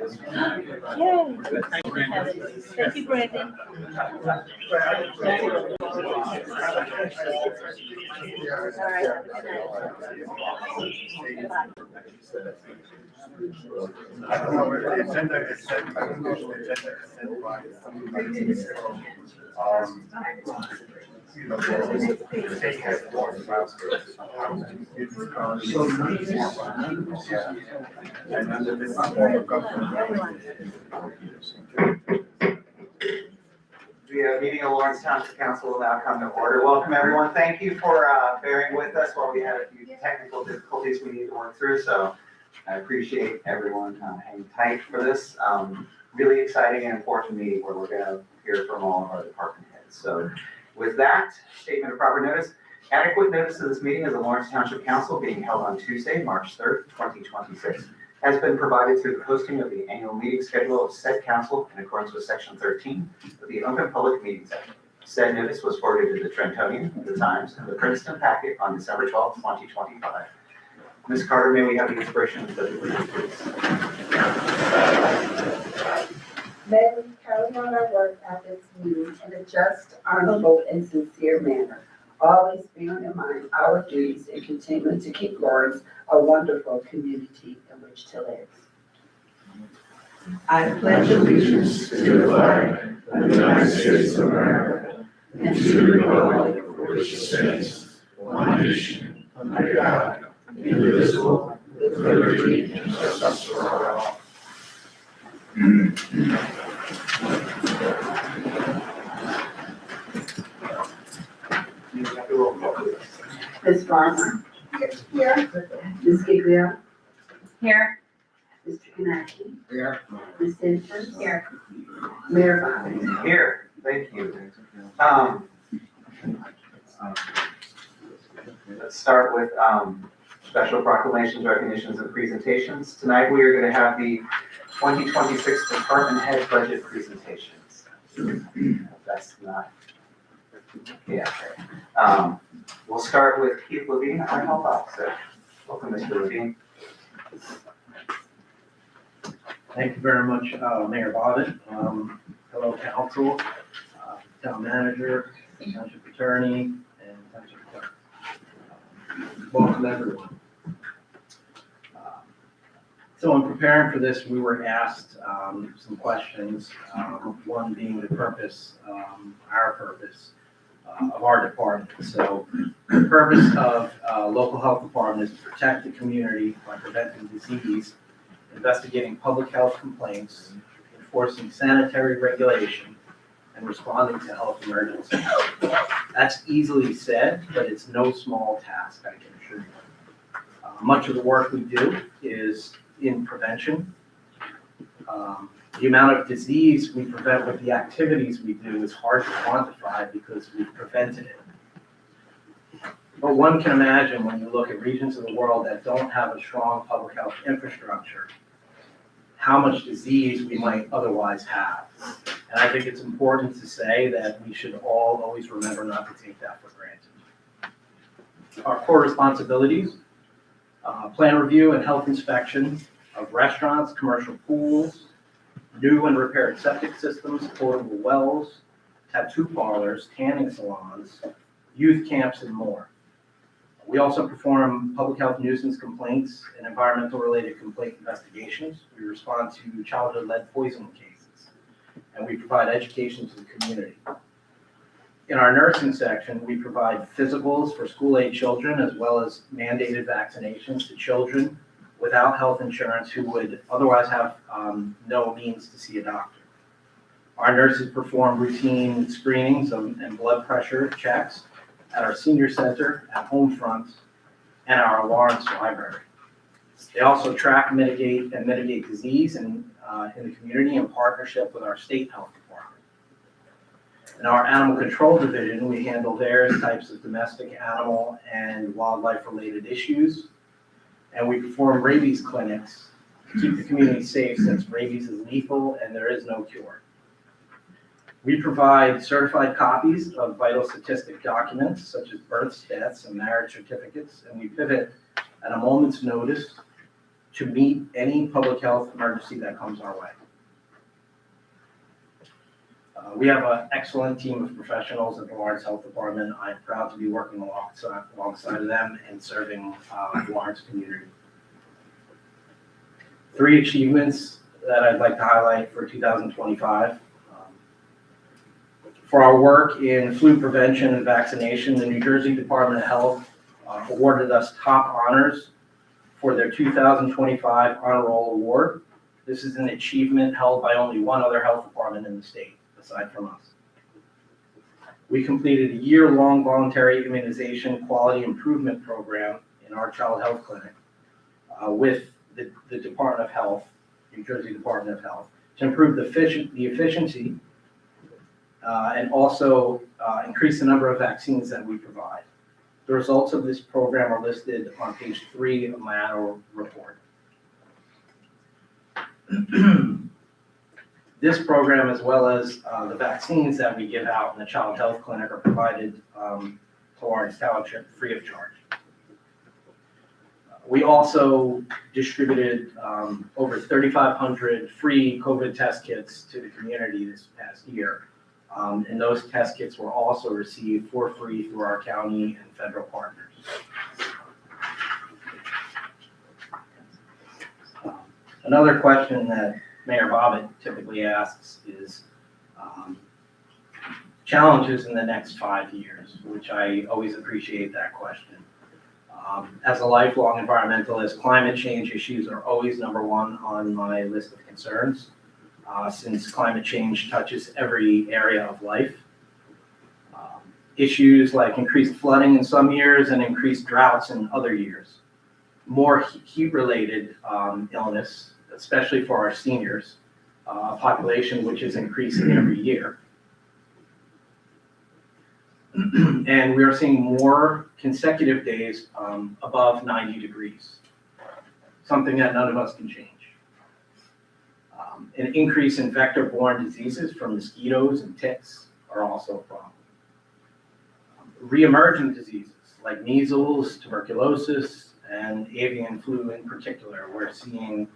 Yay. Thank you, Brandon. All right. The meeting of Lawrence Township Council will now come to order. Welcome, everyone. Thank you for bearing with us while we had a few technical difficulties we need to work through. So I appreciate everyone hanging tight for this really exciting and important meeting where we're going to hear from all of our department heads. So with that, statement of proper notice. Adequate notice of this meeting of the Lawrence Township Council being held on Tuesday, March 3rd, 2026, has been provided through the posting of the annual meeting schedule of said council in accordance with Section 13 of the Open Public Meetings Act. Said notice was forwarded to the Trentonian, the Times, and the Princeton Packet on December 12, 2025. Ms. Carter, may we have the inspiration of the pledge, please? May we carry on our work at this meeting in a just, honorable, and sincere manner, always bearing in mind our duties and continuing to keep Lawrence a wonderful community in which to live. I pledge allegiance to the flag of the United States of America and to the republic for which it stands, one nation, under God, indivisible, with liberty and justice for all. Ms. Farmer. Here. Ms. Giglio. Here. Mr. Kanaki. Here. Ms. Simpson. Here. Mayor Bobby. Here, thank you. Let's start with special proclamations, recognitions, and presentations. Tonight we are going to have the 2026 department head budget presentations. That's not, yeah. We'll start with Keith Levine, our health officer. Welcome, Mr. Levine. Thank you very much, Mayor Bobbitt. Hello, council, town manager, township attorney, and township clerk. Welcome, everyone. So in preparing for this, we were asked some questions, one being the purpose, our purpose of our department. So the purpose of local health department is to protect the community by preventing disease, investigating public health complaints, enforcing sanitary regulation, and responding to health emergencies. That's easily said, but it's no small task, I can assure you. Much of the work we do is in prevention. The amount of disease we prevent with the activities we do is hard to quantify because we've prevented it. But one can imagine when you look at regions of the world that don't have a strong public health infrastructure, how much disease we might otherwise have. And I think it's important to say that we should all always remember not to take that for granted. Our core responsibilities, plan review and health inspection of restaurants, commercial pools, new and repaired septic systems, potable wells, tattoo parlors, tanning salons, youth camps, and more. We also perform public health nuisance complaints and environmental related complaint investigations. We respond to childhood lead poisoning cases, and we provide education to the community. In our nursing section, we provide physicals for school-age children as well as mandated vaccinations to children without health insurance who would otherwise have no means to see a doctor. Our nurses perform routine screenings and blood pressure checks at our senior center, at home front, and our Lawrence library. They also track, mitigate disease in the community in partnership with our state health department. In our animal control division, we handle various types of domestic animal and wildlife related issues. And we perform rabies clinics to keep the community safe since rabies is lethal and there is no cure. We provide certified copies of vital statistic documents such as births, deaths, and marriage certificates, and we pivot at a moment's notice to meet any public health emergency that comes our way. We have an excellent team of professionals at the Lawrence Health Department. I'm proud to be working alongside of them and serving the Lawrence community. 3 achievements that I'd like to highlight for 2025. For our work in flu prevention and vaccination, the New Jersey Department of Health awarded us top honors for their 2025 Honor Roll Award. This is an achievement held by only one other health department in the state, aside from us. We completed a year-long voluntary immunization quality improvement program in our child health clinic with the Department of Health, New Jersey Department of Health, to improve the efficiency and also increase the number of vaccines that we provide. The results of this program are listed on page 3 of my annual report. This program, as well as the vaccines that we give out in the child health clinic, are provided to Lawrence Township free of charge. We also distributed over 3,500 free COVID test kits to the community this past year. And those test kits were also received for free through our county and federal partners. Another question that Mayor Bobbitt typically asks is challenges in the next 5 years, which I always appreciate that question. As a lifelong environmentalist, climate change issues are always number 1 on my list of concerns. Since climate change touches every area of life. Issues like increased flooding in some years and increased droughts in other years. More heat-related illness, especially for our seniors, a population which is increasing every year. And we are seeing more consecutive days above 90 degrees, something that none of us can change. An increase in vector-borne diseases from mosquitoes and ticks are also a problem. Reemerging diseases like measles, tuberculosis, and avian flu in particular. We're seeing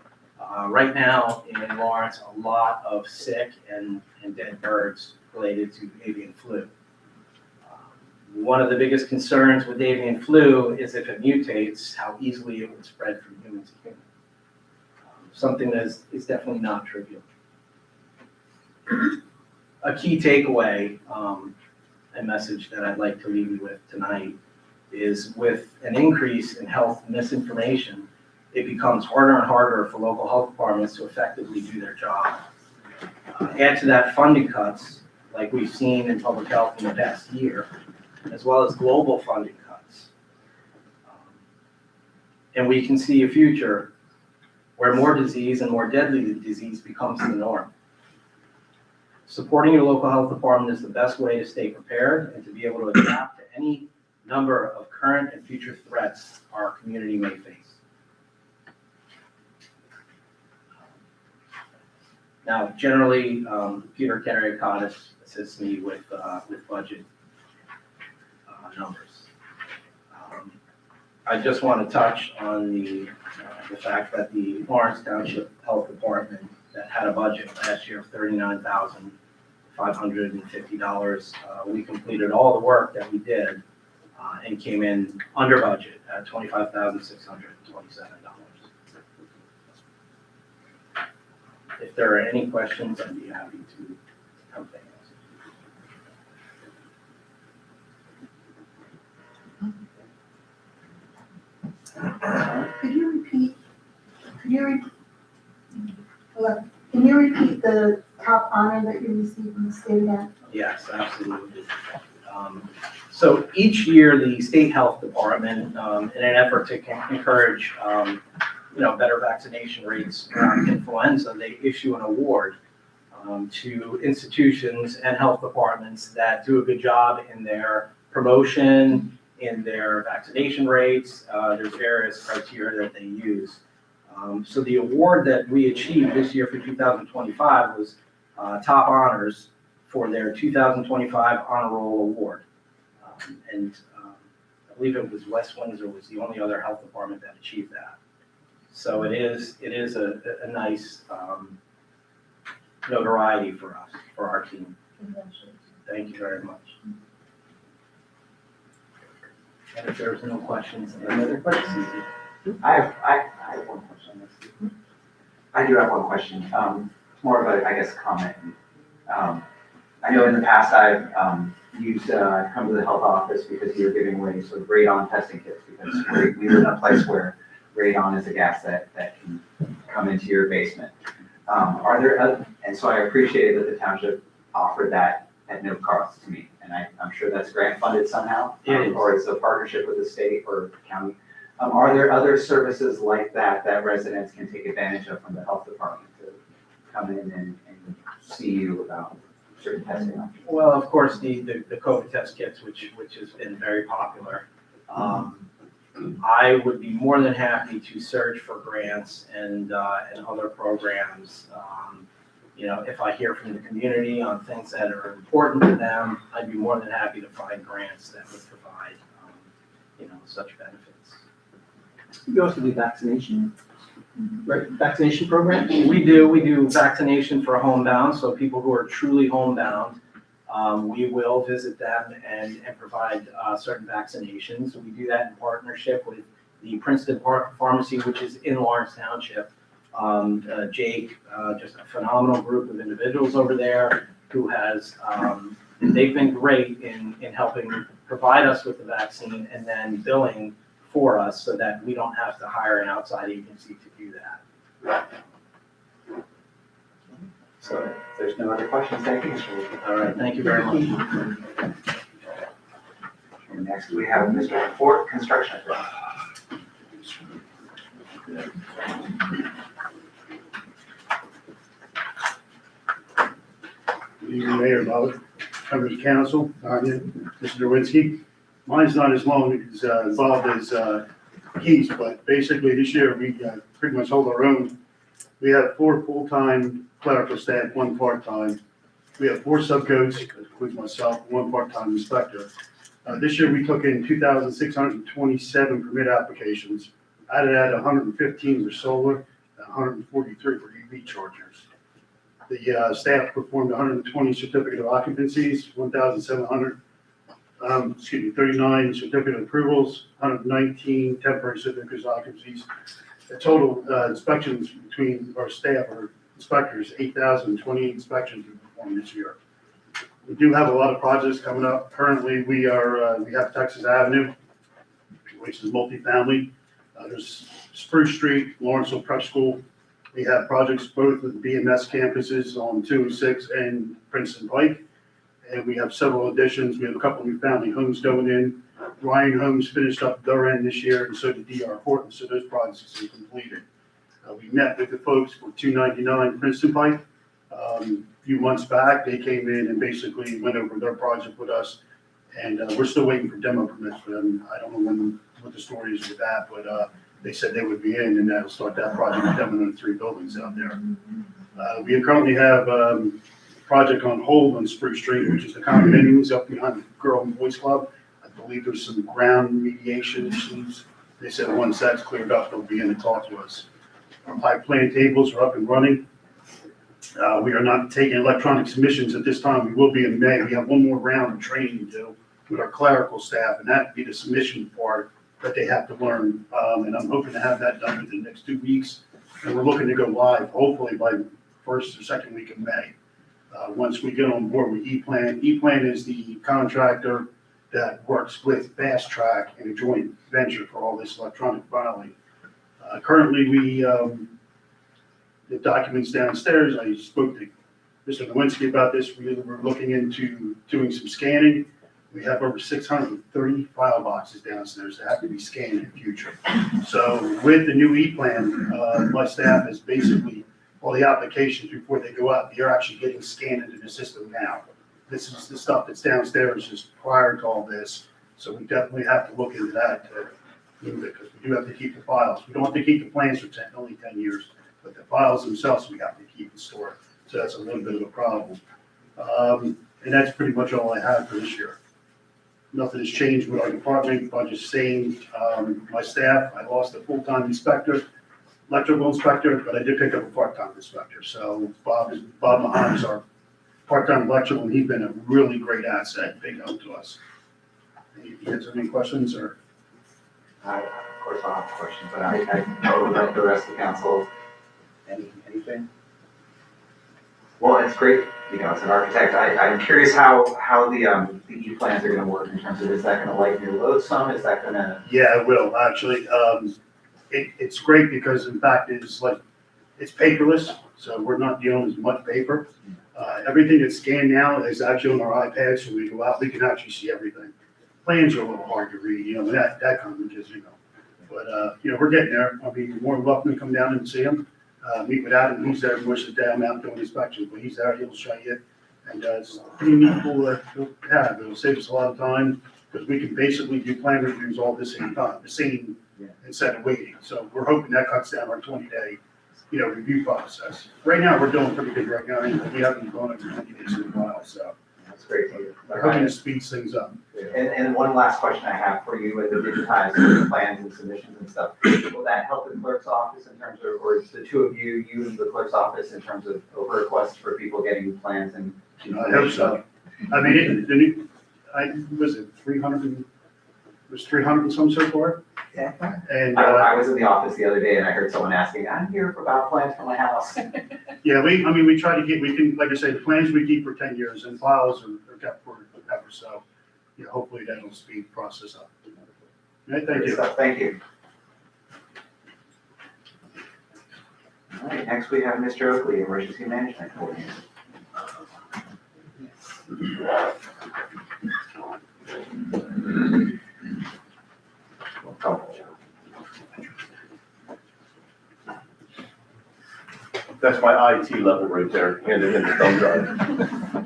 right now in Lawrence a lot of sick and dead birds related to avian flu. One of the biggest concerns with avian flu is if it mutates, how easily it would spread from human to human. Something that is definitely not trivial. A key takeaway, a message that I'd like to leave you with tonight is with an increase in health misinformation, it becomes harder and harder for local health departments to effectively do their job. Add to that funding cuts, like we've seen in public health in the past year, as well as global funding cuts. And we can see a future where more disease and more deadly disease becomes the norm. Supporting your local health department is the best way to stay prepared and to be able to adapt to any number of current and future threats our community may face. Now, generally, Peter Carriacotis assists me with budget numbers. I just want to touch on the fact that the Lawrence Township Health Department that had a budget last year of $39,550. We completed all the work that we did and came in under budget at $25,627. If there are any questions, I'd be happy to help answer. Can you repeat the top honor that you received from the state again? Yes, absolutely. So each year, the state health department, in an effort to encourage, better vaccination rates around influenza, they issue an award to institutions and health departments that do a good job in their promotion, in their vaccination rates. There's various criteria that they use. So the award that we achieved this year for 2025 was top honors for their 2025 Honor Roll Award. I believe it was West Windsor was the only other health department that achieved that. So it is a nice notoriety for us, for our team. Thank you very much. And if there's no questions, any other questions? I have one question. I do have one question. It's more of a, I guess, comment. I know in the past I've used, come to the health office because you're giving away sort of radon testing kits because we live in a place where radon is a gas that can come into your basement. Are there other, and so I appreciated that the township offered that at no cost to me. And I'm sure that's grant funded somehow. It is. Or it's a partnership with the state or county. Are there other services like that that residents can take advantage of from the health department to come in and see you about certain testing options? Well, of course, the COVID test kits, which has been very popular. I would be more than happy to search for grants and other programs. You know, if I hear from the community on things that are important to them, I'd be more than happy to find grants that would provide, you know, such benefits. You also do vaccination, right? Vaccination program? We do vaccination for homebound, so people who are truly homebound, we will visit them and provide certain vaccinations. We do that in partnership with the Princeton Pharmacy, which is in Lawrence Township. Jake, just a phenomenal group of individuals over there who has, they've been great in helping provide us with the vaccine and then billing for us so that we don't have to hire an outside agency to do that. So if there's no other questions, thank you, Mr. Lee. All right, thank you very much. And next we have Mr. Fort, construction. Your Mayor, Bob, members of council, Mr. Derwinski. Mine's not as long as involved as Keith's, but basically this year we pretty much hold our own. We have 4 full-time clerical staff, 1 part-time. We have 4 subcodes, including myself, 1 part-time inspector. This year we took in 2,627 permit applications. Out of that, 115 were solar, and 143 were EV chargers. The staff performed 120 certificate of occupancies, 39 certificate approvals, 119 temporary certificates of occupancies. The total inspections between our staff or inspectors, 8,028 inspections we performed this year. We do have a lot of projects coming up. Currently, we have Texas Avenue, which is multifamily. There's Spruce Street, Lawrenceville Prep School. We have projects both with BMS campuses on 206 and Princeton Pike. And we have several additions. We have a couple of new family homes going in. Ryan Homes finished up their end this year, and so did DR Horton, so those projects are completed. We met with the folks for 299 Princeton Pike. A few months back, they came in and basically went over their project with us. And we're still waiting for demo permits for them. I don't know what the story is with that, but they said they would be in, and that'll start that project with them in the 3 buildings out there. We currently have project on hold on Spruce Street, which is the condominiums up behind the Girl and Boys Club. I believe there's some ground remediation issues. They said once that's cleared up, they'll begin to talk to us. Our pipe plan tables are up and running. We are not taking electronic submissions at this time. We will be in May. We have 1 more round of training to do with our clerical staff, and that'd be the submission part that they have to learn. And I'm hoping to have that done within the next 2 weeks. And we're looking to go live, hopefully by 1st or 2nd week of May. Once we get on board with E-Plan. E-Plan is the contractor that works with Fast Track in a joint venture for all this electronic filing. Currently, the documents downstairs, I spoke to Mr. Nowinski about this. We're looking into doing some scanning. We have over 630 file boxes downstairs that have to be scanned in the future. So with the new E-Plan, my staff is basically all the applications before they go out, they're actually getting scanned into the system now. This is the stuff that's downstairs just prior to all this. So we definitely have to look into that to move it, because we do have to keep the files. We don't have to keep the plans for only 10 years, but the files themselves we have to keep and store. So that's a little bit of a problem. And that's pretty much all I have for this year. Nothing has changed with our department, budget's same. My staff, I lost a full-time inspector. electrical inspector, but I did pick up a part-time inspector. So Bob Mahan is our part-time electrical, and he's been a really great asset, big help to us. You guys have any questions or? Of course, I'll have questions, but I open up the rest of the council. Anything? Well, it's great, you know, as an architect, I'm curious how the E-plans are gonna work in terms of, is that gonna lighten your load some, is that gonna? Yeah, it will, actually. It's great because in fact, it's paperless, so we're not dealing with as much paper. Everything that's scanned now is actually on our iPads, so we go out, we can actually see everything. Plans are a little hard to read, you know, that kind of just, you know. But, you know, we're getting there. I mean, you're more than welcome to come down and see him, meet with Adam. He's there most of the day. I'm out doing inspections, but he's there, he'll show you. And it's pretty neat tool to have. It'll save us a lot of time because we can basically do plan reviews all at the same time, instead of waiting. So we're hoping that cuts down our 20-day, you know, review process. Right now, we're doing pretty good right now. Anyway. We haven't gone over 20 days in a while, so That's great to hear. we're hoping to speed things up. And one last question I have for you, with the digitized plans and submissions and stuff, will that help the clerk's office in terms of, or the two of you and the clerk's office in terms of over requests for people getting plans and? I hope so. I mean, was it 300 and some so far? Yeah. And, I was in the office the other day and I heard someone asking, I'm here for about plans for my house. yeah, we try to we can, like I say, the plans we keep for 10 years and files are kept for ever, so, yeah, hopefully that'll speed the process up. All right, thank Good you. stuff. Thank you. All right, next we have Mr. Oakley, Emergency Management Coordinator. That's my IT level right there, handing in the thumb drive.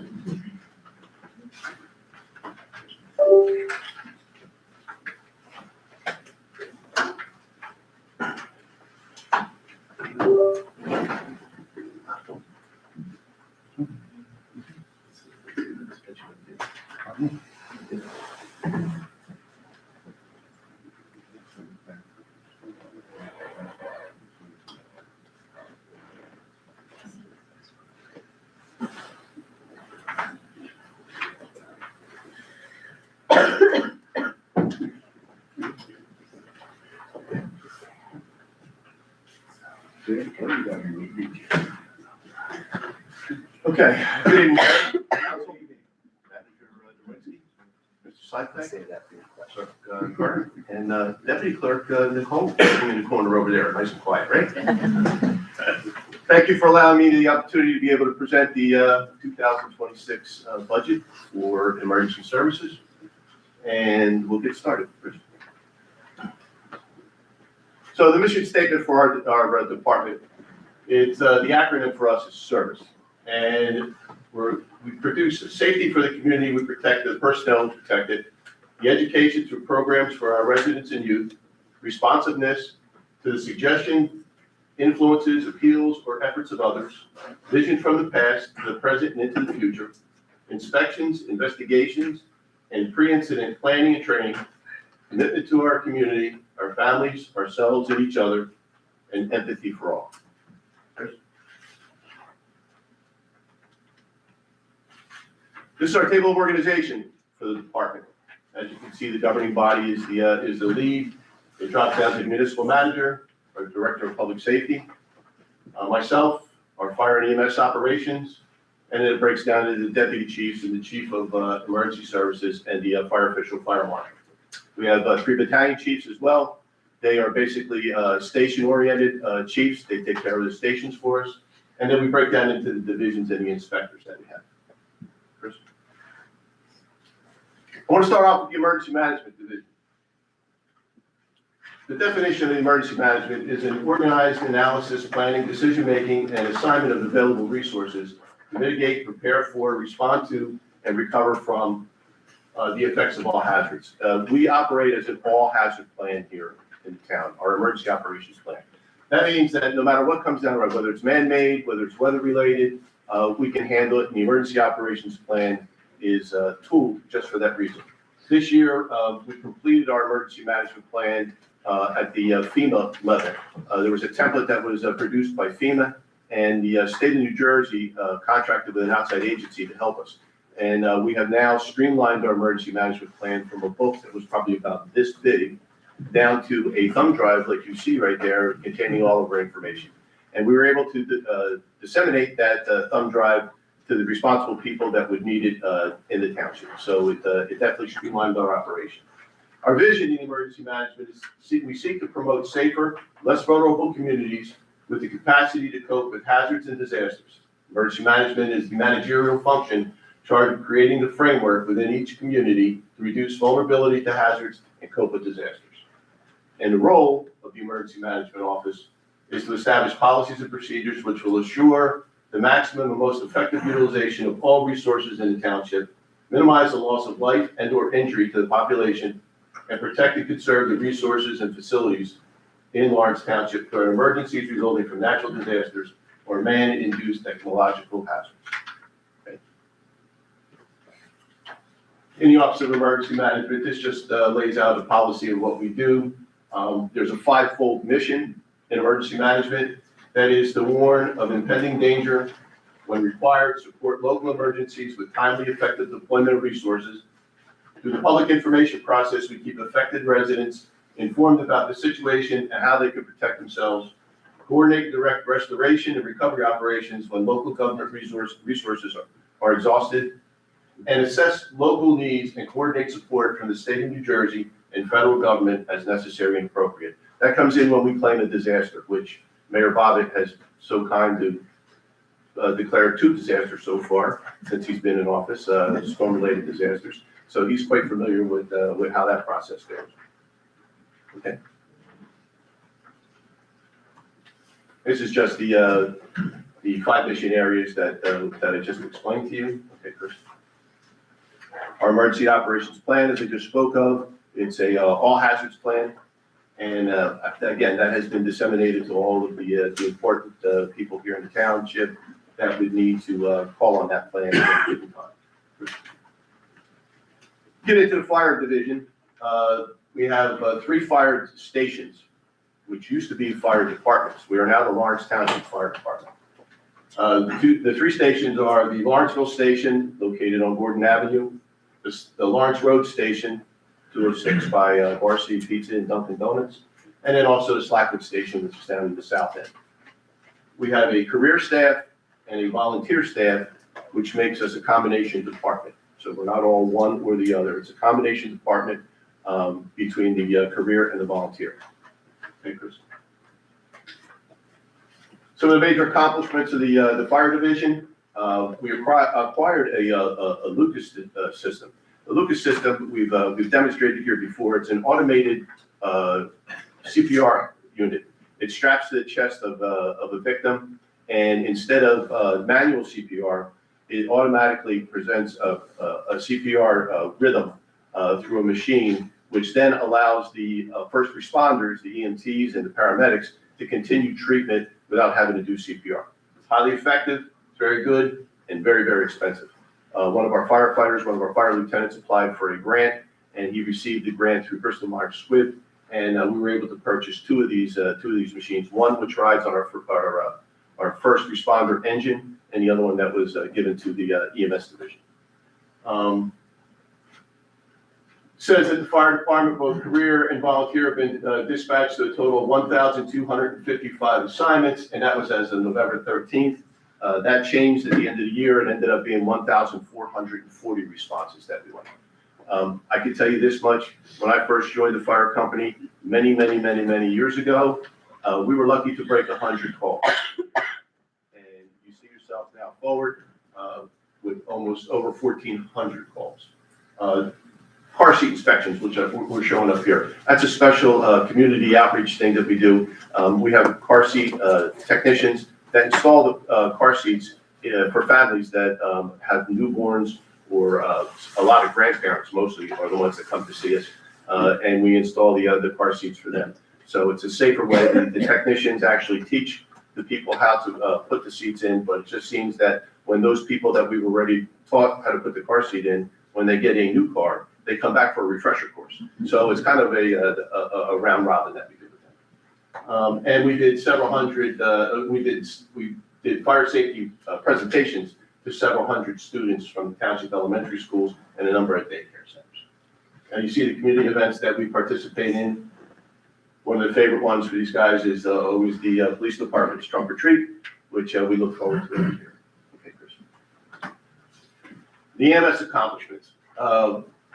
Okay, good evening. Council. Mr. Seifert, Clerk Carter, and Deputy Clerk Nicole, in the corner over there, nice and quiet, right? Thank you for allowing me the opportunity to be able to present the 2026 budget for emergency services, and we'll get started. So the mission statement for our department, it's the acronym for us is service. And we produce safety for the community, we protect the personnel, we protect it, the education through programs for our residents and youth, responsiveness to the suggestion, influences, appeals, or efforts of others, vision from the past to the present and into the future, inspections, investigations, and pre-incident planning and training, commitment to our community, our families, ourselves, and each other, and empathy for all. This is our table of organization for the department. As you can see, the governing body is the lead. It drops down to the municipal manager, our director of public safety, myself, our fire and EMS operations, and then it breaks down to the deputy chiefs and the chief of emergency services and the fire official, fire marshal. We have 3 battalion chiefs as well. They are basically station-oriented chiefs. They take care of the stations for us. And then we break down into the divisions and the inspectors that we have. Chris? I want to start off with the emergency management division. The definition of emergency management is an organized analysis, planning, decision-making, and assignment of available resources to mitigate, prepare for, respond to, and recover from the effects of all hazards. We operate as an all-hazard plan here in town, our emergency operations plan. That means that no matter what comes down the road, whether it's man-made, whether it's weather-related, we can handle it, and the emergency operations plan is tooled just for that reason. This year, we completed our emergency management plan at the FEMA level. There was a template that was produced by FEMA, and the state of New Jersey contracted with an outside agency to help us. And we have now streamlined our emergency management plan from a book that was probably about this big down to a thumb drive like you see right there containing all of our information. And we were able to disseminate that thumb drive to the responsible people that would need it in the township. So it definitely streamlined our operation. Our vision in emergency management is we seek to promote safer, less vulnerable communities with the capacity to cope with hazards and disasters. Emergency management is the managerial function charged with creating the framework within each community to reduce vulnerability to hazards and cope with disasters. And the role of the Emergency Management Office is to establish policies and procedures which will assure the maximum and most effective utilization of all resources in the township, minimize the loss of life and/or injury to the population, and protect and conserve the resources and facilities in Lawrence Township during emergencies resulting from natural disasters or man-induced technological hazards. Okay. In the Office of Emergency Management, this just lays out a policy of what we do. There's a five-fold mission in emergency management. That is to warn of impending danger when required, support local emergencies with timely, effective deployment of resources. Through the public information process, we keep affected residents informed about the situation and how they can protect themselves, coordinate direct restoration and recovery operations when local government resources are exhausted, and assess local needs and coordinate support from the state of New Jersey and federal government as necessary and appropriate. That comes in when we claim a disaster, which Mayor Bobbitt has so kind to declare 2 disasters so far since he's been in office, storm-related disasters. So he's quite familiar with how that process goes. Okay. This is just the 5 mission areas that I just explained to you. Okay, Chris. Our emergency operations plan, as I just spoke of, it's a all hazards plan. And again, that has been disseminated to all of the important people here in the township that would need to call on that plan at a given time. Get into the fire division. We have 3 fire stations, which used to be fire departments. We are now the Lawrence Township Fire Department. The 3 stations are the Lawrenceville Station, located on Gordon Avenue, the Lawrence Road Station, 206 by RC Pizza and Dunkin' Donuts, and then also the Slackwood Station, which is down in the south end. We have a career staff and a volunteer staff, which makes us a combination department. So we're not all one or the other. It's a combination department between the career and the volunteer. Okay, Chris. Some of the major accomplishments of the fire division, we acquired a Lucas system. The Lucas system we've demonstrated here before. It's an automated CPR unit. It straps to the chest of a victim, and instead of manual CPR, it automatically presents a CPR rhythm through a machine, which then allows the first responders, the EMTs and the paramedics, to continue treatment without having to do CPR. It's highly effective, it's very good, and very, very expensive. One of our firefighters, one of our fire lieutenants applied for a grant, and he received the grant through Bristol Myers Squibb, and we were able to purchase two of these machines. One which rides on our first responder engine, and the other one that was given to the EMS division. Says that the fire department, both career and volunteer, have been dispatched to a total of 1,255 assignments, and that was as of November 13th. That changed at the end of the year. It ended up being 1,440 responses that we went. I can tell you this much: when I first joined the fire company many years ago, we were lucky to break 100 calls. And you see yourself now forward with almost over 1,400 calls. Car seat inspections, which we're showing up here. That's a special community outreach thing that we do. We have car seat technicians that install the car seats for families that have newborns, or a lot of grandparents mostly are the ones that come to see us, and we install the car seats for them. So it's a safer way. The technicians actually teach the people how to put the seats in, but it just seems that when those people that we've already taught how to put the car seat in, when they get a new car, they come back for a refresher course. So it's kind of a round robin that we do with them. And we did several hundred, we did fire safety presentations to several hundred students from Township elementary schools and a number of daycare centers. And you see the community events that we participate in. One of the favorite ones for these guys is always the police department's trunk or treat, which we look forward to every year. Okay, Chris. The EMS accomplishments.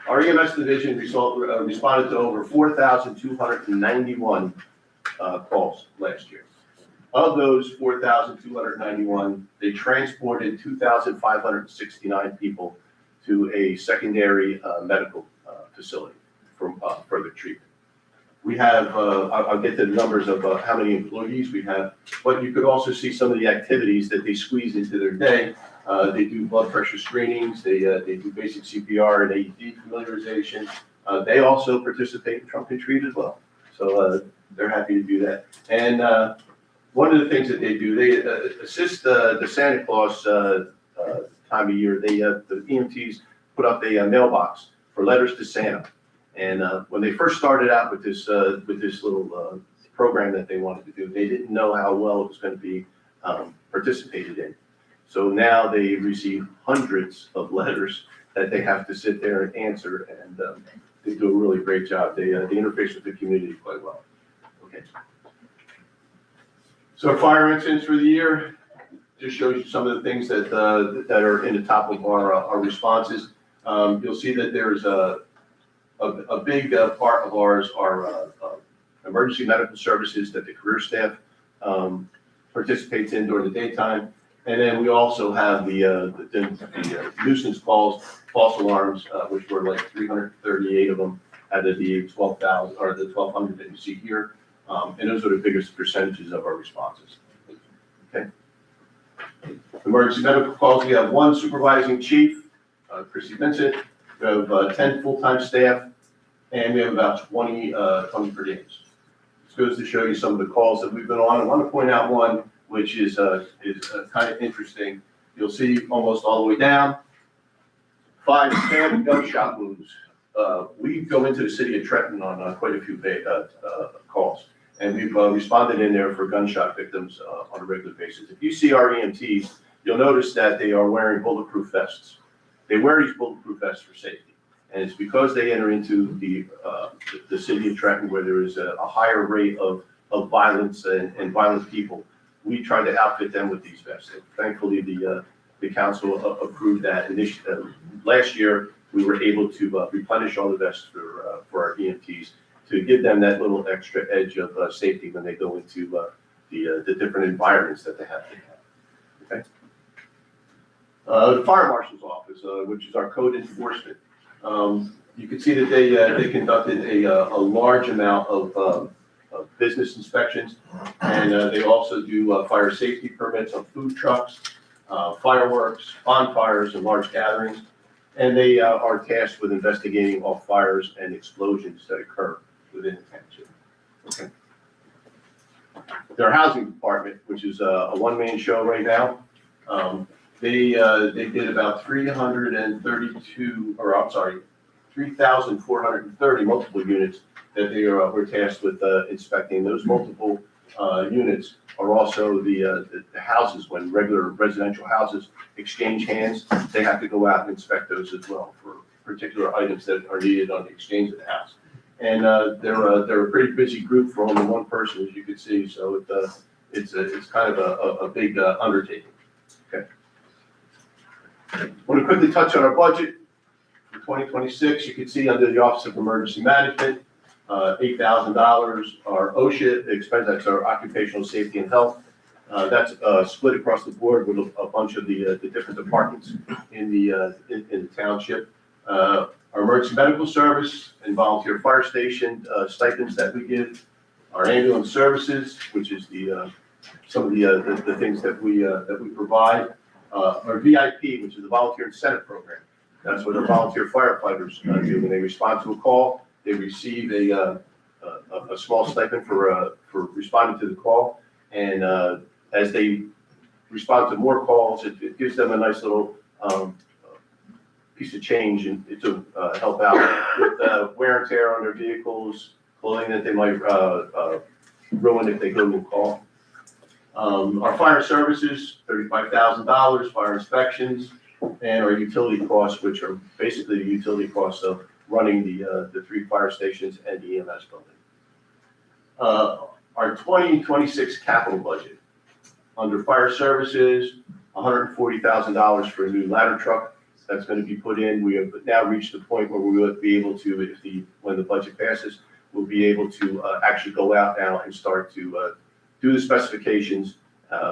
Our EMS division responded to over 4,291 calls last year. Of those 4,291, they transported 2,569 people to a secondary medical facility for further treatment. We have, I'll get to the numbers of how many employees we have, but you could also see some of the activities that they squeeze into their day. They do blood pressure screenings, they do basic CPR and AED familiarization. They also participate in trunk and treat as well. So they're happy to do that. And one of the things that they do, they assist the Santa Claus time of year. They, the EMTs put up a mailbox for letters to Santa. And when they first started out with this little program that they wanted to do, they didn't know how well it was going to be participated in. So now they receive hundreds of letters that they have to sit there and answer, and they do a really great job. They interface with the community quite well. Okay. So our fire incidents for the year just shows you some of the things that that are in the top of our responses. You'll see that there's a big part of ours are emergency medical services that the career staff participates in during the daytime. And then we also have the nuisance calls, false alarms, which were like 338 of them out of the 12,000 or the 1,200 that you see here. And those are the biggest percentages of our responses. Okay. Emergency medical calls, we have one supervising chief, Chrissy Vincent. We have 10 full-time staff, and we have about 20 per diem. This goes to show you some of the calls that we've been on. I want to point out one, which is kind of interesting. You'll see almost all the way down, 5 stab gunshot wounds. We go into the city of Trenton on quite a few calls, and we've responded in there for gunshot victims on a regular basis. If you see our EMTs, you'll notice that they are wearing bulletproof vests. They wear these bulletproof vests for safety, and it's because they enter into the city of Trenton where there is a higher rate of violence and violent people. We try to outfit them with these vests. And thankfully, the council approved that. And last year, we were able to replenish all the vests for our EMTs to give them that little extra edge of safety when they go into the different environments that they have to have. Okay. The fire marshal's office, which is our code enforcement. You can see that they conducted a large amount of business inspections, and they also do fire safety permits on food trucks, fireworks, bonfires, and large gatherings. And they are tasked with investigating all fires and explosions that occur within the township. Okay. Their housing department, which is a one-man show right now, they did about 3,430 multiple units that they were tasked with inspecting. Those multiple units are also the houses. When regular residential houses exchange hands, they have to go out and inspect those as well for particular items that are needed on the exchange of the house. And they're a pretty busy group for only one person, as you can see. So it's kind of a big undertaking. Okay. I want to quickly touch on our budget for 2026. You can see under the Office of Emergency Management, $8,000. Our OSHA expense, that's our Occupational Safety and Health. That's split across the board with a bunch of the different departments in the township. Our emergency medical service and volunteer fire station stipends that we give. Our ambulance services, which is some of the things that we provide. Our VIP, which is the volunteer incentive program. That's what our volunteer firefighters do when they respond to a call. They receive a small stipend for responding to the call, and as they respond to more calls, it gives them a nice little piece of change and to help out with wear and tear on their vehicles, clothing that they might ruin if they go to a call. Our fire services, $35,000, fire inspections, and our utility costs, which are basically the utility costs of running the 3 fire stations and the EMS building. Our 2026 capital budget, under fire services, $140,000 for a new ladder truck that's going to be put in. We have now reached the point where we will be able to, when the budget passes, we'll be able to actually go out now and start to do the specifications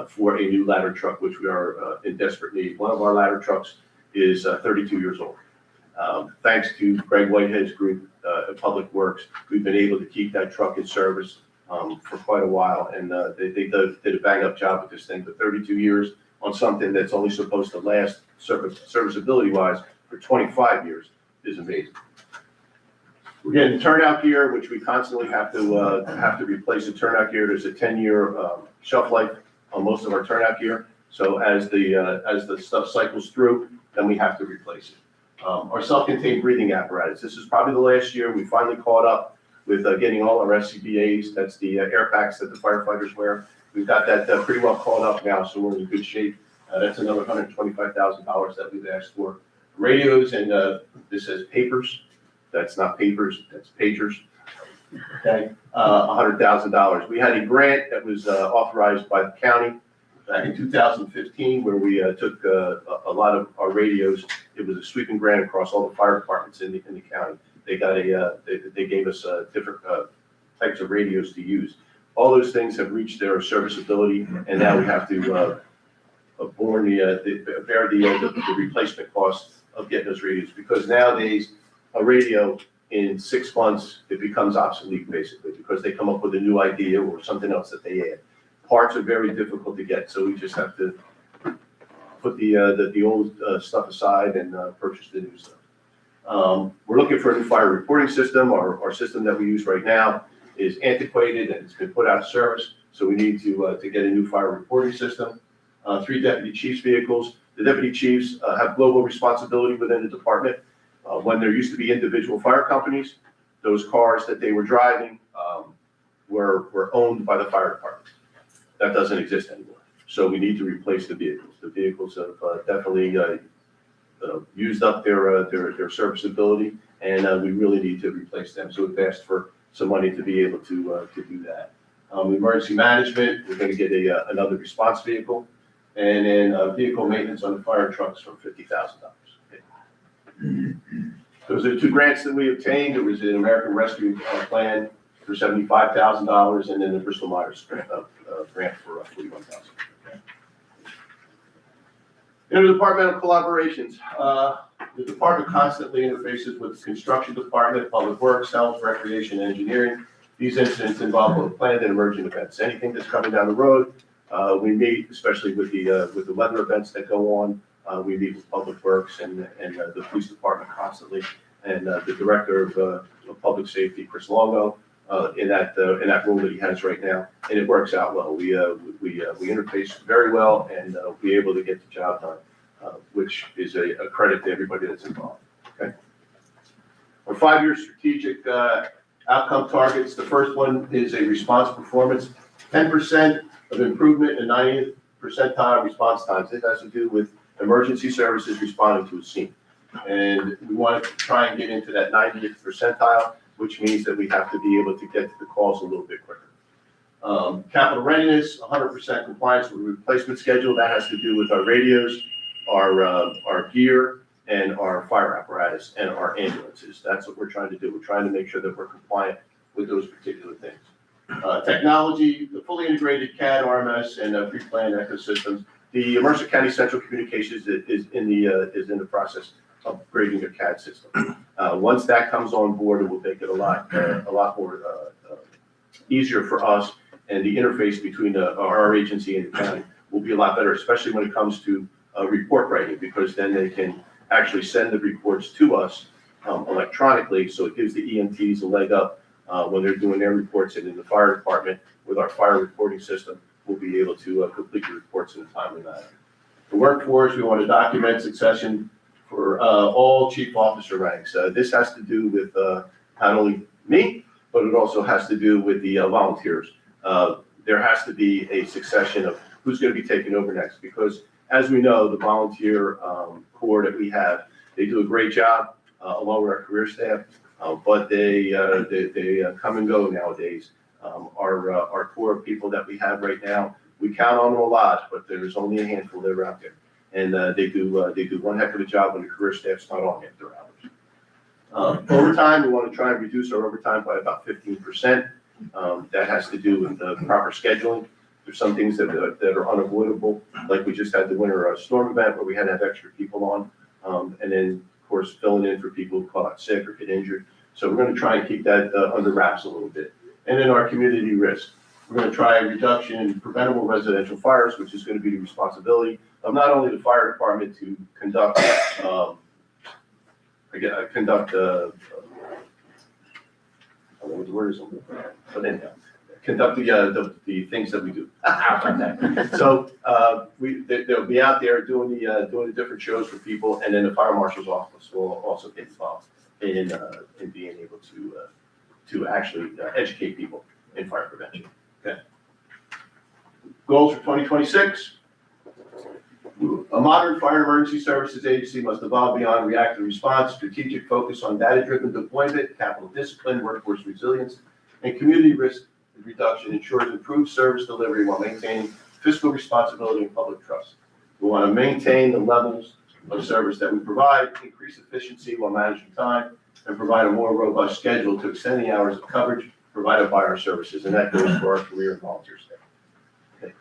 for a new ladder truck, which we are in desperate need. One of our ladder trucks is 32 years old. Thanks to Greg Whitehead's group at Public Works, we've been able to keep that truck in service for quite a while, and they did a bang-up job with this thing. For 32 years on something that's only supposed to last serviceability-wise for 25 years is amazing. We're getting turnout gear, which we constantly have to replace the turnout gear. There's a 10-year shelf life on most of our turnout gear. So as the stuff cycles through, then we have to replace it. Our self-contained breathing apparatus. This is probably the last year we finally caught up with getting all our SCBAs. That's the air packs that the firefighters wear. We've got that pretty well caught up now, so we're in good shape. That's another $125,000 that we've asked for. Radios, and this says papers. That's not papers, that's pagers. Okay, $100,000. We had a grant that was authorized by the county back in 2015, where we took a lot of our radios. It was a sweeping grant across all the fire departments in the county. They got they gave us different types of radios to use. All those things have reached their serviceability, and now we have to bear the replacement cost of getting those radios, because nowadays a radio in 6 months it becomes obsolete basically, because they come up with a new idea or something else that they add. Parts are very difficult to get, so we just have to put the old stuff aside and purchase the new stuff. We're looking for a new fire reporting system. Our system that we use right now is antiquated and it's been put out of service, so we need to get a new fire reporting system. 3 deputy chiefs vehicles. The deputy chiefs have global responsibility within the department. When there used to be individual fire companies, those cars that they were driving were owned by the fire department. That doesn't exist anymore. So we need to replace the vehicles. The vehicles have definitely used up their serviceability, and we really need to replace them. So we've asked for some money to be able to do that. Emergency management, we're going to get another response vehicle, and then vehicle maintenance on the fire trucks for $50,000. Those are the 2 grants that we obtained. There was an American Rescue Plan for $75,000, and then the Bristol Myers grant for $41,000. Interdepartmental collaborations. The department constantly interfaces with the construction department, public works, health, recreation, and engineering. These incidents involve both planned and emergent events. Anything that's coming down the road, we meet, especially with the weather events that go on. We meet with public works and the police department constantly, and the director of public safety, Chris Longo, in that role that he has right now, and it works out well. We interface very well, and be able to get the job done, which is a credit to everybody that's involved. Okay. Our 5-year strategic outcome targets. The first one is a response performance, 10% of improvement in 90th percentile response times. It has to do with emergency services responding to a scene, and we want to try and get into that 90th percentile, which means that we have to be able to get to the calls a little bit quicker. Capital readiness, 100% compliance with the replacement schedule. That has to do with our radios, our gear, and our fire apparatus, and our ambulances. That's what we're trying to do. We're trying to make sure that we're compliant with those particular things. Technology, the fully integrated CAD, RMS, and pre-planned ecosystems. The Mercer County Central Communications is in the process of upgrading their CAD system. Once that comes on board, it will make it a lot more easier for us, and the interface between our agency and the county will be a lot better, especially when it comes to report writing, because then they can actually send the reports to us electronically, so it gives the EMTs a leg up when they're doing their reports, and in the fire department with our fire reporting system, we'll be able to complete the reports in a timely manner. The workforce, we want to document succession for all chief officer ranks. This has to do with not only me, but it also has to do with the volunteers. There has to be a succession of who's going to be taking over next, because as we know, the volunteer corps that we have, they do a great job along with our career staff, but they come and go nowadays. Our core of people that we have right now, we count on them a lot, but there's only a handful that are out there. And they do one heck of a job when the career staff's not on after hours. Overtime, we want to try and reduce our overtime by about 15%. That has to do with the proper scheduling. There's some things that are unavoidable, like we just had the winter storm event where we had to have extra people on. And then, of course, filling in for people who call out sick or get injured. So we're going to try and keep that under wraps a little bit. And then our community risk. We're going to try a reduction in preventable residential fires, which is going to be the responsibility of not only the fire department to conduct, I don't know what the word is, but anyhow, conduct the things that we do. So they'll be out there doing the different shows for people, and then the fire marshal's office will also get involved in being able to actually educate people in fire prevention. Okay. Goals for 2026. A modern fire and emergency services agency must evolve beyond reactive response, strategic focus on data-driven deployment, capital discipline, workforce resilience, and community risk reduction ensures improved service delivery while maintaining fiscal responsibility and public trust. We want to maintain the levels of service that we provide, increase efficiency while managing time, and provide a more robust schedule to extend the hours of coverage provided by our services, and that goes for our career and volunteer staff. Okay.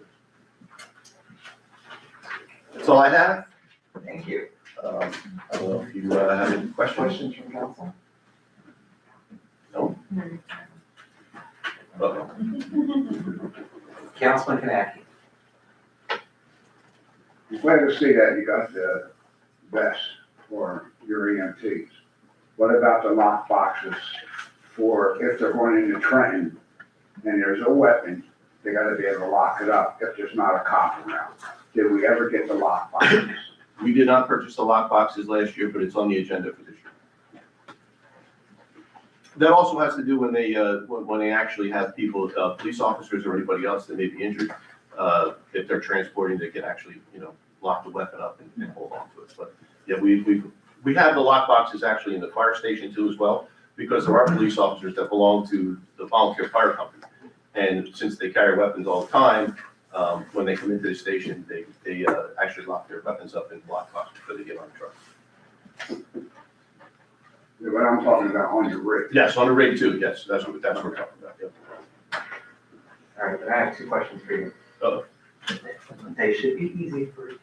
That's all I have. Thank you. I don't know if you have any questions? Questions from council? No? Uh-oh. Councilman Kanaki. I'm glad to see that you got the vest for your EMTs. What about the lock boxes for if they're going into training and there's a weapon, they gotta be able to lock it up if there's not a cop around? Did we ever get the lock boxes? We did not purchase the lock boxes last year, but it's on the agenda for this year. That also has to do when they actually have people, police officers or anybody else that may be injured, if they're transporting, they can actually, lock the weapon up and hold on to it. But yeah, we have the lock boxes actually in the fire station too as well, because there are police officers that belong to the volunteer fire company. And since they carry weapons all the time, when they come into the station, they actually lock their weapons up in the lock box before they get on the truck. What I'm talking about on your rig. Yes, on the rig too, yes, that's what we're talking about, yep. All right, but I have two questions for you. Uh-oh. They should be easy for you.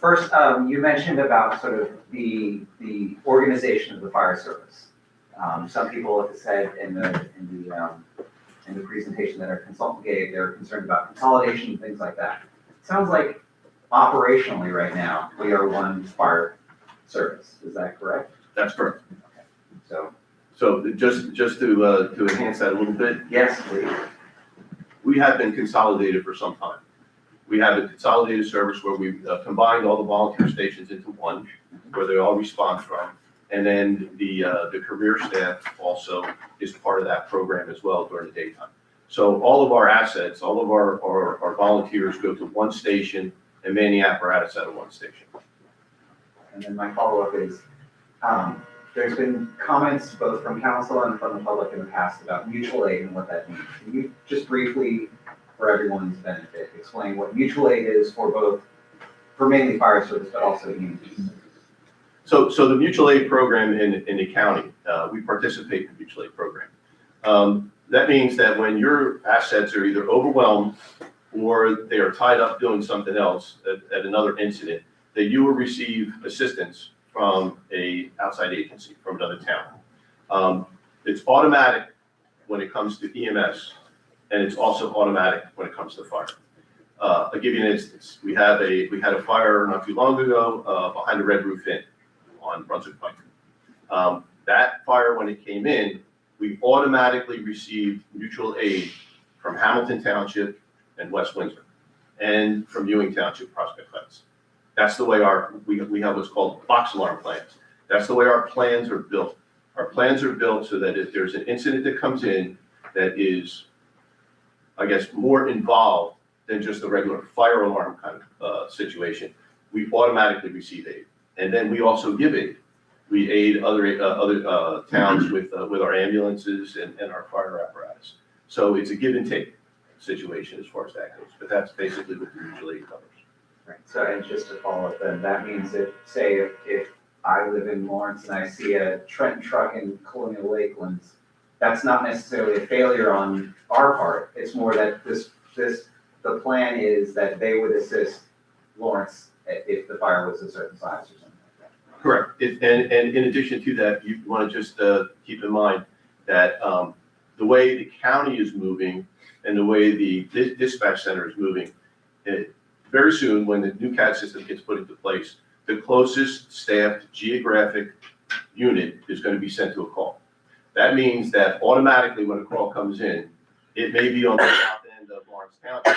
First, you mentioned about sort of the organization of the fire service. Some people have said in the presentation that our consultant gave, they're concerned about consolidation and things like that. It sounds like operationally right now, we are one fire service. Is that correct? That's correct. Okay. So just to enhance that a little bit, Yes, please. we have been consolidated for some time. We have a consolidated service where we've combined all the volunteer stations into one, where they all respond from. And then the career staff also is part of that program as well during the daytime. So all of our assets, all of our volunteers go to one station and man the apparatus out of one station. And then my follow-up is, there's been comments both from council and from the public in the past about mutual aid and what that means. Can you just briefly, for everyone's benefit, explain what mutual aid is for mainly fire service, but also EMTs? So the mutual aid program in the county, we participate in the mutual aid program. That means that when your assets are either overwhelmed or they are tied up doing something else at another incident, that you will receive assistance from a outside agency, from another town. It's automatic when it comes to EMS, and it's also automatic when it comes to fire. I'll give you an instance. We had a fire not too long ago behind the Red Roof Inn on Brunswick Pike. That fire, when it came in, we automatically received mutual aid from Hamilton Township and West Windsor, and from Ewing Township, Prospect Heights. That's the way we have what's called box alarm plans. That's the way our plans are built. Our plans are built so that if there's an incident that comes in that is, I guess, more involved than just a regular fire alarm kind of situation, we automatically receive aid. And then we also give aid. We aid other towns with our ambulances and our fire apparatus. So it's a give and take situation as far as that goes, but that's basically what the mutual aid covers. Right, so and just to follow up then, that means that, say, if I live in Lawrence and I see a Trenton truck in Colonial Lakelands, that's not necessarily a failure on our part, it's more that the plan is that they would assist Lawrence if the fire was a certain size or something like that. Correct. And in addition to that, you want to just keep in mind that the way the county is moving and the way the dispatch center is moving, very soon, when the new CAD system gets put into place, the closest staffed geographic unit is going to be sent to a call. That means that automatically when a call comes in, it may be on the south end of Lawrence Township,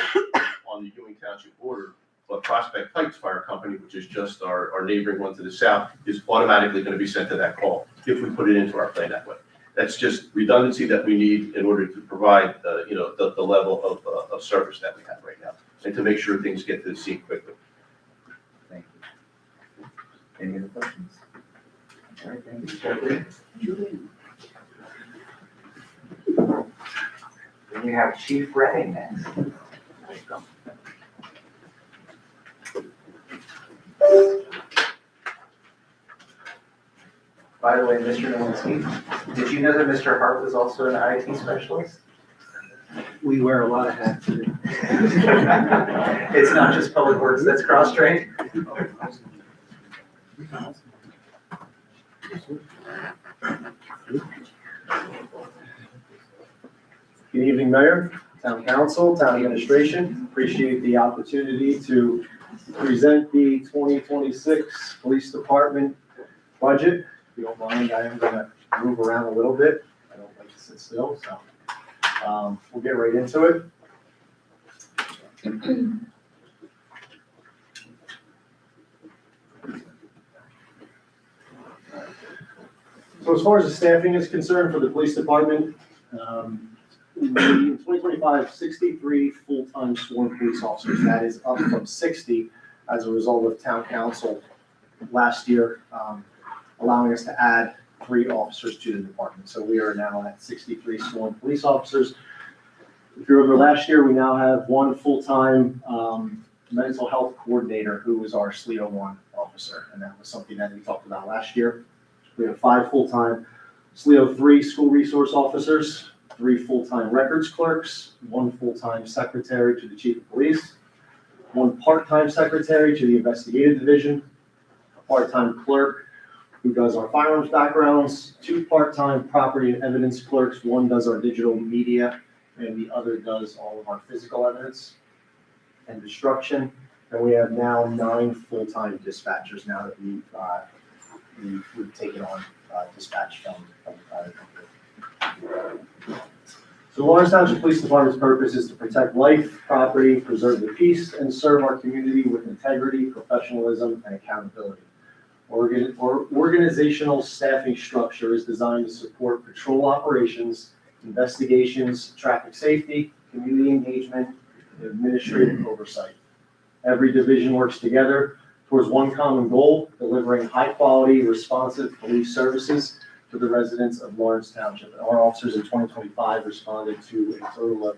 on the Ewing Township border, but Prospect Heights Fire Company, which is just our neighboring one to the south, is automatically going to be sent to that call if we put it into our plan that way. That's just redundancy that we need in order to provide, the level of service that we have right now, and to make sure things get to the scene quickly. Thank you. Any other questions? All right, thank you. Then we have Chief Redding next. By the way, Mr. Nowinski, did you know that Mr. Hart was also an IT specialist? We wear a lot of hats here. It's not just public works that's cross-trained? Good evening, Mayor, Town Council, Town Administration. Appreciate the opportunity to present the 2026 Police Department budget. If you don't mind, I am gonna move around a little bit. I don't like to sit still, so we'll get right into it. So as far as the staffing is concerned for the police department, in 2025, 63 full-time sworn police officers. That is up from 60 as a result of town council last year, allowing us to add 3 officers to the department. So we are now at 63 sworn police officers. If you remember last year, we now have 1 full-time mental health coordinator who was our SLEO 1 officer, and that was something that we talked about last year. We have 5 full-time SLEO 3 school resource officers, 3 full-time records clerks, 1 full-time secretary to the chief of police, 1 part-time secretary to the investigative division, a part-time clerk who does our firearms backgrounds, 2 part-time property and evidence clerks. 1 does our digital media, and the other does all of our physical evidence and destruction. And we have now 9 full-time dispatchers now that we've taken on dispatch from the private company. So the Lawrence Township Police Department's purpose is to protect life, property, preserve the peace, and serve our community with integrity, professionalism, and accountability. Our organizational staffing structure is designed to support patrol operations, investigations, traffic safety, community engagement, and administrative oversight. Every division works together towards one common goal, delivering high-quality, responsive police services to the residents of Lawrence Township. And our officers in 2025 responded to a total of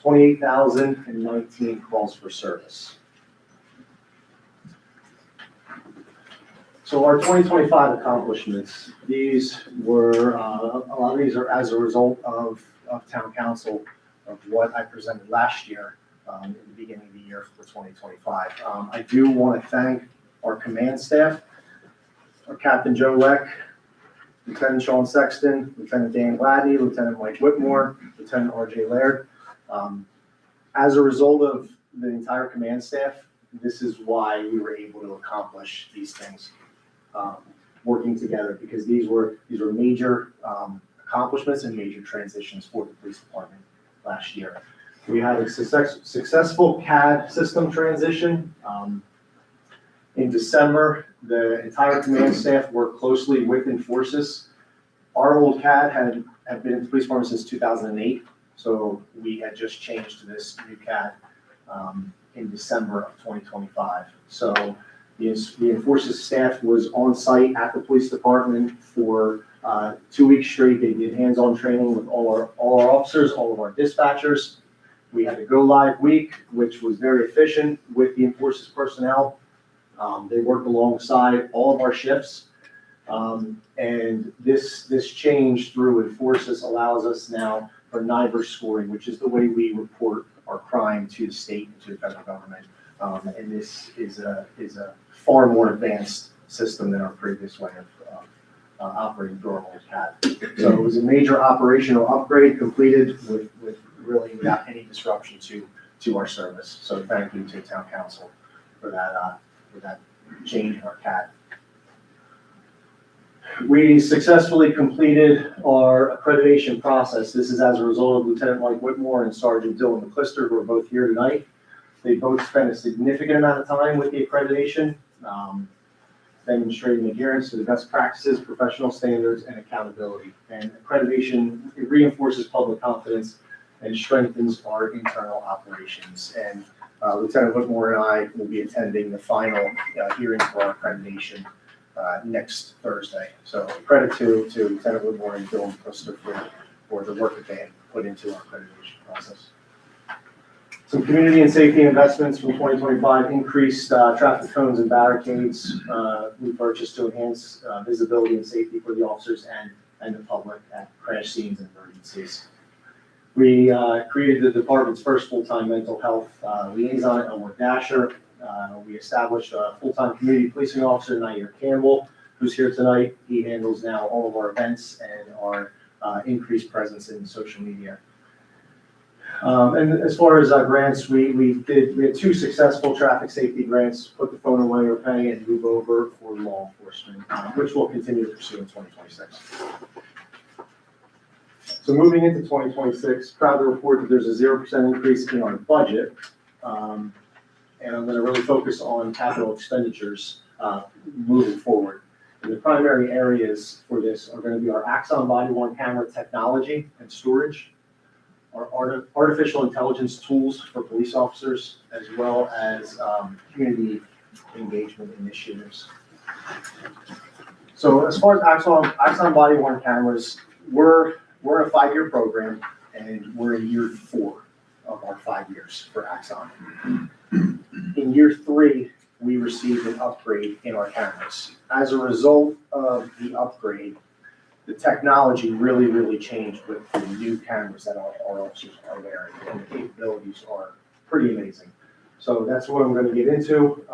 28,019 calls for service. So our 2025 accomplishments, these were, a lot of these are as a result of town council, of what I presented last year, in the beginning of the year for 2025. I do want to thank our command staff, our Captain Joe Leck, Lieutenant Sean Sexton, Lieutenant Dan Gladney, Lieutenant Mike Whitmore, Lieutenant RJ Laird. As a result of the entire command staff, this is why we were able to accomplish these things, working together, because these were major accomplishments and major transitions for the police department last year. We had a successful CAD system transition. In December, the entire command staff worked closely with Enforces. Our old CAD had been in the police department since 2008, so we had just changed to this new CAD in December of 2025. So the Enforces staff was on site at the police department for 2 weeks straight. They did hands-on training with all our officers, all of our dispatchers. We had a go-live week, which was very efficient with the Enforces personnel. They worked alongside all of our shifts. And this change through Enforces allows us now for NIBR scoring, which is the way we report our crime to the state and to the federal government. And this is a far more advanced system than our previous way of operating through our old CAD. So it was a major operational upgrade completed with really without any disruption to our service. So thank you to Town Council for that change in our CAD. We successfully completed our accreditation process. This is as a result of Lieutenant Mike Whitmore and Sergeant Dylan McClister, who are both here tonight. They both spent a significant amount of time with the accreditation, demonstrating adherence to the best practices, professional standards, and accountability. And accreditation, it reinforces public confidence and strengthens our internal operations. And Lieutenant Whitmore and I will be attending the final hearing for our accreditation next Thursday. So credit to Lieutenant Whitmore and Dylan McClister for the work that they have put into our accreditation process. Some community and safety investments from 2025 increased traffic cones and barricades we purchased to enhance visibility and safety for the officers and the public at crash scenes and emergencies. We created the department's first full-time mental health liaison, Elmore Dasher. We established a full-time community policing officer, Nair Campbell, who's here tonight. He handles now all of our events and our increased presence in social media. And as far as grants, we had 2 successful traffic safety grants, put the phone away or pay and move over for law enforcement, which we'll continue to pursue in 2026. So moving into 2026, proud to report that there's a 0% increase in our budget. And I'm going to really focus on capital expenditures moving forward. And the primary areas for this are going to be our Axon body-worn camera technology and storage, our artificial intelligence tools for police officers, as well as community engagement initiatives. So as far as Axon body-worn cameras, we're a 5-year program, and we're in year 4 of our 5 years for Axon. In year 3, we received an upgrade in our cameras. As a result of the upgrade, the technology really changed with the new cameras that our officers are wearing, and the capabilities are pretty amazing. So that's what I'm going to get into.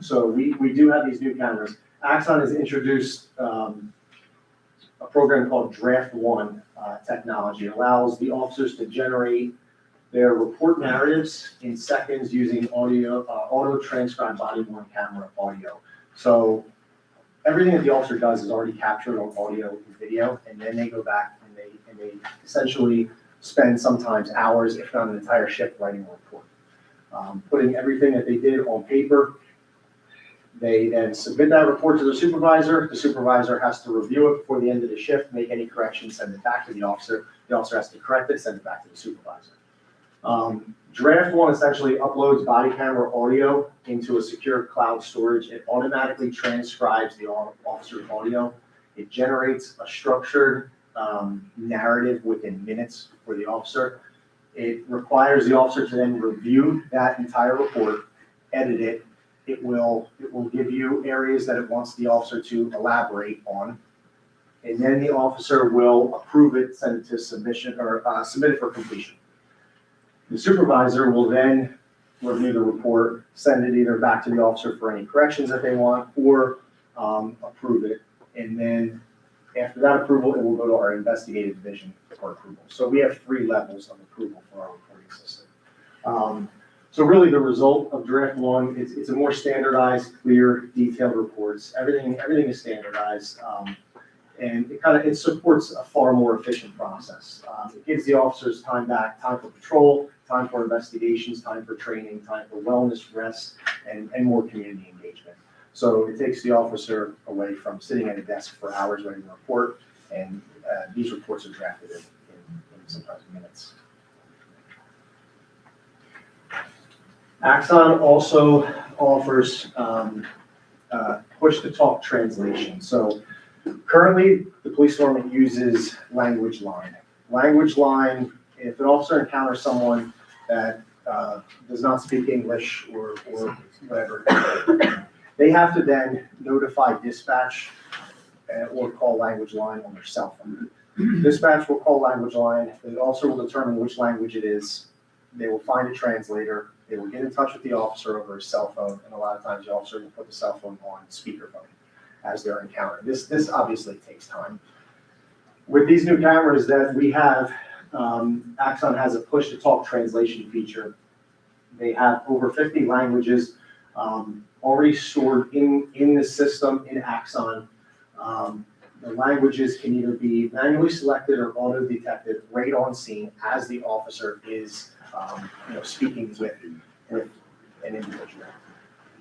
So we do have these new cameras. Axon has introduced a program called Draft One technology. It allows the officers to generate their report narratives in seconds using auto-transcribed body-worn camera audio. So everything that the officer does is already captured on audio and video, and then they go back and they essentially spend sometimes hours, if not an entire shift, writing a report. Putting everything that they did on paper. They then submit that report to the supervisor. The supervisor has to review it before the end of the shift, make any corrections, send it back to the officer. The officer has to correct it, send it back to the supervisor. Draft One essentially uploads body camera audio into a secure cloud storage. It automatically transcribes the officer's audio. It generates a structured narrative within minutes for the officer. It requires the officer to then review that entire report, edit it. It will give you areas that it wants the officer to elaborate on. And then the officer will approve it, send it to submission, or submit it for completion. The supervisor will then review the report, send it either back to the officer for any corrections that they want, or approve it. And then after that approval, it will go to our investigative division for approval. So we have 3 levels of approval for our reporting system. So really the result of Draft One, it's a more standardized, clear, detailed reports. Everything is standardized. And it supports a far more efficient process. It gives the officers time for patrol, time for investigations, time for training, time for wellness, rest, and more community engagement. So it takes the officer away from sitting at a desk for hours writing a report, and these reports are drafted in sometimes minutes. Axon also offers push-to-talk translation. So currently, the police department uses language line. Language line, if an officer encounters someone that does not speak English or whatever, they have to then notify dispatch or call language line on their cell phone. Dispatch will call language line. The officer will determine which language it is. They will find a translator. They will get in touch with the officer over his cell phone, and a lot of times the officer will put the cell phone on speakerphone as they're encountering. This obviously takes time. With these new cameras that we have, Axon has a push-to-talk translation feature. They have over 50 languages already stored in the system in Axon. The languages can either be manually selected or auto-detected right on scene as the officer is speaking with an individual.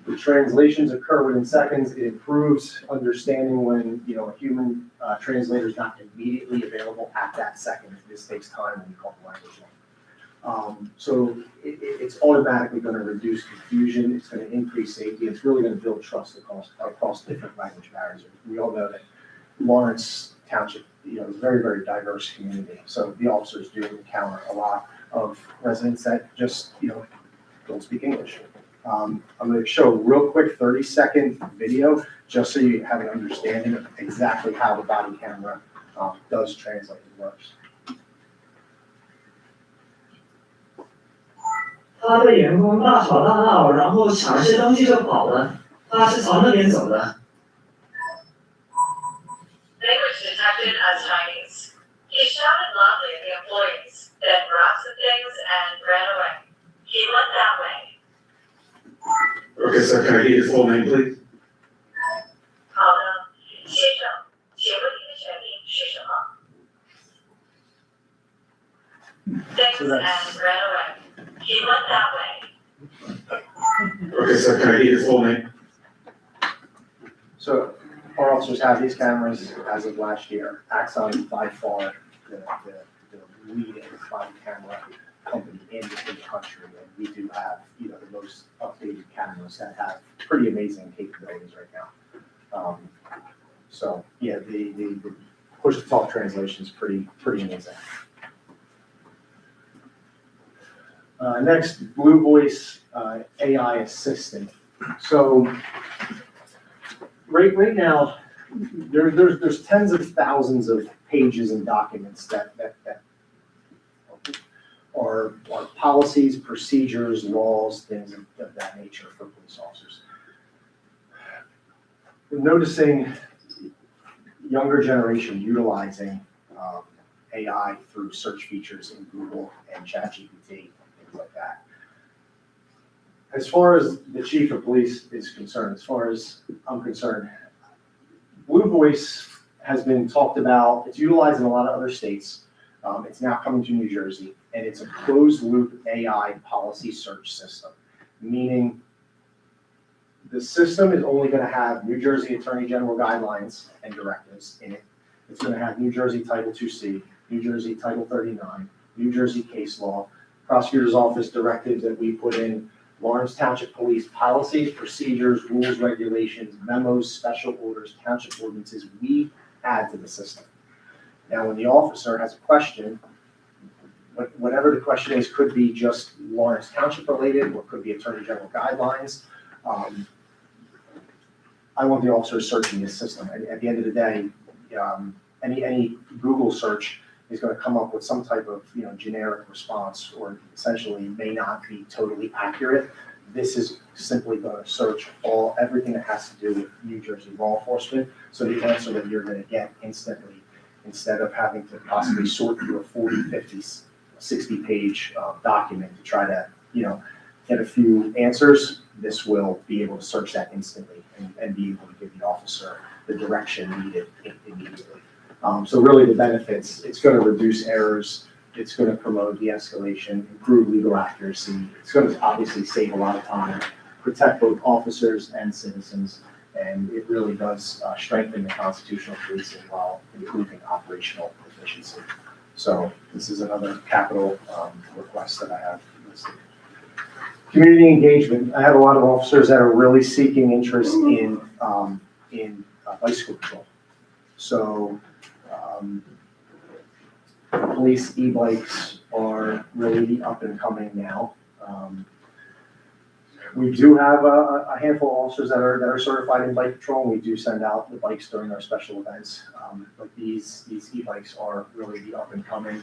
The translations occur within seconds. It improves understanding when a human translator is not immediately available at that second. This takes time when you call the language line. So it's automatically going to reduce confusion. It's going to increase safety. It's really going to build trust across different language barriers. We all know that Lawrence Township, is a very, very diverse community. So the officers do encounter a lot of residents that just, don't speak English. I'm going to show a real quick 30-second video just so you have an understanding of exactly how the body camera does translate and works. 他的员工大吵大闹，然后抢些东西就跑了。他是朝那边走的。Language detected as Chinese. He shouted loudly at the employees, then grabbed some things and ran away. He went that way. Okay, sir, can I get your full name, please? 好的，先生，请问您的全名是什么 ？Things and ran away. He went that way. Okay, sir, can I get your full name? So our officers have these cameras as of last year. Axon is by far the leading body camera company in the country, and we do have the most updated cameras that have pretty amazing capabilities right now. So yeah, the push-to-talk translation is pretty amazing. Next, Blue Voice AI assistant. So right now, there's tens of thousands of pages and documents that are policies, procedures, laws, things of that nature for police officers. We're noticing younger generation utilizing AI through search features in Google and ChatGPT, things like that. As far as the chief of police is concerned, as far as I'm concerned, Blue Voice has been talked about. It's utilized in a lot of other states. It's now coming to New Jersey, and it's a closed-loop AI policy search system, meaning the system is only going to have New Jersey Attorney General guidelines and directives in it. It's going to have New Jersey Title 2C, New Jersey Title 39, New Jersey case law, prosecutor's office directives that we put in, Lawrence Township Police policies, procedures, rules, regulations, memos, special orders, township ordinances, we add to the system. Now, when the officer has a question, whatever the question is, could be just Lawrence Township related, or could be Attorney General guidelines. I want the officer searching this system. At the end of the day, any Google search is going to come up with some type of generic response, or essentially may not be totally accurate. This is simply going to search everything that has to do with New Jersey law enforcement. So the answer that you're going to get instantly, instead of having to possibly sort through a 40, 50, 60-page document to try to get a few answers, this will be able to search that instantly and be able to give the officer the direction needed immediately. So really the benefits, it's going to reduce errors. It's going to promote de-escalation, improve legal accuracy. It's going to obviously save a lot of time, protect both officers and citizens, and it really does strengthen the constitutional policing while improving operational efficiency. So this is another capital request that I have listed. Community engagement. I have a lot of officers that are really seeking interest in bicycle patrol. So police e-bikes are really up and coming now. We do have a handful of officers that are certified in bike patrol, and we do send out the bikes during our special events. But these e-bikes are really the up and coming.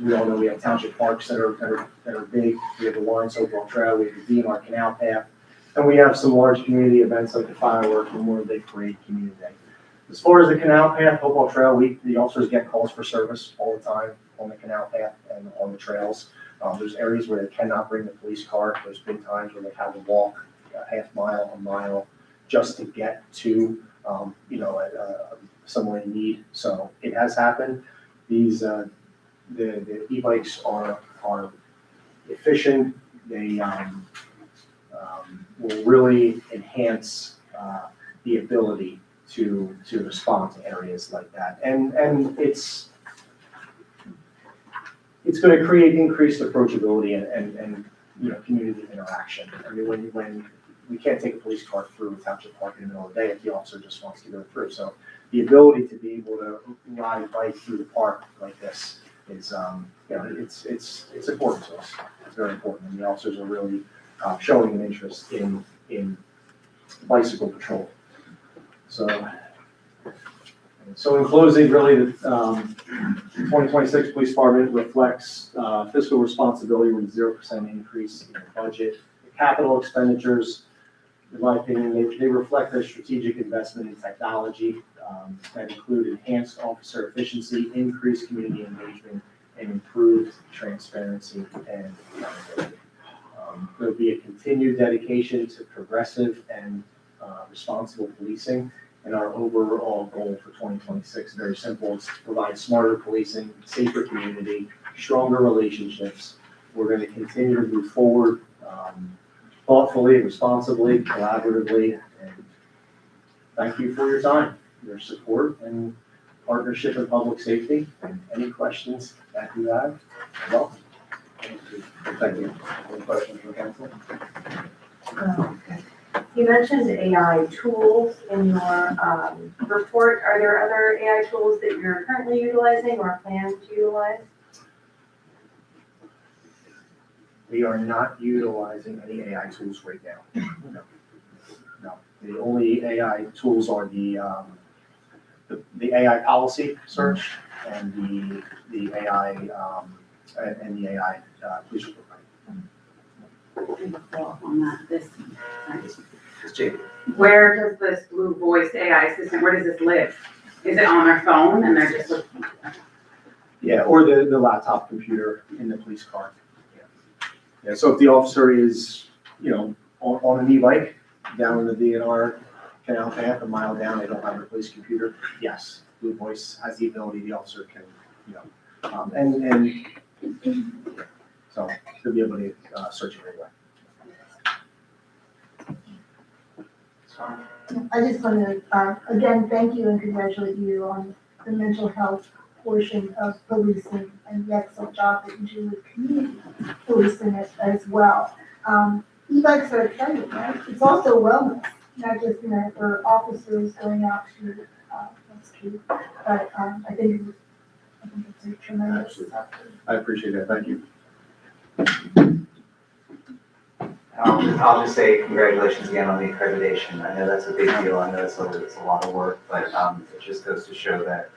We all know we have township parks that are big. We have the Lawrence Oakville Trail, we have the DNR Canal Path, and we have some large community events like the fireworks, Memorial Day Parade, Community Day. As far as the Canal Path, Oakville Trail, the officers get calls for service all the time on the Canal Path and on the trails. There's areas where they cannot bring the police car. There's been times where they've had to walk a half mile, a mile, just to get to, someone in need. So it has happened. These, the e-bikes are efficient. They will really enhance the ability to respond to areas like that. And it's going to create increased approachability and community interaction. I mean, when we can't take a police car through a township park in the middle of the day if the officer just wants to go through. So the ability to be able to ride a bike through the park like this is, it's important to us. It's very important, and the officers are really showing an interest in bicycle patrol. So in closing, really, the 2026 Police Department reflects fiscal responsibility with a 0% increase in the budget. The capital expenditures, in my opinion, they reflect a strategic investment in technology that include enhanced officer efficiency, increased community engagement, and improved transparency and accountability. There'll be a continued dedication to progressive and responsible policing. And our overall goal for 2026, very simple, it's to provide smarter policing, safer community, stronger relationships. We're going to continue to move forward thoughtfully, responsibly, collaboratively, and thank you for your time, your support, and partnership in public safety. And any questions that you have, welcome. Thank you. Any questions from council? You mentioned AI tools in your report. Are there other AI tools that you're currently utilizing or plan to utilize? We are not utilizing any AI tools right now. No. The only AI tools are the AI policy search and the AI and the AI police report. On that, Where does this Blue Voice AI assistant, where does this live? Is it on their phone and they're just looking? Yeah, or the laptop computer in the police car. Yeah, so if the officer is, on an e-bike down in the DNR Canal Path, a mile down, they don't have a police computer, yes, Blue Voice has the ability, the officer can, so they'll be able to search it right away. I just want to, again, thank you and congratulate you on the mental health portion of policing and the excellent job that you do with community policing as well. E-bikes are exciting, right? It's also wellness, not just, for officers going out to rescue, but I think it's a tremendous. I appreciate that, thank you. I'll just say congratulations again on the accreditation. I know that's a big deal. I know it's a lot of work, but it just goes to show that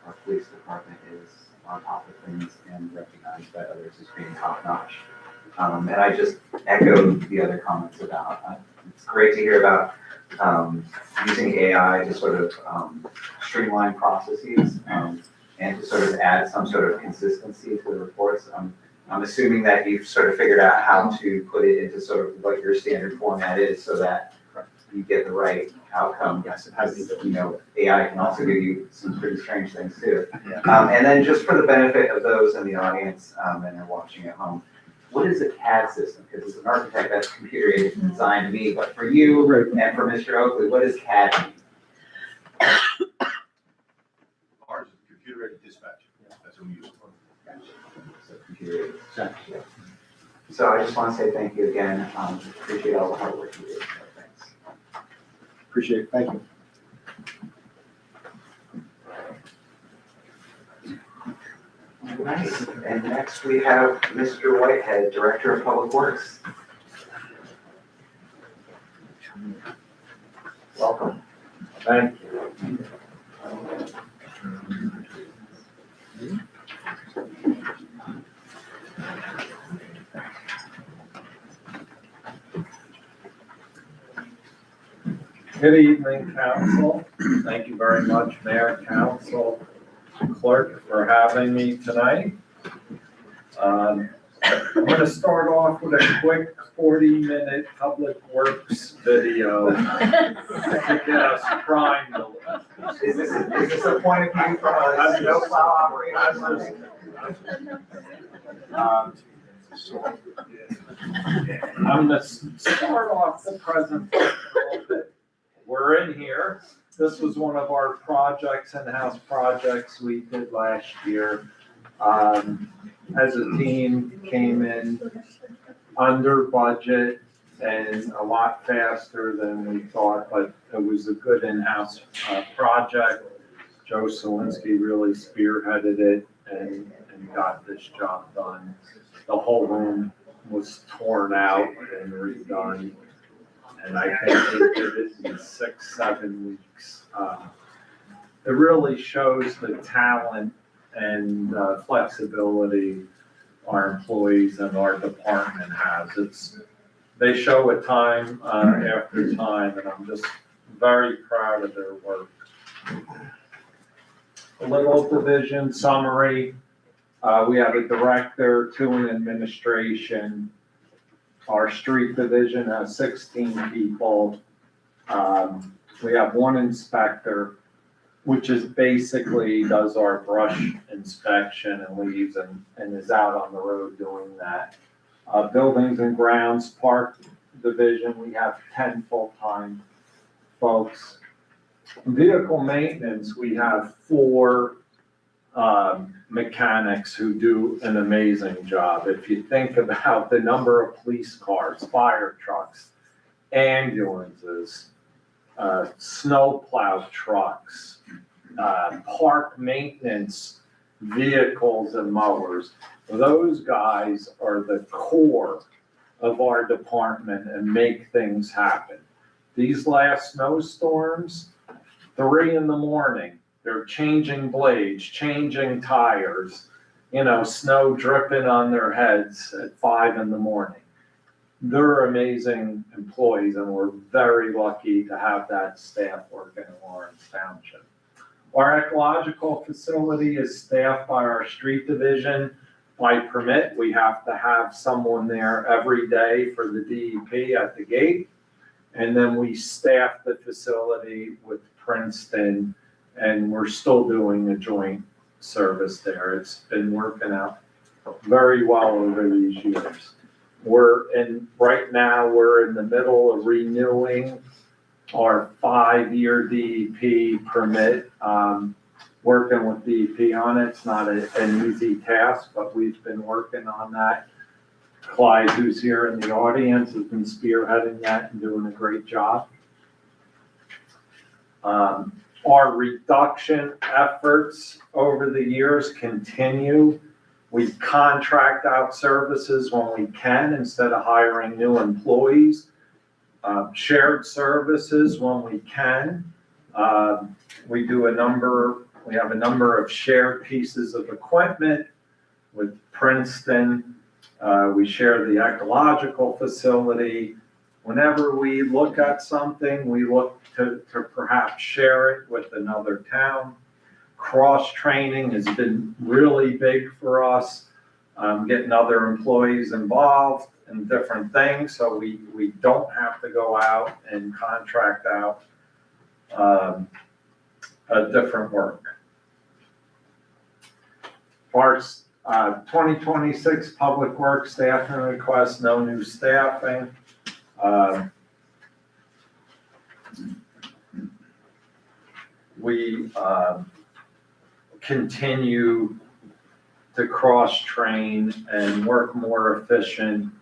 our police department is on top of things and recognized by others as being top notch. And I just echo the other comments about, it's great to hear about using AI to sort of streamline processes and to sort of add some sort of consistency to the reports. I'm assuming that you've sort of figured out how to put it into sort of what your standard format is so that you get the right outcome. Yes, it has. You know, AI can also give you some pretty strange things too. Yeah. And then just for the benefit of those in the audience, and are watching at home, what is a CAD system? Because as an architect, that's computer aided design to me, but for you and for Mr. Oakley, what does CAD mean? Ours is computer aided dispatch. That's what we use. So computer aided. Yeah. So I just want to say thank you again. Appreciate all the hard work you did. So thanks. Appreciate it, thank you. All right, and next we have Mr. Whitehead, Director of Public Works. Welcome. Thank you. Good evening, council. Thank you very much, Mayor, Council, Clerk, for having me tonight. I'm going to start off with a quick 40-minute Public Works video to get us primed a little. Is this a point of view from a snowplow operator? I'm going to start off the presentation a little bit. We're in here. This was one of our projects, in-house projects we did last year. As a team, came in under budget and a lot faster than we thought, but it was a good in-house project. Joe Solinsky really spearheaded it and got this job done. The whole room was torn out and redone. And I think they did it in 6-7 weeks. It really shows the talent and flexibility our employees and our department has. They show it time after time, and I'm just very proud of their work. A little division summary. We have a director, 2 in administration. Our street division has 16 people. We have 1 inspector, which is basically does our brush inspection and leaves and is out on the road doing that. Buildings and grounds, park division, we have 10 full-time folks. Vehicle maintenance, we have 4 mechanics who do an amazing job. If you think about the number of police cars, fire trucks, ambulances, snowplow trucks, park maintenance vehicles and mowers, those guys are the core of our department and make things happen. These last snowstorms, 3 in the morning, they're changing blades, changing tires, snow dripping on their heads at 5 in the morning. They're amazing employees, and we're very lucky to have that staff working in Lawrence Township. Our ecological facility is staffed by our street division. By permit, we have to have someone there every day for the DEP at the gate. And then we staff the facility with Princeton, and we're still doing a joint service there. It's been working out very well over these years. Right now, we're in the middle of renewing our 5-year DEP permit. Working with DEP on it, it's not an easy task, but we've been working on that. Clyde, who's here in the audience, has been spearheading that and doing a great job. Our reduction efforts over the years continue. We contract out services when we can instead of hiring new employees. Shared services when we can. We have a number of shared pieces of equipment with Princeton. We share the ecological facility. Whenever we look at something, we look to perhaps share it with another town. Cross-training has been really big for us, getting other employees involved and different things, so we don't have to go out and contract out a different work. Parts, 2026 Public Works staffing request, no new staffing. We continue to cross-train and work more efficient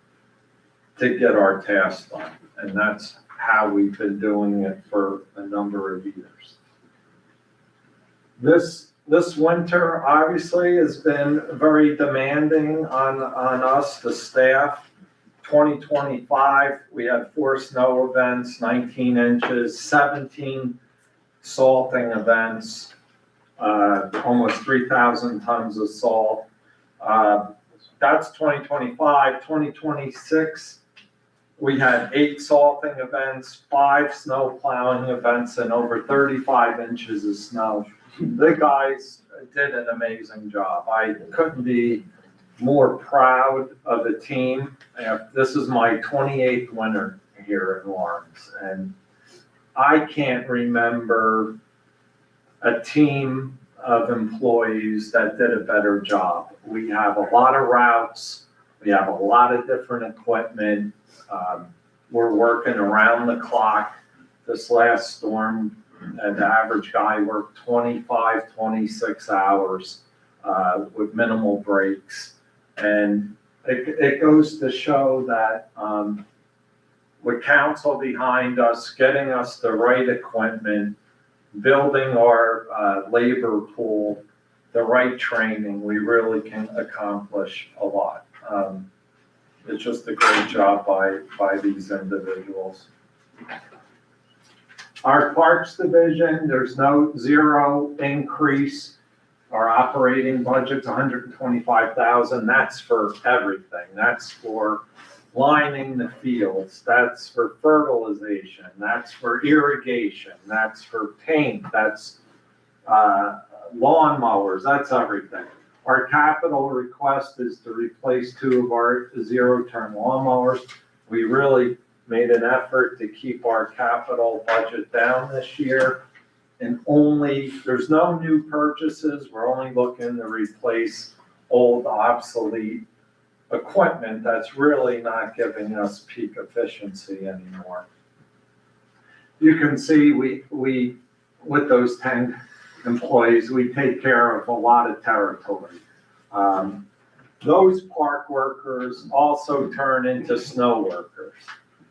to get our tasks done. And that's how we've been doing it for a number of years. This winter, obviously, has been very demanding on us, the staff. 2025, we had 4 snow events, 19 inches, 17 salting events, almost 3,000 tons of salt. That's 2025. 2026, we had 8 salting events, 5 snow plowing events, and over 35 inches of snow. The guys did an amazing job. I couldn't be more proud of the team. This is my 28th winter here in Lawrence, and I can't remember a team of employees that did a better job. We have a lot of routes. We have a lot of different equipment. We're working around the clock. This last storm, the average guy worked 25, 26 hours with minimal breaks. And it goes to show that with council behind us, getting us the right equipment, building our labor pool, the right training, we really can accomplish a lot. It's just a great job by these individuals. Our parks division, there's zero increase. Our operating budget's $125,000. That's for everything. That's for lining the fields. That's for fertilization. That's for irrigation. That's for paint. That's lawn mowers. That's everything. Our capital request is to replace 2 of our zero-turn lawn mowers. We really made an effort to keep our capital budget down this year. And there's no new purchases. We're only looking to replace old, obsolete equipment that's really not giving us peak efficiency anymore. You can see we with those 10 employees, we take care of a lot of territory. Those park workers also turn into snow workers.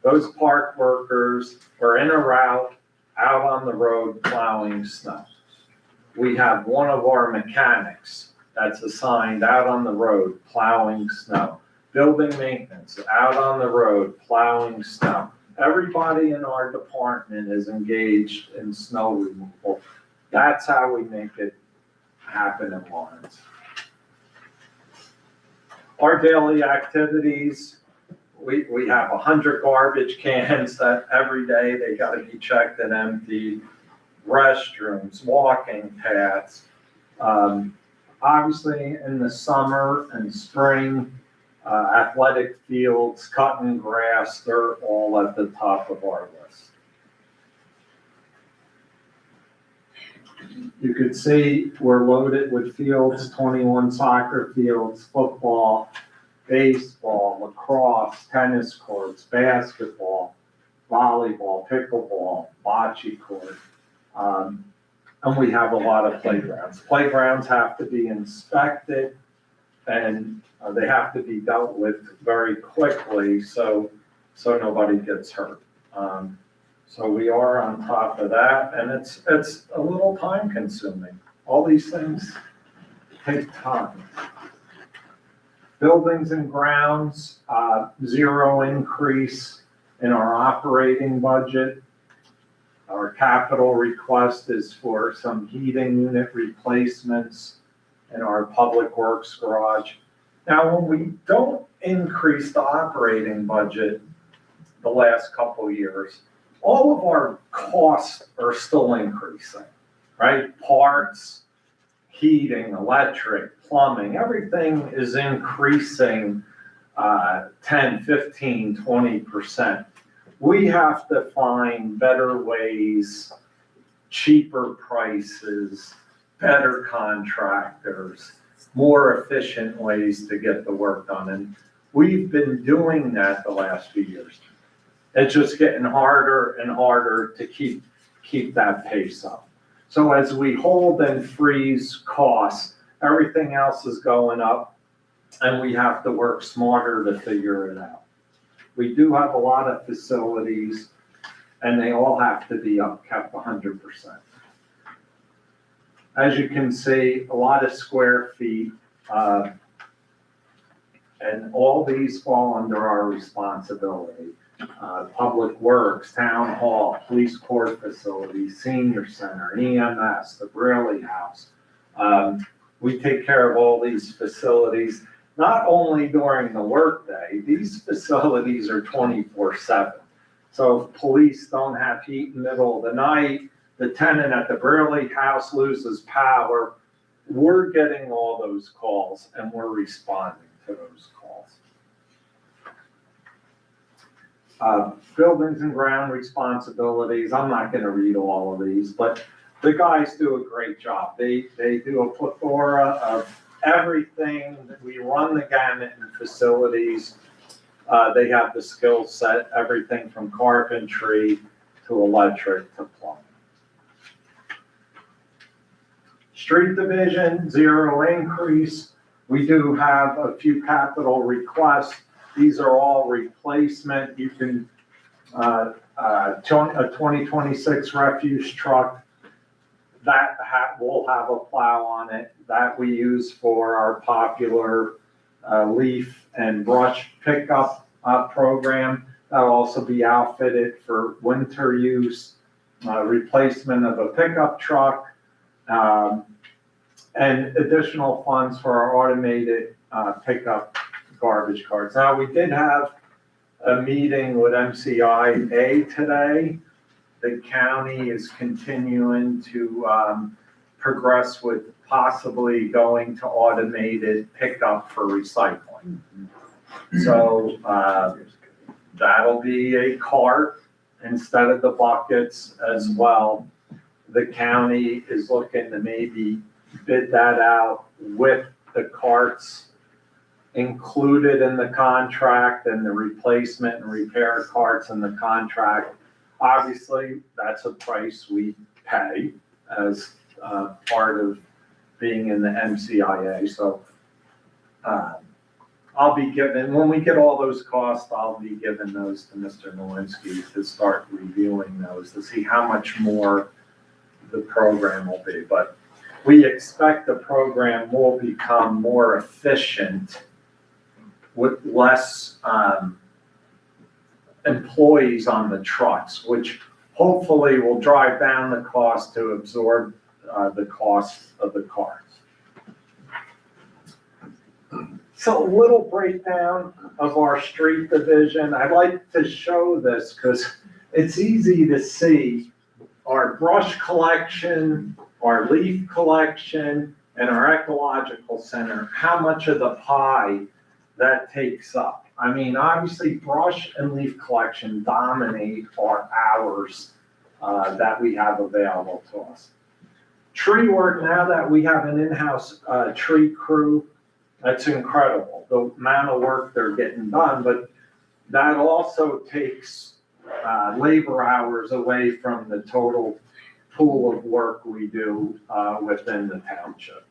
Those park workers are in a route out on the road plowing snow. We have one of our mechanics that's assigned out on the road plowing snow. Building maintenance out on the road plowing snow. Everybody in our department is engaged in snow removal. That's how we make it happen in Lawrence. Our daily activities, we have 100 garbage cans that every day they got to be checked and emptied. Restrooms, walking paths. Obviously, in the summer and spring, athletic fields, cutting grass, they're all at the top of our list. You could see we're loaded with fields, 21 soccer fields, football, baseball, lacrosse, tennis courts, basketball, volleyball, pickleball, bocce court. And we have a lot of playgrounds. Playgrounds have to be inspected and they have to be dealt with very quickly so nobody gets hurt. So we are on top of that, and it's a little time consuming. All these things take time. Buildings and grounds, 0 increase in our operating budget. Our capital request is for some heating unit replacements in our public works garage. Now, when we don't increase the operating budget the last couple of years, all of our costs are still increasing, right? Parts, heating, electric, plumbing, everything is increasing 10, 15, 20%. We have to find better ways, cheaper prices, better contractors, more efficient ways to get the work done. And we've been doing that the last few years. It's just getting harder and harder to keep that pace up. So as we hold and freeze costs, everything else is going up, and we have to work smarter to figure it out. We do have a lot of facilities, and they all have to be kept 100%. As you can see, a lot of square feet, and all these fall under our responsibility. Public Works, Town Hall, Police Court Facilities, Senior Center, EMS, the Braley House. We take care of all these facilities, not only during the workday, these facilities are 24/7. So if police don't have heat in the middle of the night, the tenant at the Braley House loses power, we're getting all those calls and we're responding to those calls. Buildings and ground responsibilities, I'm not gonna read all of these, but the guys do a great job. They do a plethora of everything. We run the gamut in facilities. They have the skill set, everything from carpentry to electric to plumbing. Street division, 0 increase. We do have a few capital requests. These are all replacement. You can, a 2026 refuse truck, that will have a plow on it that we use for our popular leaf and brush pickup program. That'll also be outfitted for winter use, replacement of a pickup truck, and additional funds for our automated pickup garbage carts. Now, we did have a meeting with MCIA today. The county is continuing to progress with possibly going to automated pickup for recycling. So that'll be a cart instead of the buckets as well. The county is looking to maybe bid that out with the carts included in the contract and the replacement and repair carts in the contract. Obviously, that's a price we pay as part of being in the MCIA. So I'll be given, when we get all those costs, I'll be giving those to Mr. Nowinski to start reviewing those to see how much more the program will be. But we expect the program will become more efficient with less employees on the trucks, which hopefully will drive down the cost to absorb the cost of the cars. So a little breakdown of our street division. I'd like to show this because it's easy to see our brush collection, our leaf collection, and our ecological center, how much of the pie that takes up. I mean, obviously, brush and leaf collection dominate our hours that we have available to us. Tree work, now that we have an in-house tree crew, that's incredible, the amount of work they're getting done, but that also takes labor hours away from the total pool of work we do within the township.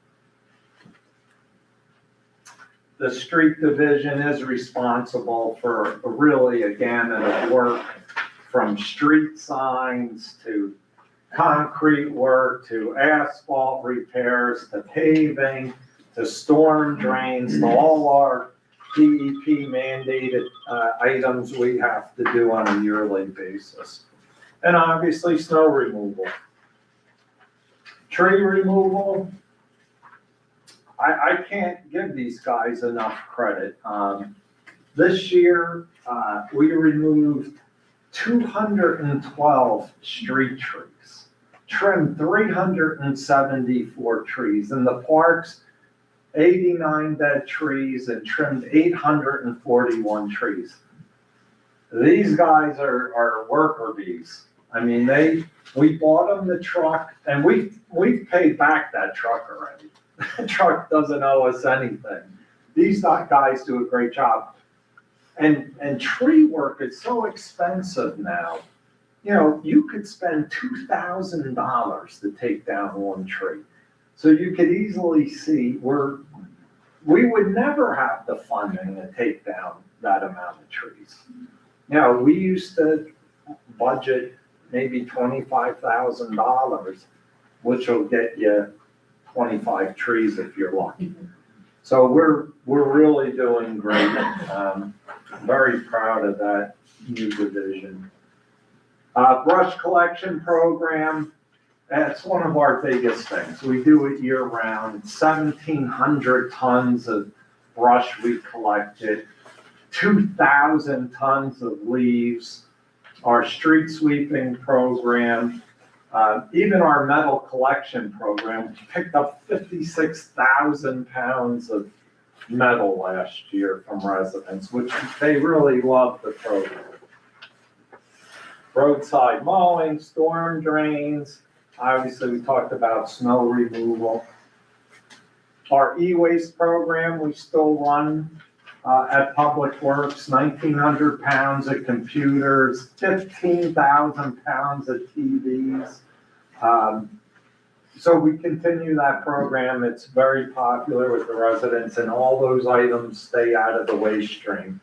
The street division is responsible for really a gamut of work, from street signs to concrete work to asphalt repairs to paving to storm drains to all our DEP mandated items we have to do on a yearly basis. And obviously snow removal. Tree removal, I can't give these guys enough credit. This year, we removed 212 street trees, trimmed 374 trees. In the parks, 89 dead trees and trimmed 841 trees. These guys are worker bees. I mean, we bought them the truck, and we've paid back that truck already. The truck doesn't owe us anything. These guys do a great job. And tree work is so expensive now. You know, you could spend $2,000 to take down one tree. So you could easily see we would never have the funding to take down that amount of trees. You know, we used to budget maybe $25,000, which will get you 25 trees if you're lucky. So we're really doing great. Very proud of that new division. Brush collection program, that's one of our biggest things. We do it year round. 1,700 tons of brush we collected, 2,000 tons of leaves, our street sweeping program, even our metal collection program, we picked up 56,000 pounds of metal last year from residents, which they really love the program. Roadside mowing, storm drains, obviously we talked about snow removal. Our e-waste program, we still run at Public Works, 1,900 pounds of computers, 15,000 pounds of TVs. So we continue that program. It's very popular with the residents, and all those items stay out of the waste stream.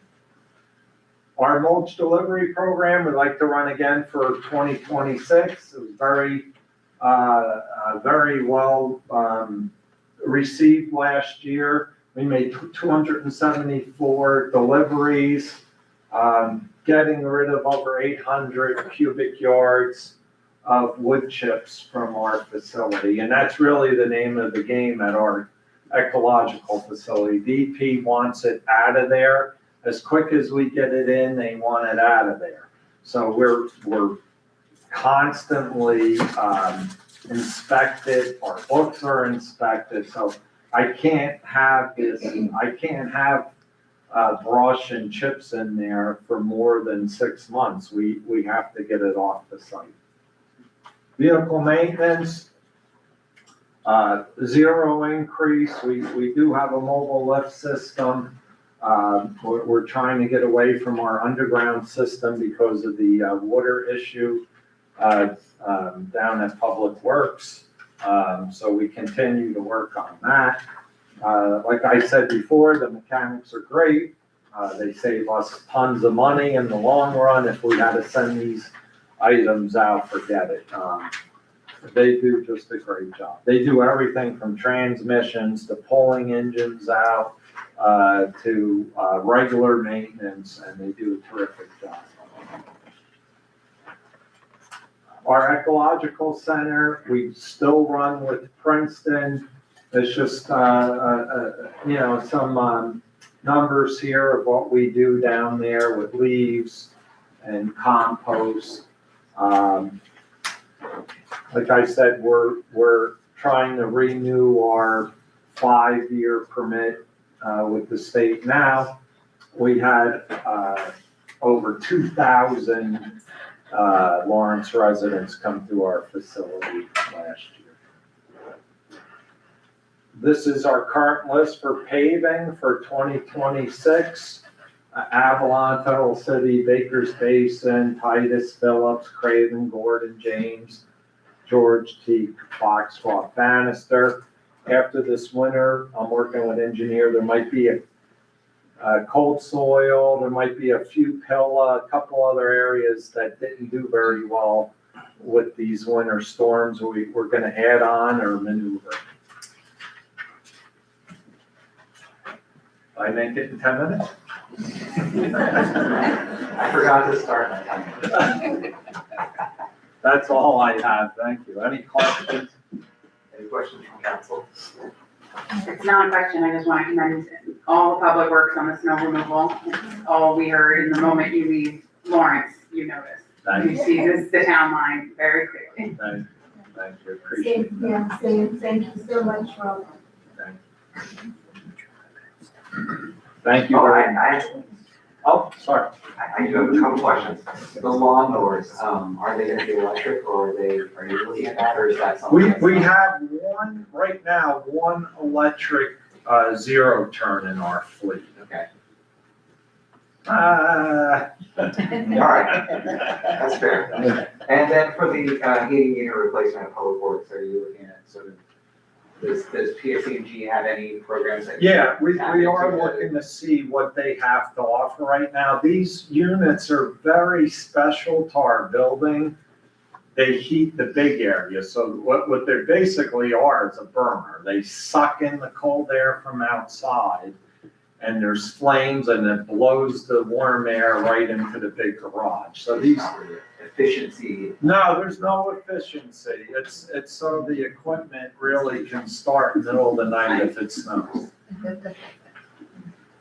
Our mulch delivery program, we'd like to run again for 2026. It was very well received last year. We made 274 deliveries, getting rid of over 800 cubic yards of wood chips from our facility. And that's really the name of the game at our ecological facility. DP wants it out of there. As quick as we get it in, they want it out of there. So we're constantly inspected. Our books are inspected. So I can't have brush and chips in there for more than 6 months. We have to get it off the site. Vehicle maintenance, zero increase. We do have a mobile lift system. We're trying to get away from our underground system because of the water issue down at Public Works. So we continue to work on that. Like I said before, the mechanics are great. They save us tons of money in the long run. If we had to send these items out, forget it. They do just a great job. They do everything from transmissions to pulling engines out to regular maintenance, and they do a terrific job. Our ecological center, we still run with Princeton. It's just, some numbers here of what we do down there with leaves and compost. Like I said, we're trying to renew our 5-year permit with the state now. We had over 2,000 Lawrence residents come through our facility last year. This is our current list for paving for 2026. Avalon, Federal City, Baker's Basin, Titus, Phillips, Craven, Gordon, James, George T. Foxcroft, Bannister. After this winter, I'm working with engineer. There might be a cold soil. There might be a few a couple other areas that didn't do very well with these winter storms. We're going to add on or maneuver. I make it in 10 minutes? I forgot to start my time. That's all I have. Thank you. Any questions? Any questions from council? It's not a question, I just want to commend all the public works on the snow removal. All we heard in the moment you leave Lawrence, you notice. You see the town line very clearly. Thank you. Appreciate it. Thank you so much, Rob. Thank you Oh, very much. Sorry. I do have a couple questions. The lawnmowers, are they gonna be electric or are you looking at that or is that something? We have one, right now, one electric, zero turn in our fleet. Okay, Uh, all right, that's fair. And then for the heating unit replacement at Public Works, are you looking at sort of, does PSE&G have any programs that? Yeah, we are looking to see what they have to offer right now. These units are very special to our building. They heat the big area, so what they basically are is a burner. They suck in the cold air from outside, and there's flames, and it blows the warm air right into the big garage. So these. Efficiency. No, there's no efficiency. It's so the equipment really can start middle of the night if it snows.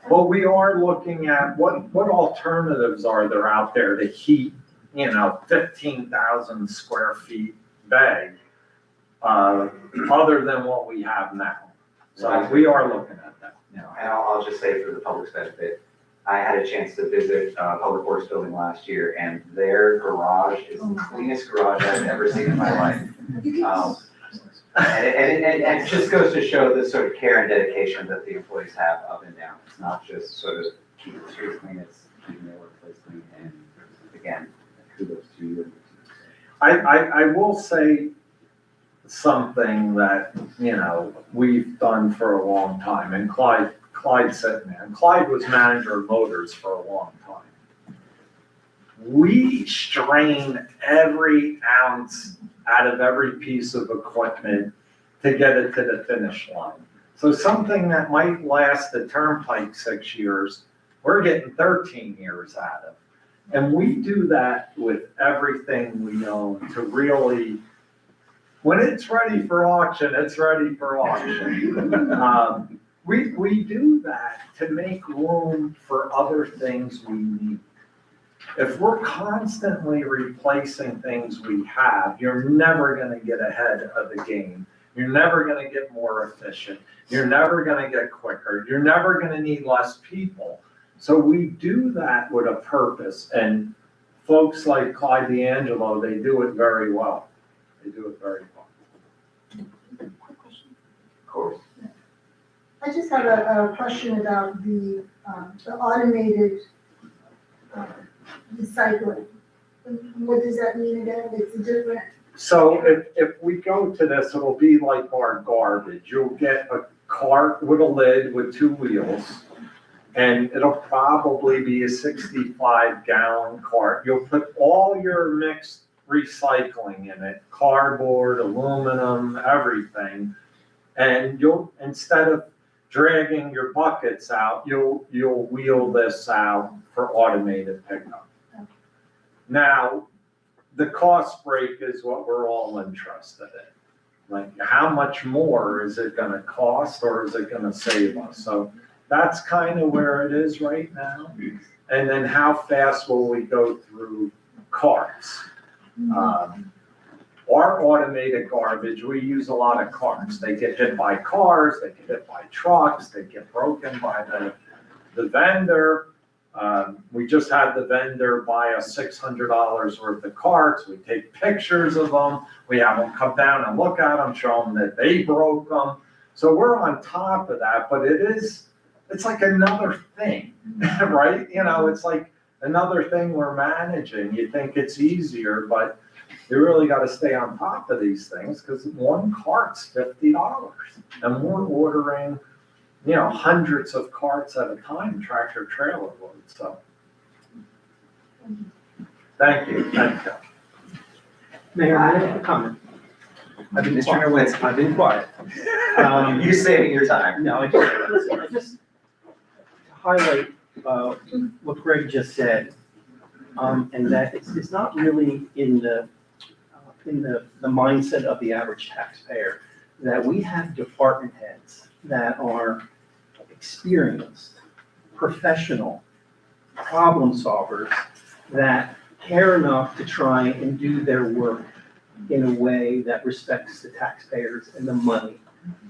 But we are looking at what alternatives are there out there to heat, 15,000 square feet bag, other than what we have now. So we are looking at that. And I'll just say for the public's benefit, I had a chance to visit Public Works building last year, and their garage is the cleanest garage I've ever seen in my life. And it just goes to show the sort of care and dedication that the employees have up and down. It's not just sort of keeping the streets clean, it's keeping their workplace clean. And again, kudos to you. I will say something that, we've done for a long time, and Clyde's sitting there, and Clyde was manager of Motors for a long time. We strain every ounce out of every piece of equipment to get it to the finish line. So something that might last the turnpike 6 years, we're getting 13 years out of. And we do that with everything we own to really, when it's ready for auction, it's ready for auction. We do that to make room for other things we need. If we're constantly replacing things we have, you're never gonna get ahead of the game. You're never gonna get more efficient. You're never gonna get quicker. You're never gonna need less people. So we do that with a purpose, and folks like Clyde D'Angelo, they do it very well. They do it very well. Of course. I just have a question about the automated recycling. What does that mean again? It's a different. So if we go to this, it'll be like our garbage. You'll get a cart with a lid with two wheels, and it'll probably be a 65-gallon cart. You'll put all your mixed recycling in it, cardboard, aluminum, everything. And you'll, instead of dragging your buckets out, you'll wheel this out for automated pickup. Now, the cost break is what we're all interested in. Like, how much more is it gonna cost, or is it gonna save us? So that's kind of where it is right now. And then how fast will we go through carts? Our automated garbage, we use a lot of carts. They get hit by cars, they get hit by trucks, they get broken by the vendor. We just had the vendor buy us $600 worth of carts. We take pictures of them. We have them come down and look at them, show them that they broke them. So we're on top of that, but it's like another thing, right? It's like another thing we're managing. You think it's easier, but you really got to stay on top of these things because one cart's $50, and we're ordering, hundreds of carts at a time, tractor trailer load. So, thank you. Mayor, may I have a comment? Mr. Nowinski. I've been quiet. You're saving your time. No, I just to highlight what Greg just said, and that it's not really in the mindset of the average taxpayer that we have department heads that are experienced, professional, problem solvers that care enough to try and do their work in a way that respects the taxpayers and the money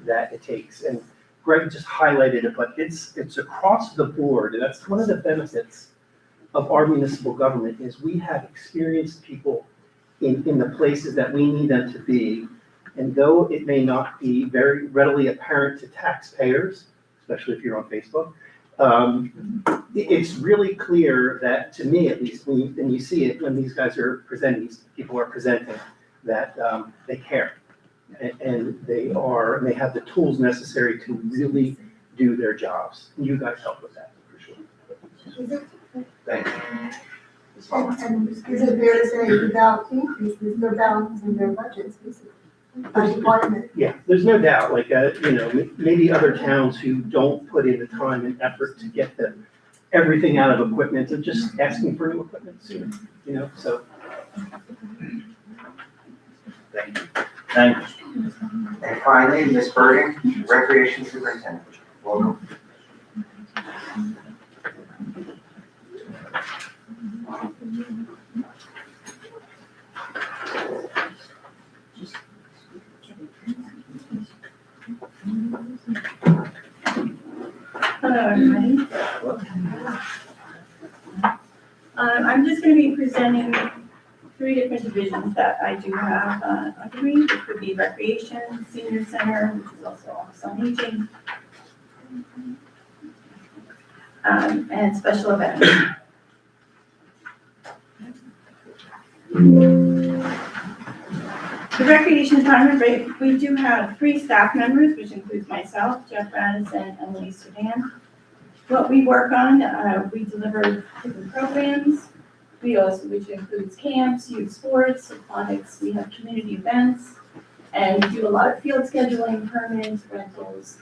that it takes. And Greg just highlighted it, but it's across the board, and that's one of the benefits of our municipal government, is we have experienced people in the places that we need them to be. And though it may not be very readily apparent to taxpayers, especially if you're on Facebook, it's really clear that, to me at least, and you see it when these guys are presenting, these people are presenting, that they care. And they have the tools necessary to really do their jobs. And you guys help with that, for sure. Thank you. And is it fair to say without increases, they're balancing their budgets, basically, by department? Yeah, there's no doubt, like, maybe other towns who don't put in the time and effort to get everything out of equipment, and just asking for new equipment soon, so. Thank you. Thank you. And finally, Ms. Bergen, Recreation Superintendent. Welcome. Hello, everybody. I'm just going to be presenting 3 different divisions that I do have under me. It could be recreation, senior center, which is also Office on Aging, and special events. The recreation department, we do have 3 staff members, which includes myself, Jeff Radisson, and Lee Sudan. What we work on, we deliver different programs. We also, which includes camps, youth sports, aquatics, we have community events, and we do a lot of field scheduling, permits, rentals.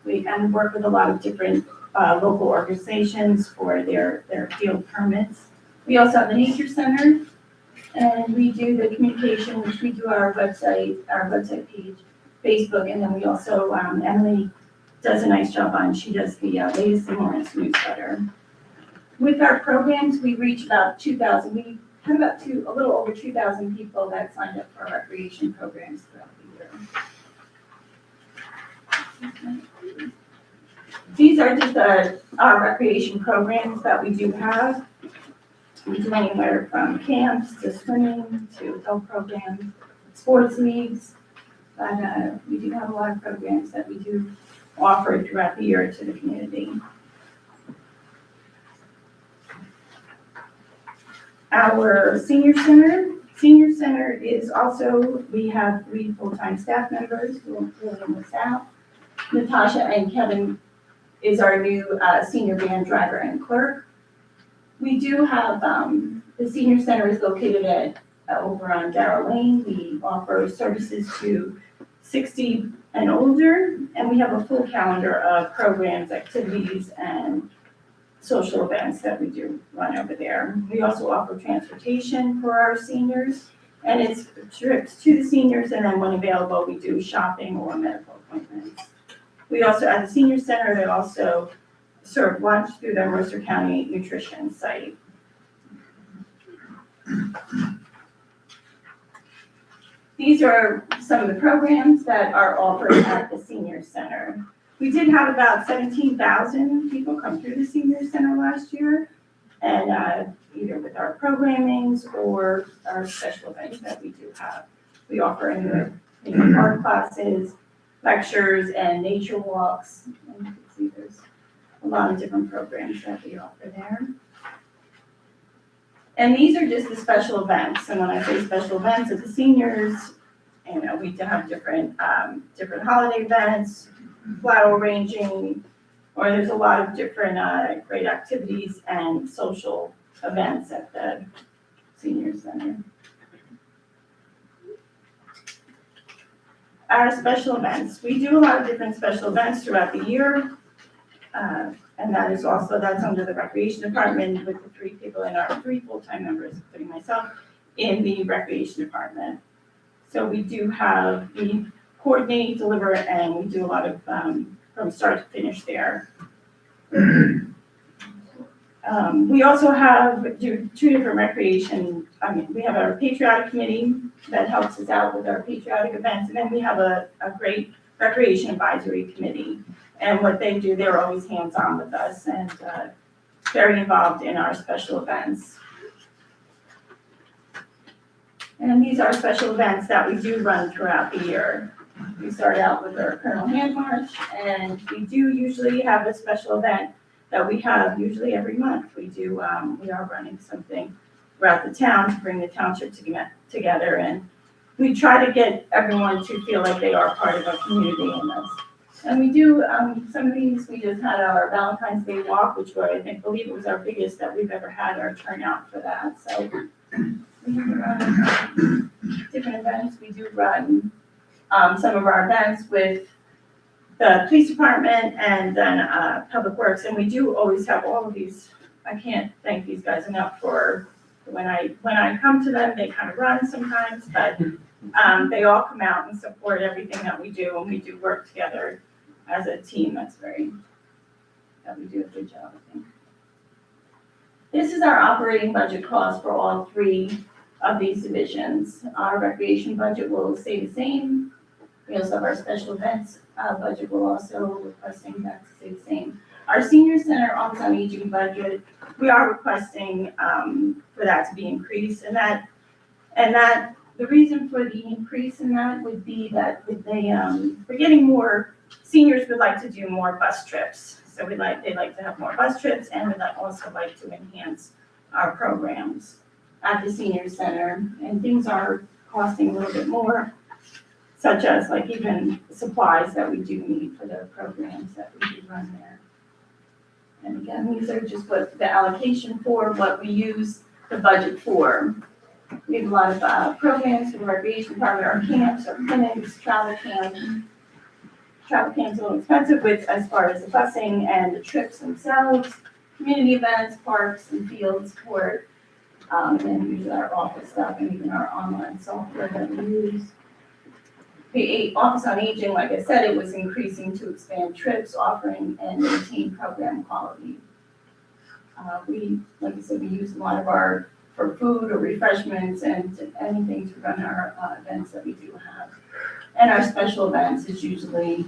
We work with a lot of different local organizations for their field permits. We also have the nature center, and we do the communication, which we do our website page, Facebook, and then we also, Emily does a nice job on, she does the latest in Lawrence newsletter. With our programs, we reach about 2,000. We have about a little over 2,000 people that signed up for our recreation programs throughout the year. These are just our recreation programs that we do have. We do anywhere from camps to swimming to adult programs, sports leagues. But we do have a lot of programs that we do offer throughout the year to the community. Our senior center is also, we have 3 full-time staff members who are filling this out. Natasha and Kevin is our new senior van driver and clerk. We do have, the senior center is located at over on Darrell Lane. We offer services to 60 and older, and we have a full calendar of programs, activities, and social events that we do run over there. We also offer transportation for our seniors, and it's trips to the seniors, and then when available, we do shopping or medical appointments. We also, at the senior center, they also serve lunch through their Mercer County nutrition site. These are some of the programs that are offered at the senior center. We did have about 17,000 people come through the senior center last year, and either with our programmings or our special events that we do have. We offer art classes, lectures, and nature walks. And you can see there's a lot of different programs that we offer there. And these are just the special events. And when I say special events at the seniors, we do have different holiday events, flower arranging, or there's a lot of different great activities and social events at the senior center. Our special events. We do a lot of different special events throughout the year. And that's under the recreation department with the 3 people in our 3 full-time members, including myself, in the recreation department. So we coordinate, deliver, and we do a lot of from start to finish there. We also do 2 different recreation. We have our patriotic committee that helps us out with our patriotic events, and then we have a great Recreation Advisory Committee. And what they do, they're always hands-on with us and very involved in our special events. And these are special events that we do run throughout the year. We start out with our Colonel Hand March, and we do usually have a special event that we have usually every month. We are running something throughout the town to bring the township together, and we try to get everyone to feel like they are part of a community in this. And we do, some of these, we just had our Valentine's Day walk, which I believe it was our biggest that we've ever had, our turnout for that, so. We run different events, we do run, some of our events with the police department and then, Public Works, and we do always have all of these. I can't thank these guys enough for, when I come to them, they kind of run sometimes, but, they all come out and support everything that we do, and we do work together as a team. That we do a good job, I think. This is our operating budget cost for all three of these divisions. Our recreation budget will stay the same. We also have our special events budget will also requesting that to stay the same. Our senior center office on aging budget, we are requesting for that to be increased, and that the reason for the increase in that would be that we're getting more seniors would like to do more bus trips. So they'd like to have more bus trips, and we'd also like to enhance our programs at the senior center. And things are costing a little bit more, such as like even supplies that we do need for the programs that we do run there. And again, these are just what the allocation for, what we use the budget for. We have a lot of programs for the recreation department, our camps, our clinics, travel camps. Travel camps are a little expensive as far as the busing and the trips themselves, community events, parks and fields, sport, and usually our office stuff and even our online software that we use. The Office on Aging, like I said, it was increasing to expand trips, offering and maintain program quality. Like I said, we use a lot of our for food or refreshments and anything to run our events that we do have. And our special events is usually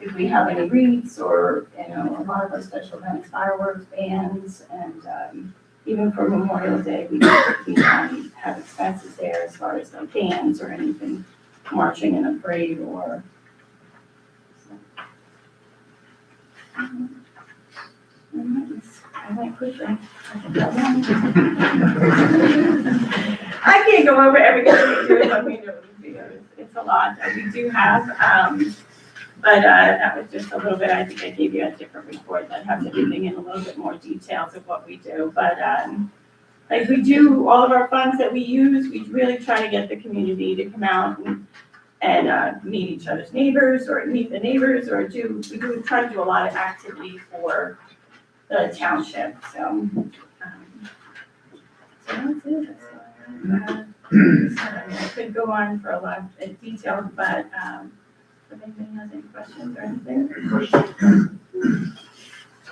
if we have any wreaths or, a lot of our special events, fireworks, bands, and even for Memorial Day, we have expenses there as far as like bands or anything, marching in a parade or. I went quickly. I can't go over everything we do, but we do, it's a lot that we do have. But that was just a little bit, I think I gave you a different report that has everything in a little bit more details of what we do. But like we do, all of our funds that we use, we really try to get the community to come out and meet each other's neighbors or meet the neighbors or we try to do a lot of activity for the township. So, so that's it. I could go on for a lot of detail, but if anybody has any questions or anything?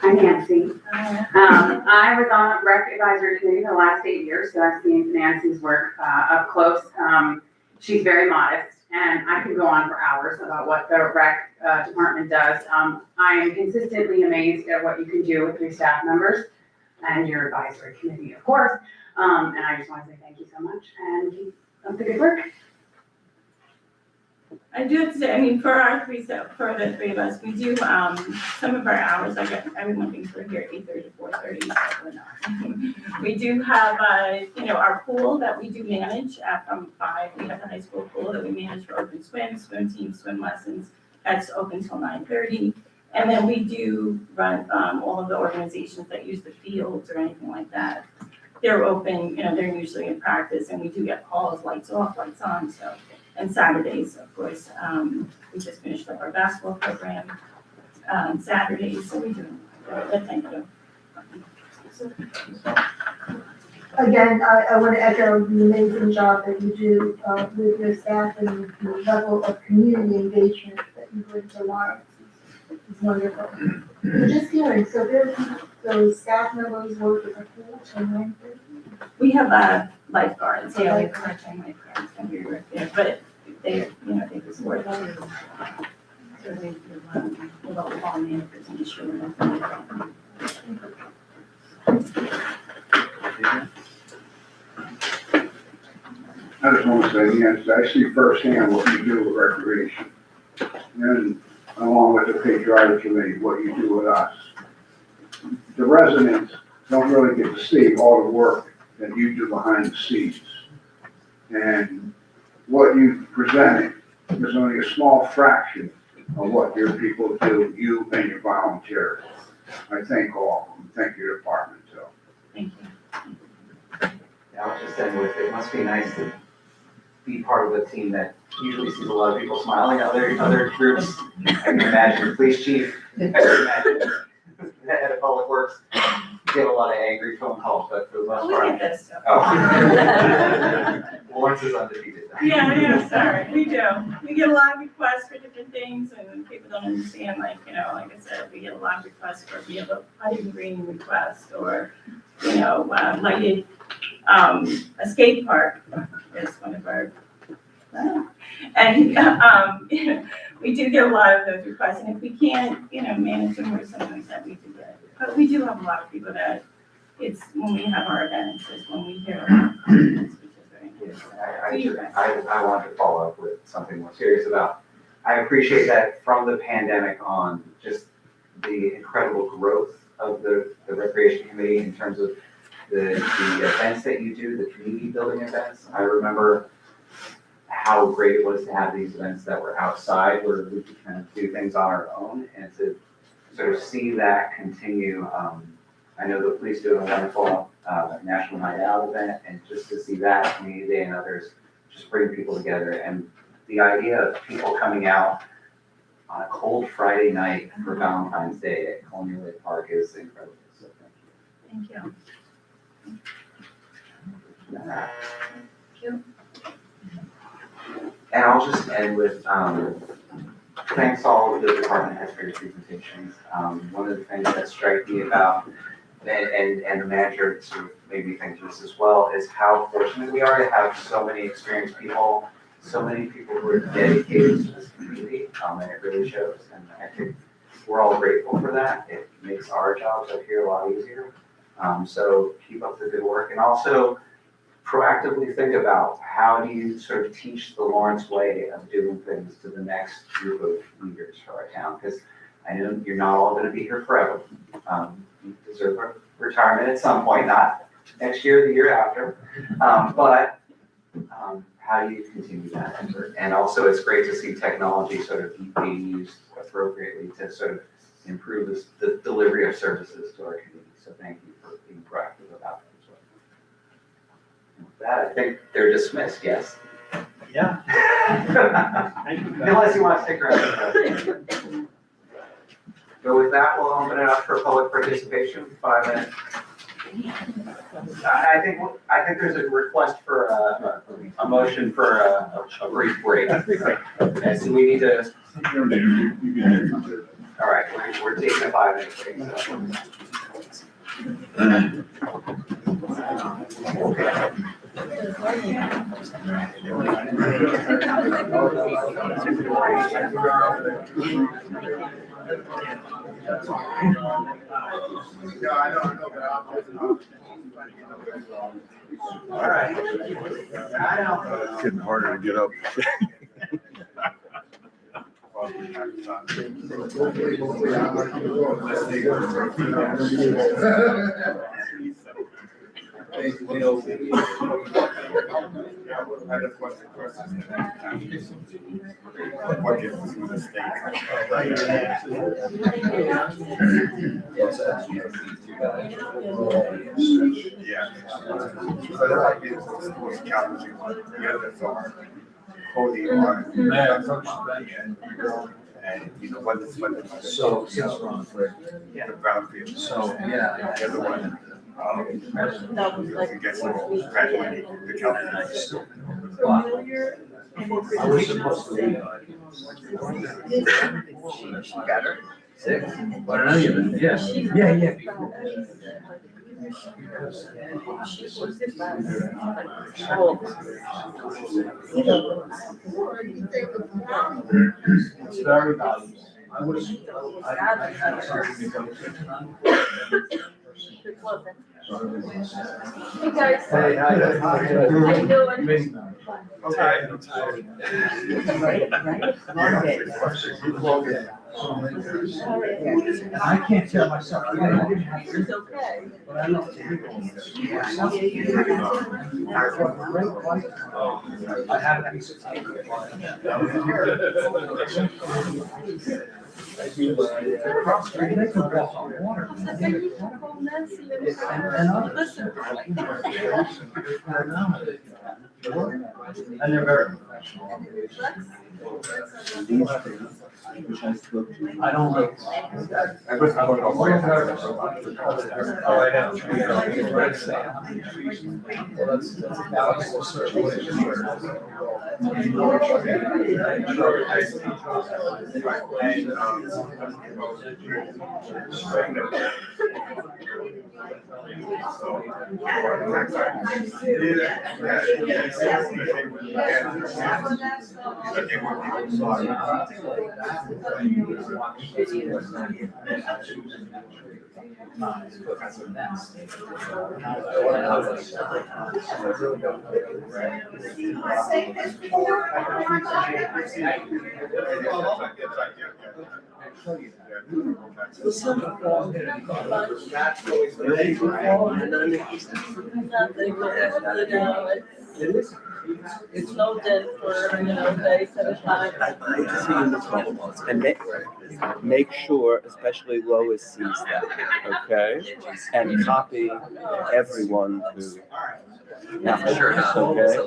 I'm Nancy. I was on rec advisory committee the last 8 years, so I've seen Nancy's work up close. She's very modest, and I can go on for hours about what the rec department does. I am consistently amazed at what you can do with your staff members and your advisory committee, of course. And I just want to say thank you so much and keep up the good work. I do have to say, I mean, for the three of us, we do, some of our hours, like everyone thinks we're here 8:30 to 4:30, but we're not. We do have, our pool that we do manage from 5. We have a high school pool that we manage for open swim team, swim lessons. That's open till 9:30. And then we do run, all of the organizations that use the fields or anything like that. They're open, they're usually in practice, and we do get calls, lights off, lights on, so. And Saturdays, of course, we just finished up our basketball program, Saturdays, so we do, thank you. Again, I want to echo the amazing job that you do with your staff and the level of community engagement that you bring to Lawrence. It's wonderful. We're just hearing, so those staff members work at the pool and then We have lifeguards, yeah, we have part-time lifeguards, and we're right there, but they just work. sure they do, with all the ball managers and sure. I just want to say, yes, I see firsthand what you do with recreation. And along with the patriotic committee, what you do with us. The residents don't really get to see all the work that you do behind the scenes. And what you presented is only a small fraction of what your people do, you and your volunteers. I thank all of them, thank your department too. Thank you. I'll just end with, it must be nice to be part of a team that usually sees a lot of people smiling. Other groups, I can imagine the police chief, I can imagine the head of public works, get a lot of angry phone calls, but for the most We part. get that stuff. Oh. Lawrence is undefeated. Yeah, sorry, we do. We get a lot of requests for different things and people don't understand, like I said, we get a lot of requests for, a putting green request or, lighted, a skate park is one of our, and, we do get a lot of those requests, and if we can't, manage them or something like that, we do get it. But we do have a lot of people that, it's when we have our events, is when we hear about comments, which is very good. I wanted to follow up with something more serious about, I appreciate that from the pandemic on, just the incredible growth of the recreation committee in terms of the events that you do, the community building events. I remember how great it was to have these events that were outside where we could kind of do things on our own, and to sort of see that continue. I know the police do a wonderful National Night Out event, and just to see that, Community Day and others, just bring people together. And the idea of people coming out on a cold Friday night for Valentine's Day at Colonial Lake Park is incredible. So Thank you. thank you. And I'll just end with, thanks all of the department heads for your presentations. One of the things that strike me about, and the manager sort of made me think this as well, is how fortunate we are to have so many experienced people, so many people who are dedicated to this community, and it really shows. And I think we're all grateful for that. It makes our jobs up here a lot easier. So keep up the good work, and also proactively think about how do you sort of teach the Lawrence way of doing things to the next group of leaders for our town, because I know you're not all going to be here forever. You deserve a retirement at some point, not next year, the year after, but how do you continue that effort? And also, it's great to see technology sort of being used appropriately to sort of improve the delivery of services to our community. So thank you for being proactive about that as well. And with that, I think they're dismissed, yes? Yeah. Unless you want to stick around. So with that, we'll open it up for public participation, 5 minutes. I think there's a request for a motion for a brief break. And so we need to, all right, we're taking a 5-minute break. So. All right. I know. It's getting harder to get up. What gives us a mistake? Yeah. So that gives us the most challenging one. The others are holding on. And you know what is so the brownfield. So yeah, the other one. You get some graduating the California. I was supposed to leave. She got her 6. What an onion, yes. Yeah. It's very valuable. Hey guys. Hey, How you doing? I can't tell myself. It's okay. I have a cross street, they can walk on water. And they're very professional. These things, which I spoke to, I don't look. Oh, I know. Well, that's a valuable It's no dead for, days at a time. I'd like to see you in the bubble and make sure, especially Lois sees that, okay? And copy everyone who. Okay?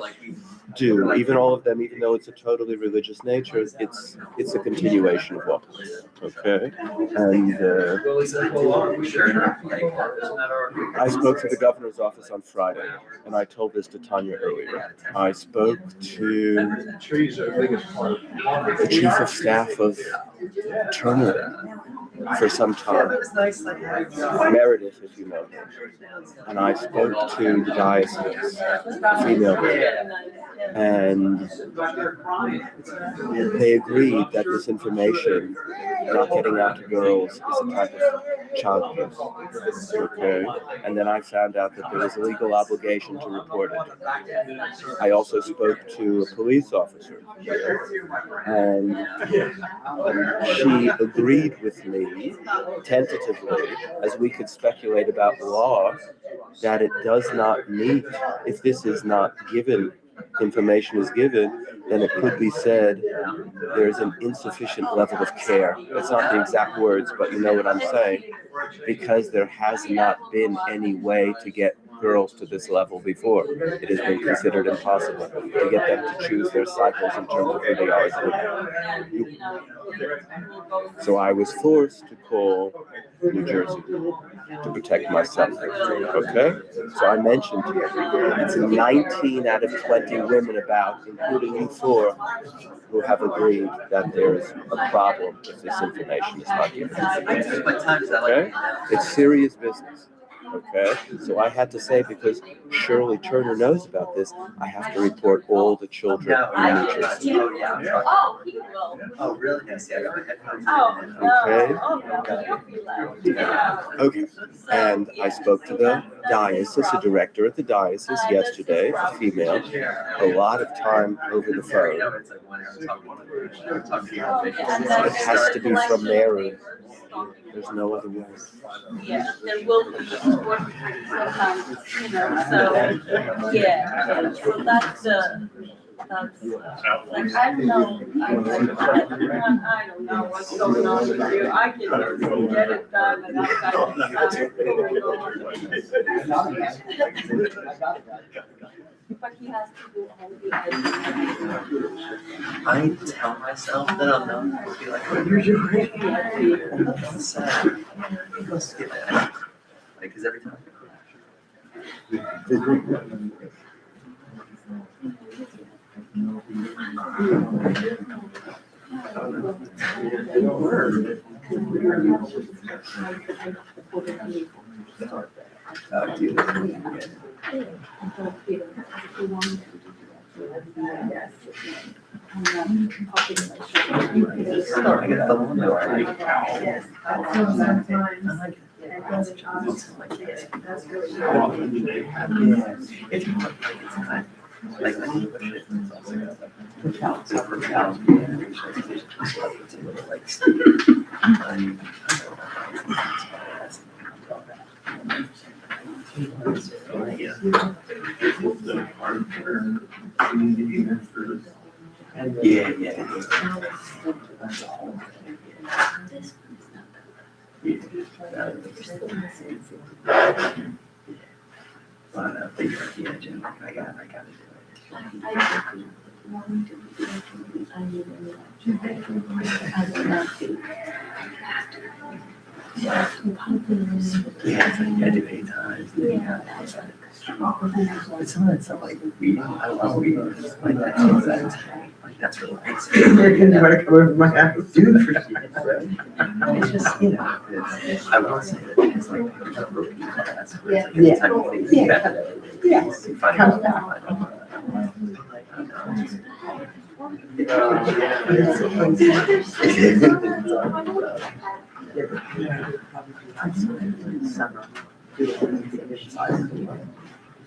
Do, even all of them, even though it's a totally religious nature, it's a continuation of what, okay? And I spoke to the governor's office on Friday, and I told this to Tanya earlier. I spoke to the chief of staff of Turner for some time, Meredith, if you know him. And I spoke to the diocese, the female group, and they agreed that this information not getting out to girls is a type of child abuse. Okay? And then I found out that there was a legal obligation to report it. I also spoke to a police officer, and she agreed with me tentatively, as we could speculate about the law, that it does not meet, if this is not given, information is given, then it could be said there's an insufficient level of care. That's not the exact words, but you know what I'm saying, because there has not been any way to get girls to this level before. It has been considered impossible to get them to choose their cycles in terms of who they are as women. So I was forced to call New Jersey to protect myself, okay? So I mentioned to you, it's 19 out of 20 women about, including you four, who have agreed that there's a problem if this information is not given. Okay? It's serious business. Okay, so I had to say, because Shirley Turner knows about this, I have to report all the children in New Jersey. Oh, he will. Oh, really? Yes, yeah, go ahead. Okay, and I spoke to the diocese, a director at the diocese yesterday, a female, a lot of time over the phone. It has to be from Mary. There's no other way. Yeah, there will be sometimes, so, yeah, so that's, like, I don't know, I don't know what's going on with you, I can just get it done, and I've got it. But he has to do all the editing. I tell myself that I'm not, I'll be like, what are you doing? That's sad. You must get that. Like, because every time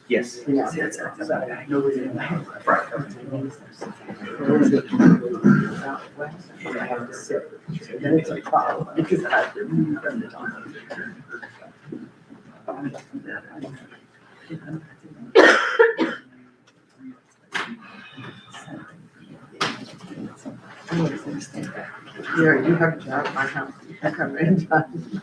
Yes. Yeah, you have a job, I have, I come in time.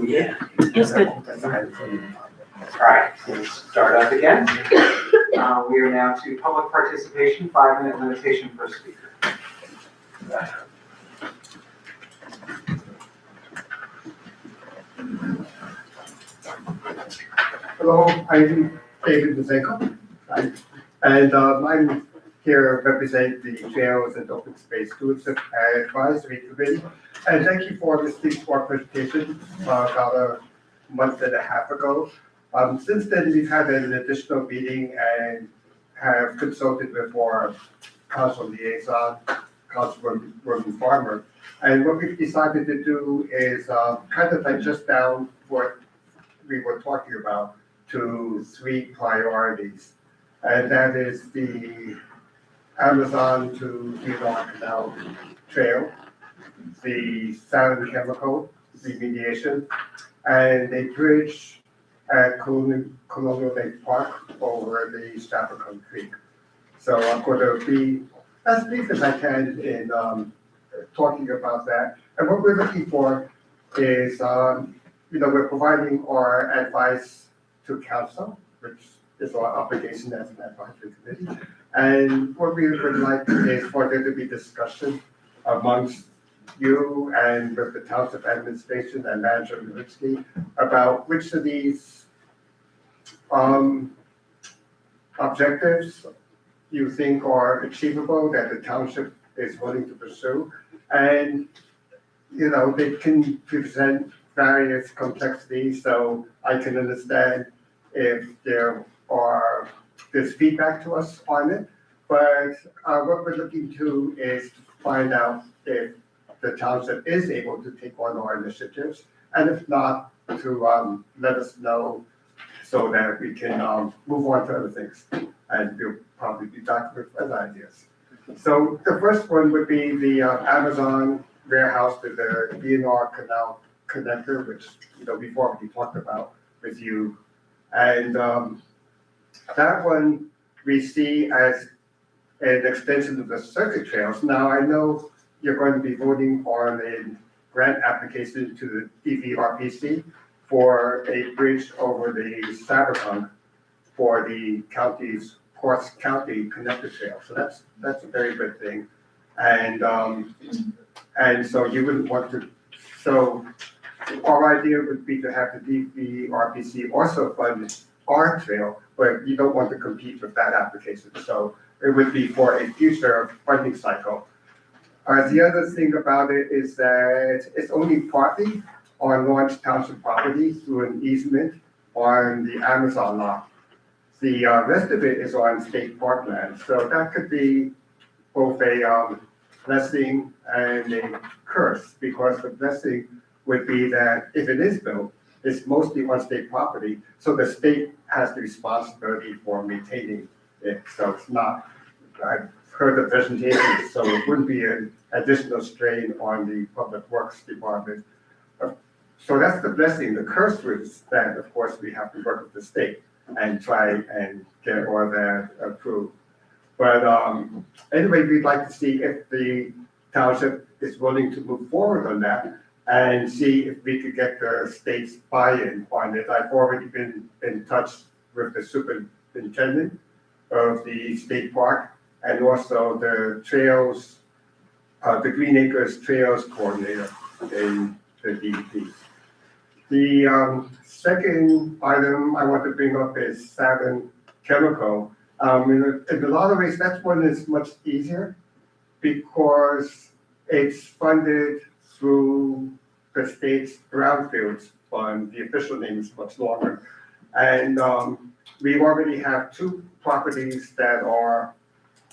Yeah. It's good. All right, we'll start up again. We are now to public participation, 5-minute limitation per speaker. Hello, I'm David Mazenko. And I'm here represent the Trails and Open Space Stewardship Advisory Committee. And thank you for listening to our presentation about a month and a half ago. Since then, we've had an additional meeting and have consulted with our council liaison, Councilwoman Farmer. And what we've decided to do is kind of adjust down what we were talking about to 3 priorities. And that is the Amazon to Yukon Canal Trail, the sound chemical remediation, and a bridge at Colonial Lake Park over the Stapleton Creek. So I'm going to be as brief as I can in talking about that. And what we're looking for is, we're providing our advice to council, which is our obligation as an advisory committee. And what we would like is for there to be discussion amongst you and with the Township administration and Manager Lewitsky about which of these objectives you think are achievable, that the township is willing to pursue. And, they can present various complexities, so I can understand if there's feedback to us on it. But what we're looking to is to find out if the township is able to take on our initiatives, and if not, to let us know so that we can move on to other things. And we'll probably be back with other ideas. So the first one would be the Amazon warehouse to the DNR Canal connector, which we've already talked about with you. And that one we see as an extension of the circuit trails. Now, I know you're going to be voting on a grant application to the DVRPC for a bridge over the Saberton for the county's Horse County connector trail. So that's a very good thing. And so you wouldn't want to So our idea would be to have the DVRPC also fund our trail, but you don't want to compete with that application. So it would be for a future funding cycle. The other thing about it is that it's only partly on Lawrence Township property through an easement on the Amazon lot. The rest of it is on state parkland, so that could be both a blessing and a curse, because the blessing would be that if it is built, it's mostly on state property, so the state has the responsibility for maintaining it, so it's not, I've heard the presentation, so it wouldn't be an additional strain on the Public Works Department. So that's the blessing. The curse is that, of course, we have to work with the state and try and get all that approved. But anyway, we'd like to see if the township is willing to move forward on that and see if we could get the state's buy-in on it. I've already been in touch with the superintendent of the state park and also the trails, the Green Acres Trails Coordinator in the DEP. The second item I want to bring up is Savin Chemical. In a lot of ways, that one is much easier because it's funded through the state's brownfields fund. The official name is much longer. And we already have two properties that are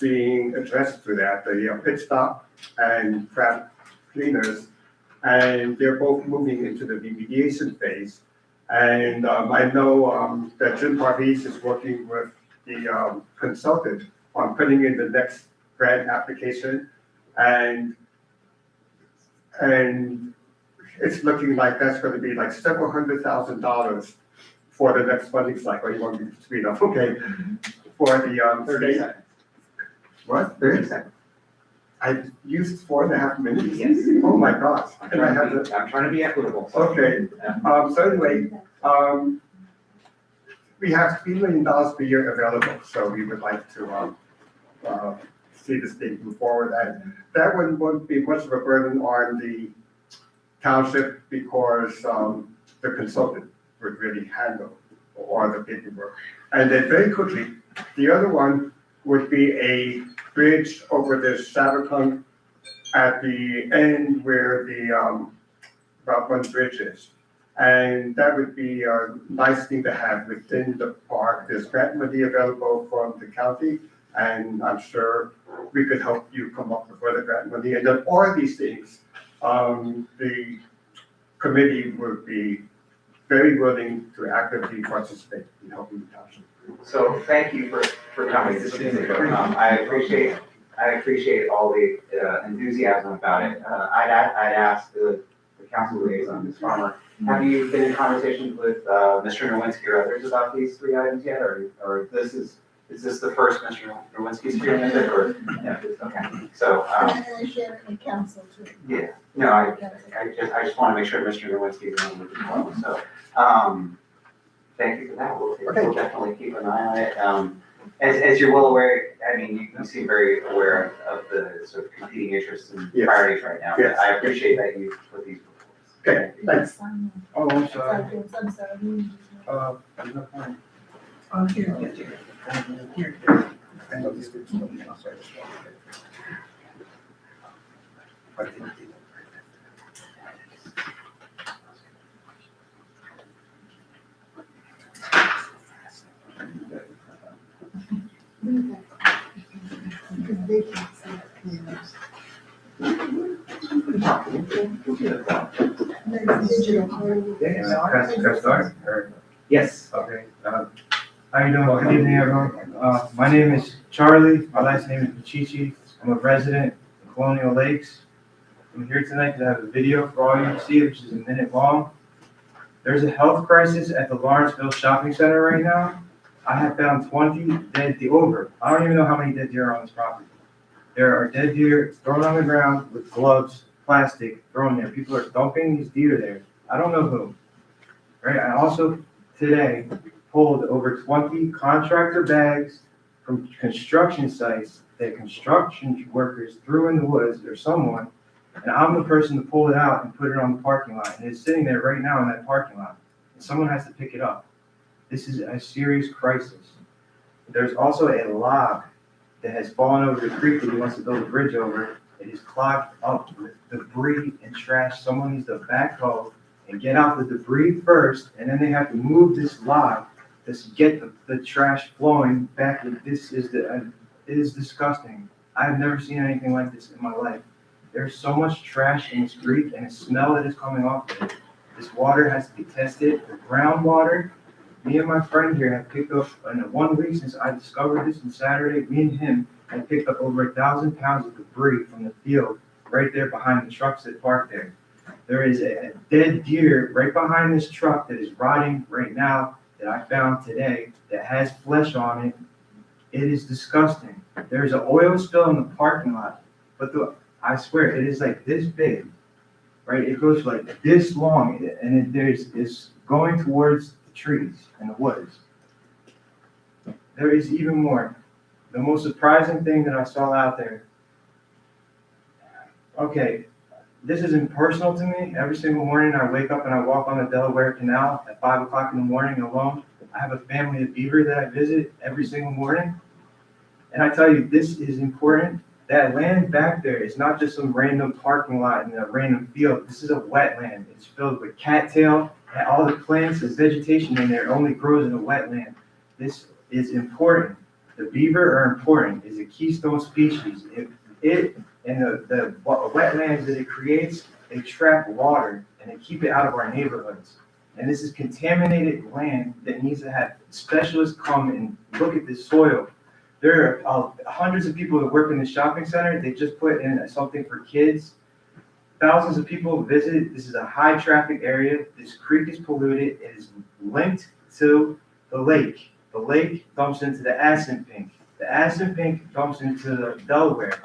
being addressed through that, the Pit Stop and Craft Cleaners. And they're both moving into the remediation phase. And I know that Jim Parvis is working with the consultant on putting in the next grant application. And it's looking like that's going to be like several $100,000 for the next funding cycle. You want me to speed up? Okay. For the 30 seconds. What? 30 seconds. I used 4.5 minutes? Yes. Oh my gosh. I'm trying to be equitable. Okay, so anyway, we have $3 million per year available, so we would like to see the state move forward. And that one won't be much of a burden on the township because the consultant would really handle all the paperwork. And then very quickly, the other one would be a bridge over the Shabakunk at the end where the Route 1 bridge is. And that would be a nice thing to have within the park. There's grant money available from the county, and I'm sure we could help you come up with other grant money. And then all of these things, the committee would be very willing to actively participate in helping the township. So thank you for coming this evening. I appreciate all the enthusiasm about it. I'd ask the council liaison, Ms. Farmer, have you been in conversations with Mr. Nowinski or others about these three items yet, or is this the first Mr. Nowinski's hearing it, or? Yeah, okay, so. And I share it with council too. Yeah, no, I just want to make sure Mr. Nowinski is on with as well, so, thank you for that, we'll definitely keep an eye on it. As you're well aware, I mean, you seem very aware of the sort of competing interests and Yes. priorities right now. Yes. I appreciate that you put these before us. Okay, thanks. Oh, I'm sorry. I'm sorry. Oh, here. Here. I know this is. Because they can't see it. Press start, or? Yes. Okay, how you doing? Good evening, everyone. My name is Charlie, my last name is Pachichi. I'm a resident in Colonial Lakes. I'm here tonight to have a video for all you to see, which is a minute long. There's a health crisis at the Lawrenceville Shopping Center right now. I have found 20 dead deer over. I don't even know how many dead deer are on this property. There are dead deer thrown on the ground with gloves, plastic thrown there. People are dumping these deer there. I don't know who. Right? I also today pulled over 20 contractor bags from construction sites that construction workers threw in the woods or someone And I'm the person to pull it out and put it on the parking lot, and it's sitting there right now in that parking lot, and someone has to pick it up. This is a serious crisis. There's also a log that has fallen over the creek that he wants to build a bridge over. It is clogged up with debris and trash. Someone needs to backhoe and get out the debris first, and then they have to move this log to get the trash flowing back. This is it is disgusting. I've never seen anything like this in my life. There's so much trash in this creek, and the smell that is coming off of it. This water has to be tested. The groundwater, me and my friend here have picked up, in 1 week since I discovered this on Saturday, me and him have picked up over 1,000 pounds of debris from the field right there behind the trucks that park there. There is a dead deer right behind this truck that is rotting right now that I found today that has flesh on it. It is disgusting. There's an oil spill in the parking lot, but I swear it is like this big, right? It goes like this long, and it's going towards the trees and the woods. There is even more. The most surprising thing that I saw out there. Okay, this is impersonal to me. Every single morning I wake up and I walk on the Delaware Canal at 5 o'clock in the morning alone. I have a family of beaver that I visit every single morning. And I tell you, this is important. That land back there is not just some random parking lot in a random field. This is a wetland. It's filled with cattail, and all the plants and vegetation in there only grows in a wetland. This is important. The beaver are important. It's a keystone species. It and the wetlands that it creates, they trap water and they keep it out of our neighborhoods. And this is contaminated land that needs to have specialists come and look at this soil. There are hundreds of people that work in the shopping center. They just put in something for kids. Thousands of people visit. This is a high traffic area. This creek is polluted. It is linked to the lake. The lake dumps into the Assunpink. The Assunpink dumps into the Delaware.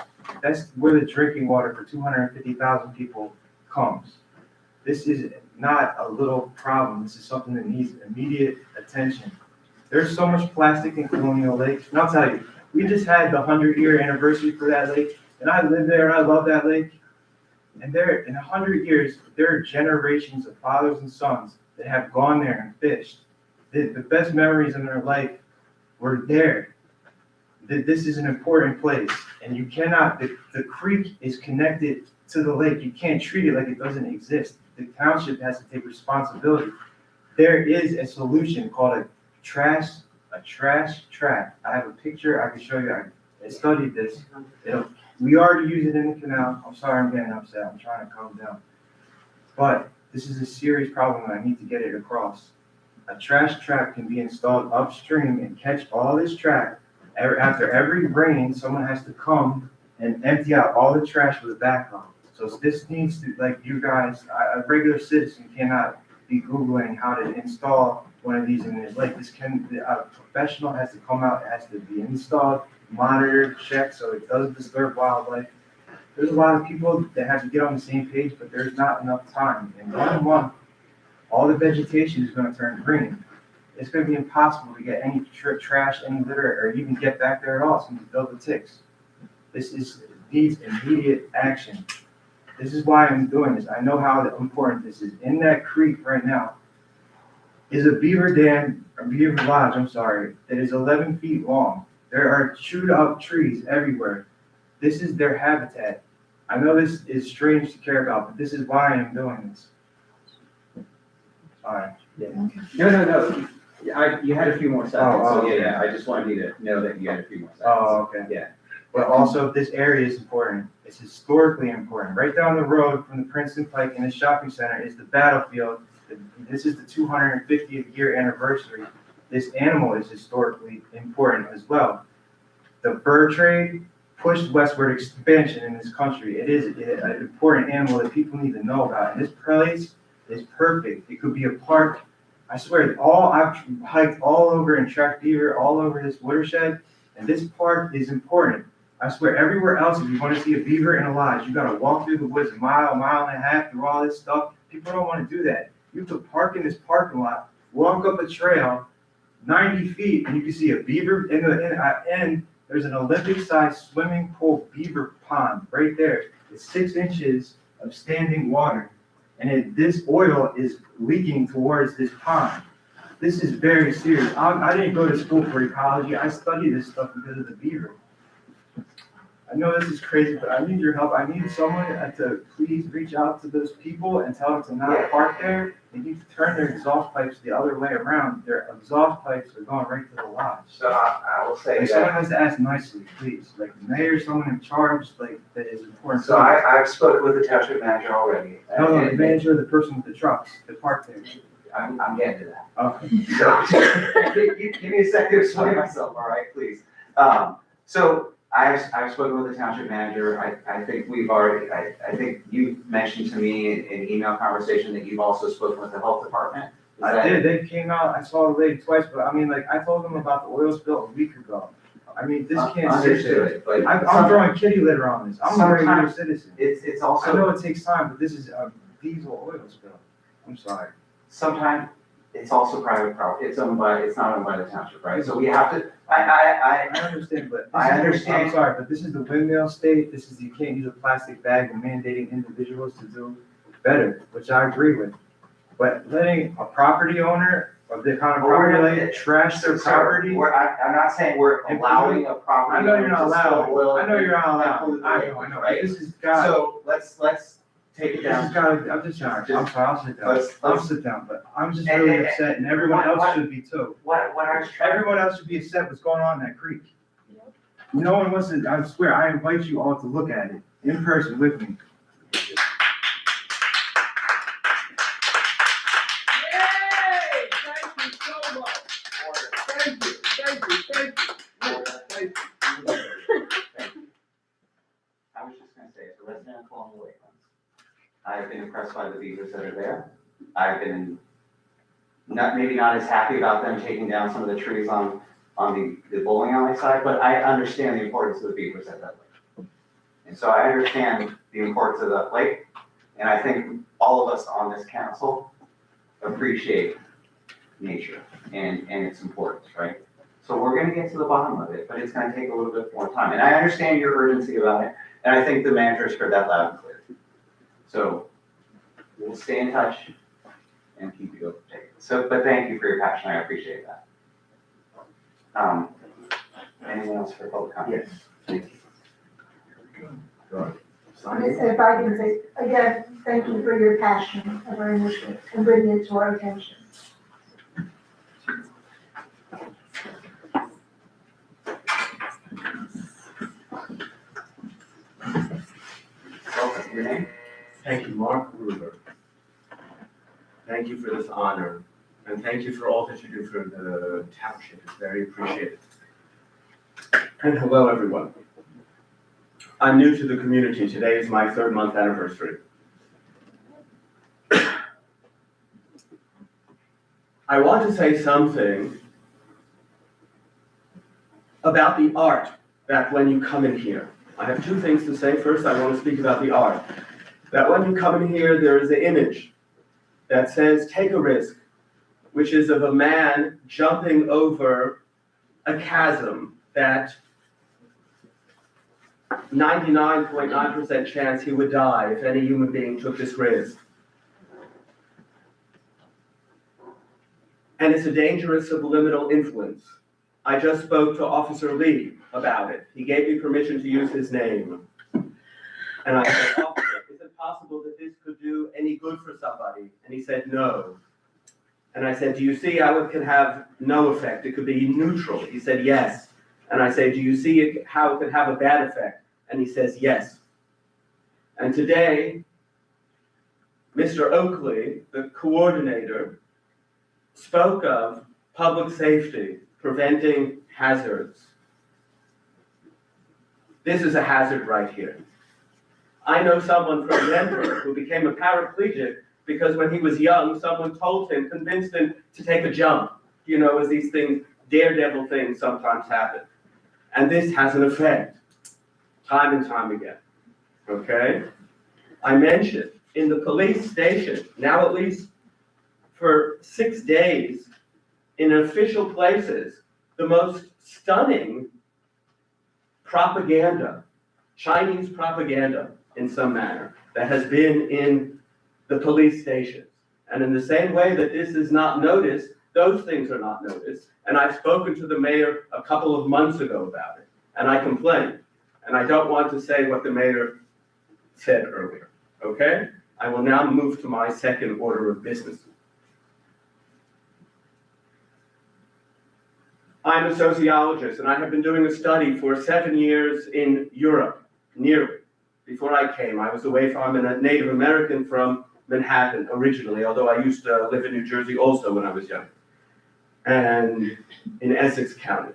That's where the drinking water for 250,000 people comes. This is not a little problem. This is something that needs immediate attention. There's so much plastic in Colonial Lake. And I'll tell you, we just had the 100-year anniversary for that lake, and I live there and I love that lake. And there, in 100 years, there are generations of fathers and sons that have gone there and fished. The best memories in their life were there. This is an important place, and you cannot, the creek is connected to the lake. You can't treat it like it doesn't exist. The township has to take responsibility. There is a solution called a trash track. I have a picture I can show you. I studied this. We already use it in the canal. I'm sorry I'm getting upset. I'm trying to calm down. But this is a serious problem and I need to get it across. A trash trap can be installed upstream and catch all this trash. After every rain, someone has to come and empty out all the trash with a backhoe. So this needs to, like you guys, a regular citizen cannot be Googling how to install one of these in this lake. A professional has to come out, it has to be installed, monitored, checked, so it doesn't disturb wildlife. There's a lot of people that have to get on the same page, but there's not enough time. In 1 month, all the vegetation is going to turn green. It's going to be impossible to get any trash, any litter, or even get back there at all. It's going to build the ticks. This needs immediate action. This is why I'm doing this. I know how important this is. In that creek right now is a beaver dam, or beaver lodge, that is 11 feet long. There are chewed up trees everywhere. This is their habitat. I know this is strange to care about, but this is why I'm doing this. All right. Yeah. No. You had a few more seconds, so yeah, I just wanted you to know that you had a few more seconds. Oh, okay. Yeah. But also, this area is important. It's historically important. Right down the road from the Princeton Pike in the shopping center is the battlefield. This is the 250th year anniversary. This animal is historically important as well. The fur trade pushed westward expansion in this country. It is an important animal that people need to know about. And this place is perfect. It could be a park. I swear, I've hiked all over and tracked beaver all over this watershed, and this park is important. I swear, everywhere else, if you want to see a beaver in a lodge, you got to walk through the woods a mile and a half through all this stuff. People don't want to do that. You have to park in this parking lot, walk up a trail 90 feet, and you can see a beaver. And there's an Olympic-sized swimming pool beaver pond right there. It's 6 inches of standing water. And this oil is leaking towards this pond. This is very serious. I didn't go to school for ecology. I study this stuff because of the beaver. I know this is crazy, but I need your help. I need someone to please reach out to those people and tell them to not park there. They need to turn their exhaust pipes the other way around. Their exhaust pipes are going right to the lodge. So I will say Like, someone that, has to ask nicely, please. Like the mayor, someone in charge, like that is important. so I've spoken with the township manager already. No, the manager, the person with the trucks, that park there. I'm getting to that. Okay. So, give me a second to explain myself, all right, please. So I've spoken with the township manager. I think we've already, I think you mentioned to me in email conversation that you've also spoken with the health department. Is I that- did, they came out, I saw the lady twice, but I mean, like, I told them about the oil spill a week ago. I mean, this can't sit there. Understood, but. I'm throwing kitty litter on this, I'm a regular citizen. It's I also. know it takes time, but this is a diesel oil spill, I'm sorry. Sometimes it's also private property, it's not owned by the township, right? So we have to, I I understand, but. I understand. I'm sorry, but this is the windmill state, this is, you can't use a plastic bag and mandating individuals to do better, which I agree with. But letting a property owner of the kind of property like trash their property. I'm not saying we're allowing a property. I know you're not owner to spill allowed, oil I know you're not and allowed, pollute the I lake, know, right? this is got, So let's take it this has down. got, I'm just sorry, I'm sorry, I'll sit down, Let's- I'll sit down, but I'm just And- really and- upset, and everyone what- else should be too. What I was trying. Everyone else should be upset what's going on in that creek. No one wants to, I swear, I invite you all to look at it in person with me. I was just gonna say, as a resident of Colonial Lakelands, I have been impressed by the beavers that are there. I've been maybe not as happy about them taking down some of the trees on the bowling alley side, but I understand the importance of the beavers at that lake. And so I understand the importance of that lake, and I think all of us on this council appreciate nature and its importance, right? So we're gonna get to the bottom of it, but it's gonna take a little bit more time. And I understand your urgency about it, and I think the manager's heard that loud and clear. So we'll stay in touch and keep you updated. So, but thank you for your passion, I appreciate that. Anyone else for public comment? Yes. Thank you. If I can say, again, thank you for your passion of our initiative and bringing it to our attention. Welcome, your name? Thank you, Mark Ruber. Thank you for this honor, and thank you for all that you do for the township. It's very appreciated. And hello, everyone. I'm new to the community. Today is my 3rd month anniversary. I want to say something about the art that when you come in here. I have 2 things to say. First, I want to speak about the art. That when you come in here, there is an image that says, take a risk, which is of a man jumping over a chasm that 99.9% chance he would die if any human being took this risk. And it's a dangerous subliminal influence. I just spoke to Officer Lee about it. He gave me permission to use his name. And I said, Officer, is it possible that this could do any good for somebody? And he said, no. And I said, do you see how it can have no effect? It could be neutral. He said, yes. And I said, do you see how it could have a bad effect? And he says, yes. And today, Mr. Oakley, the coordinator, spoke of public safety, preventing hazards. This is a hazard right here. I know someone from Denver who became a paraplegic because when he was young, someone told him, convinced him to take a jump. You know, as these things, daredevil things sometimes happen. And this has an effect, time and time again, okay? I mentioned in the police station, now at least for 6 days, in official places, the most stunning propaganda, Chinese propaganda in some manner, that has been in the police stations. And in the same way that this is not noticed, those things are not noticed. And I've spoken to the mayor a couple of months ago about it, and I complained. And I don't want to say what the mayor said earlier, okay? I will now move to my second order of business. I'm a sociologist, and I have been doing a study for 7 years in Europe, nearly. Before I came, I was away from, I'm a Native American from Manhattan originally, although I used to live in New Jersey also when I was young, and in Essex County.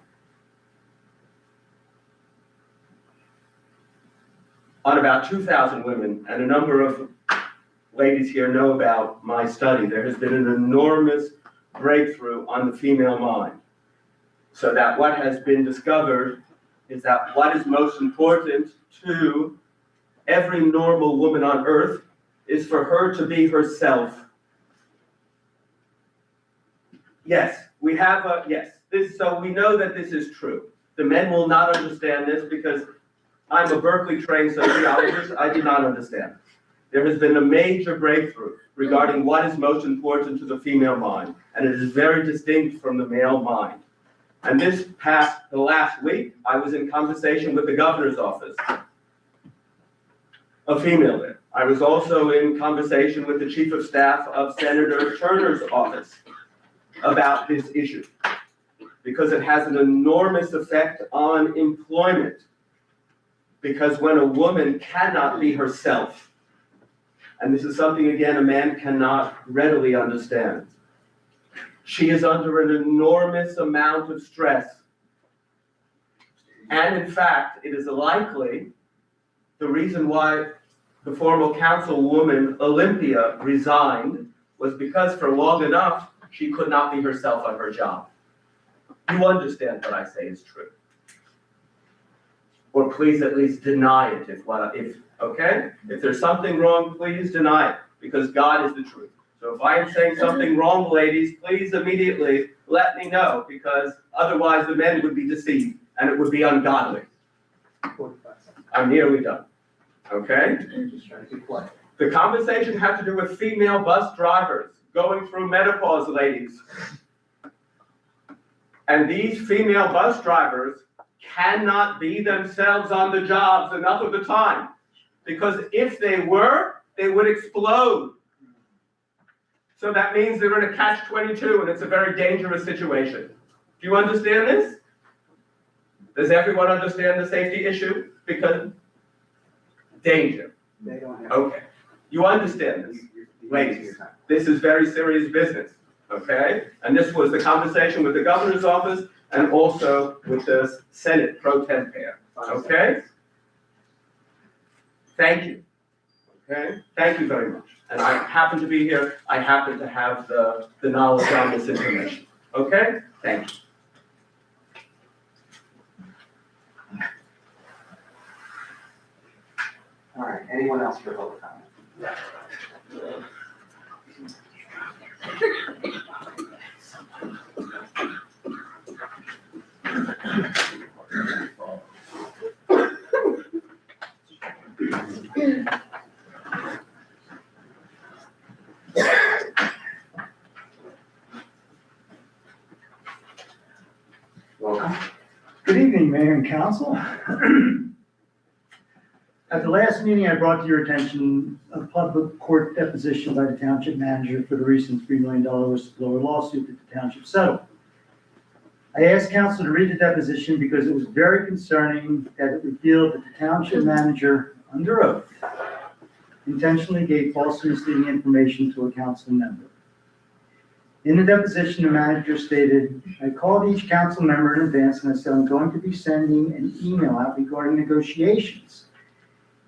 On about 2,000 women, and a number of ladies here know about my study, there has been an enormous breakthrough on the female mind. So that what has been discovered is that what is most important to every normal woman on earth is for her to be herself. Yes, we have a, yes, so we know that this is true. The men will not understand this because I'm a Berkeley trained sociologist, I did not understand. There has been a major breakthrough regarding what is most important to the female mind, and it is very distinct from the male mind. And the last week, I was in conversation with the governor's office, a female there. I was also in conversation with the chief of staff of Senator Turner's office about this issue, because it has an enormous effect on employment. Because when a woman cannot be herself, and this is something, again, a man cannot readily understand, she is under an enormous amount of stress. And in fact, it is likely the reason why the former councilwoman Olympia resigned was because for long enough, she could not be herself on her job. You understand what I say is true. Or please at least deny it okay? If there's something wrong, please deny it, because God is the truth. So if I am saying something wrong, ladies, please immediately let me know, because otherwise the men would be deceived and it would be ungodly. I'm nearly done, okay? The conversation had to do with female bus drivers going through menopause, ladies. And these female bus drivers cannot be themselves on the jobs enough of the time, because if they were, they would explode. So that means they're in a catch-22, and it's a very dangerous situation. Do you understand this? Does everyone understand the safety issue? Because danger. Okay. You understand this, ladies. This is very serious business, okay? And this was the conversation with the governor's office and also with the Senate pro tempore, okay? Thank you, okay? Thank you very much. And I happen to be here, I happen to have the knowledge on this information, okay? Thank you. All right, anyone else for public comment? Welcome. Good evening, Mayor and Council. At the last meeting, I brought to your attention a public court deposition by the township manager for the recent $3 million whistleblower lawsuit that the township settled. I asked council to read the deposition because it was very concerning that it revealed that the township manager, under oath, intentionally gave false and misleading information to a council member. In the deposition, the manager stated, I called each council member in advance and I said, I'm going to be sending an email out regarding negotiations.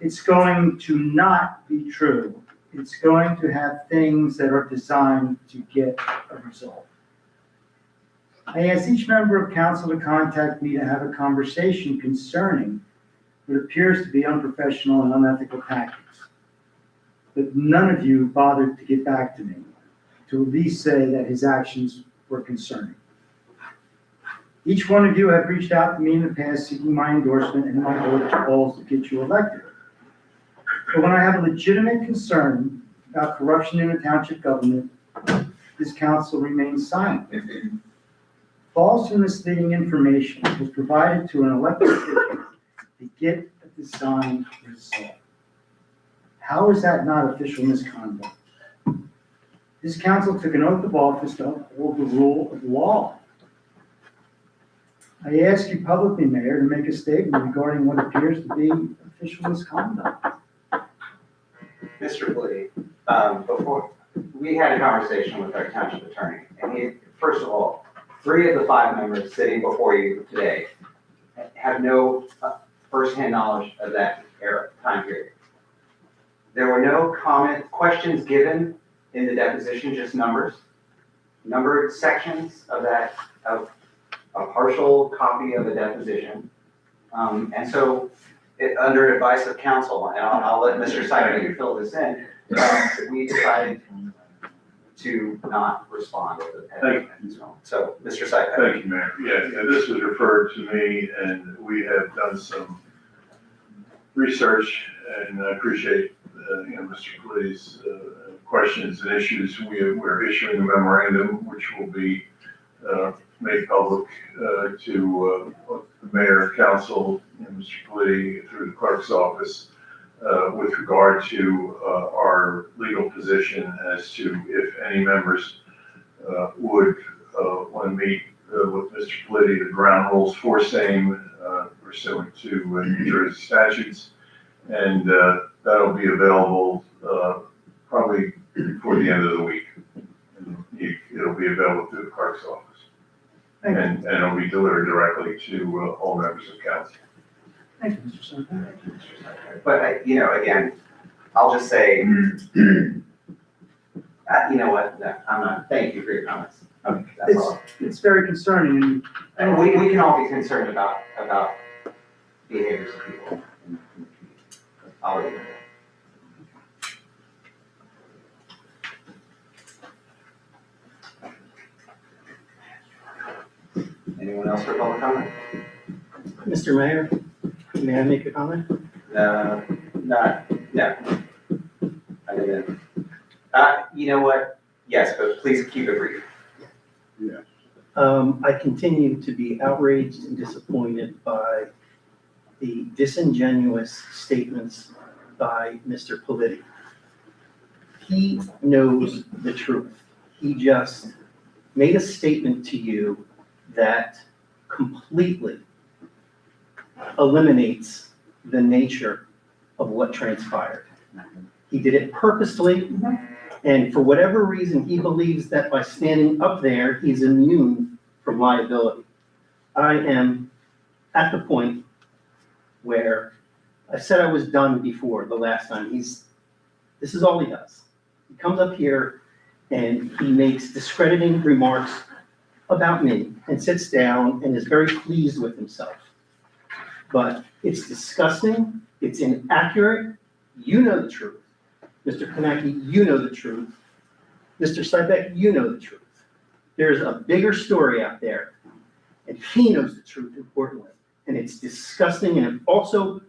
It's going to not be true. It's going to have things that are designed to get a result. I asked each member of council to contact me to have a conversation concerning what appears to be unprofessional and unethical tactics. But none of you bothered to get back to me to at least say that his actions were concerning. Each one of you have reached out to me in the past seeking my endorsement and my vote to goals to get you elected. But when I have a legitimate concern about corruption in the township government, this council remains silent. False and misleading information was provided to an elected official to get a designed result. How is that not official misconduct? This council took an oath of office to uphold the rule of law. I ask you publicly, Mayor, to make a statement regarding what appears to be official misconduct. Mr. Lee, before, we had a conversation with our township attorney, and he, first of all, 3 of the 5 members sitting before you today have no firsthand knowledge of that time period. There were no questions given in the deposition, just numbers, numbered sections of that, of a partial copy of a deposition. And so, under advice of counsel, and I'll let Mr. Simon fill this in, we decided to not respond to the So, Mr. Simon. Thank you, Mayor. Yeah, this was referred to me, and we have done some research, and I appreciate, Mr. Plea's questions and issues. We're issuing a memorandum, which will be made public to the mayor, council, and Mr. Lee through the clerk's office with regard to our legal position as to if any members would want to meet with Mr. Politi, the ground rules for same pursuant to New Jersey statutes. And that'll be available probably before the end of the week. And it'll be available through the clerk's office. And it'll be delivered directly to all members of council. Thank you, Mr. Senator. But, again, I'll just say, you know what, no, I'm not, thank you for your comments. Okay, that's all. It's very concerning. And we can all be concerned about behaviors of people. I'll leave it there. Anyone else for public comment? Mr. Mayor, may I make a comment? No. I didn't. You know what? Yes, but please keep it brief. I continue to be outraged and disappointed by the disingenuous statements by Mr. Politi. He knows the truth. He just made a statement to you that completely eliminates the nature of what transpired. He did it purposely, and for whatever reason, he believes that by standing up there, he's immune from liability. I am at the point where I said I was done before the last time. This is all he does. He comes up here and he makes discrediting remarks about me and sits down and is very pleased with himself. But it's disgusting, it's inaccurate, you know the truth. Mr. Konecki, you know the truth. Mr. Sipek, you know the truth. There's a bigger story out there, and he knows the truth, importantly. And it's disgusting, and also,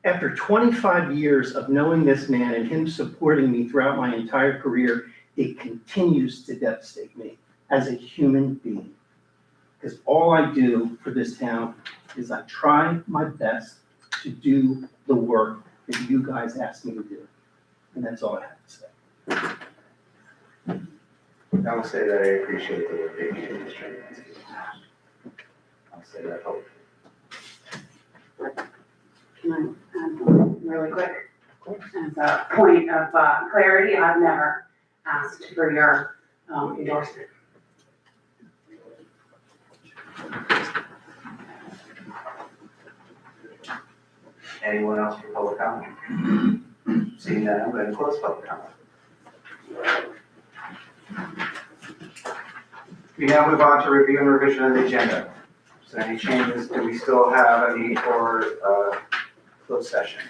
after 25 years of knowing this man and him supporting me throughout my entire career, it continues to devastate me as a human being. Because all I do for this town is I try my best to do the work that you guys asked me to do. And that's all I have to say. I will say that I appreciate the work that you do, Mr. Chairman. I'll say that publicly. Can I add one really quick? As a point of clarity, I've never asked for your endorsement. Anyone else for public comment? Seeing that, I'm going to close public comment. We now move on to review and revision of the agenda. So any changes, do we still have a need for closed session?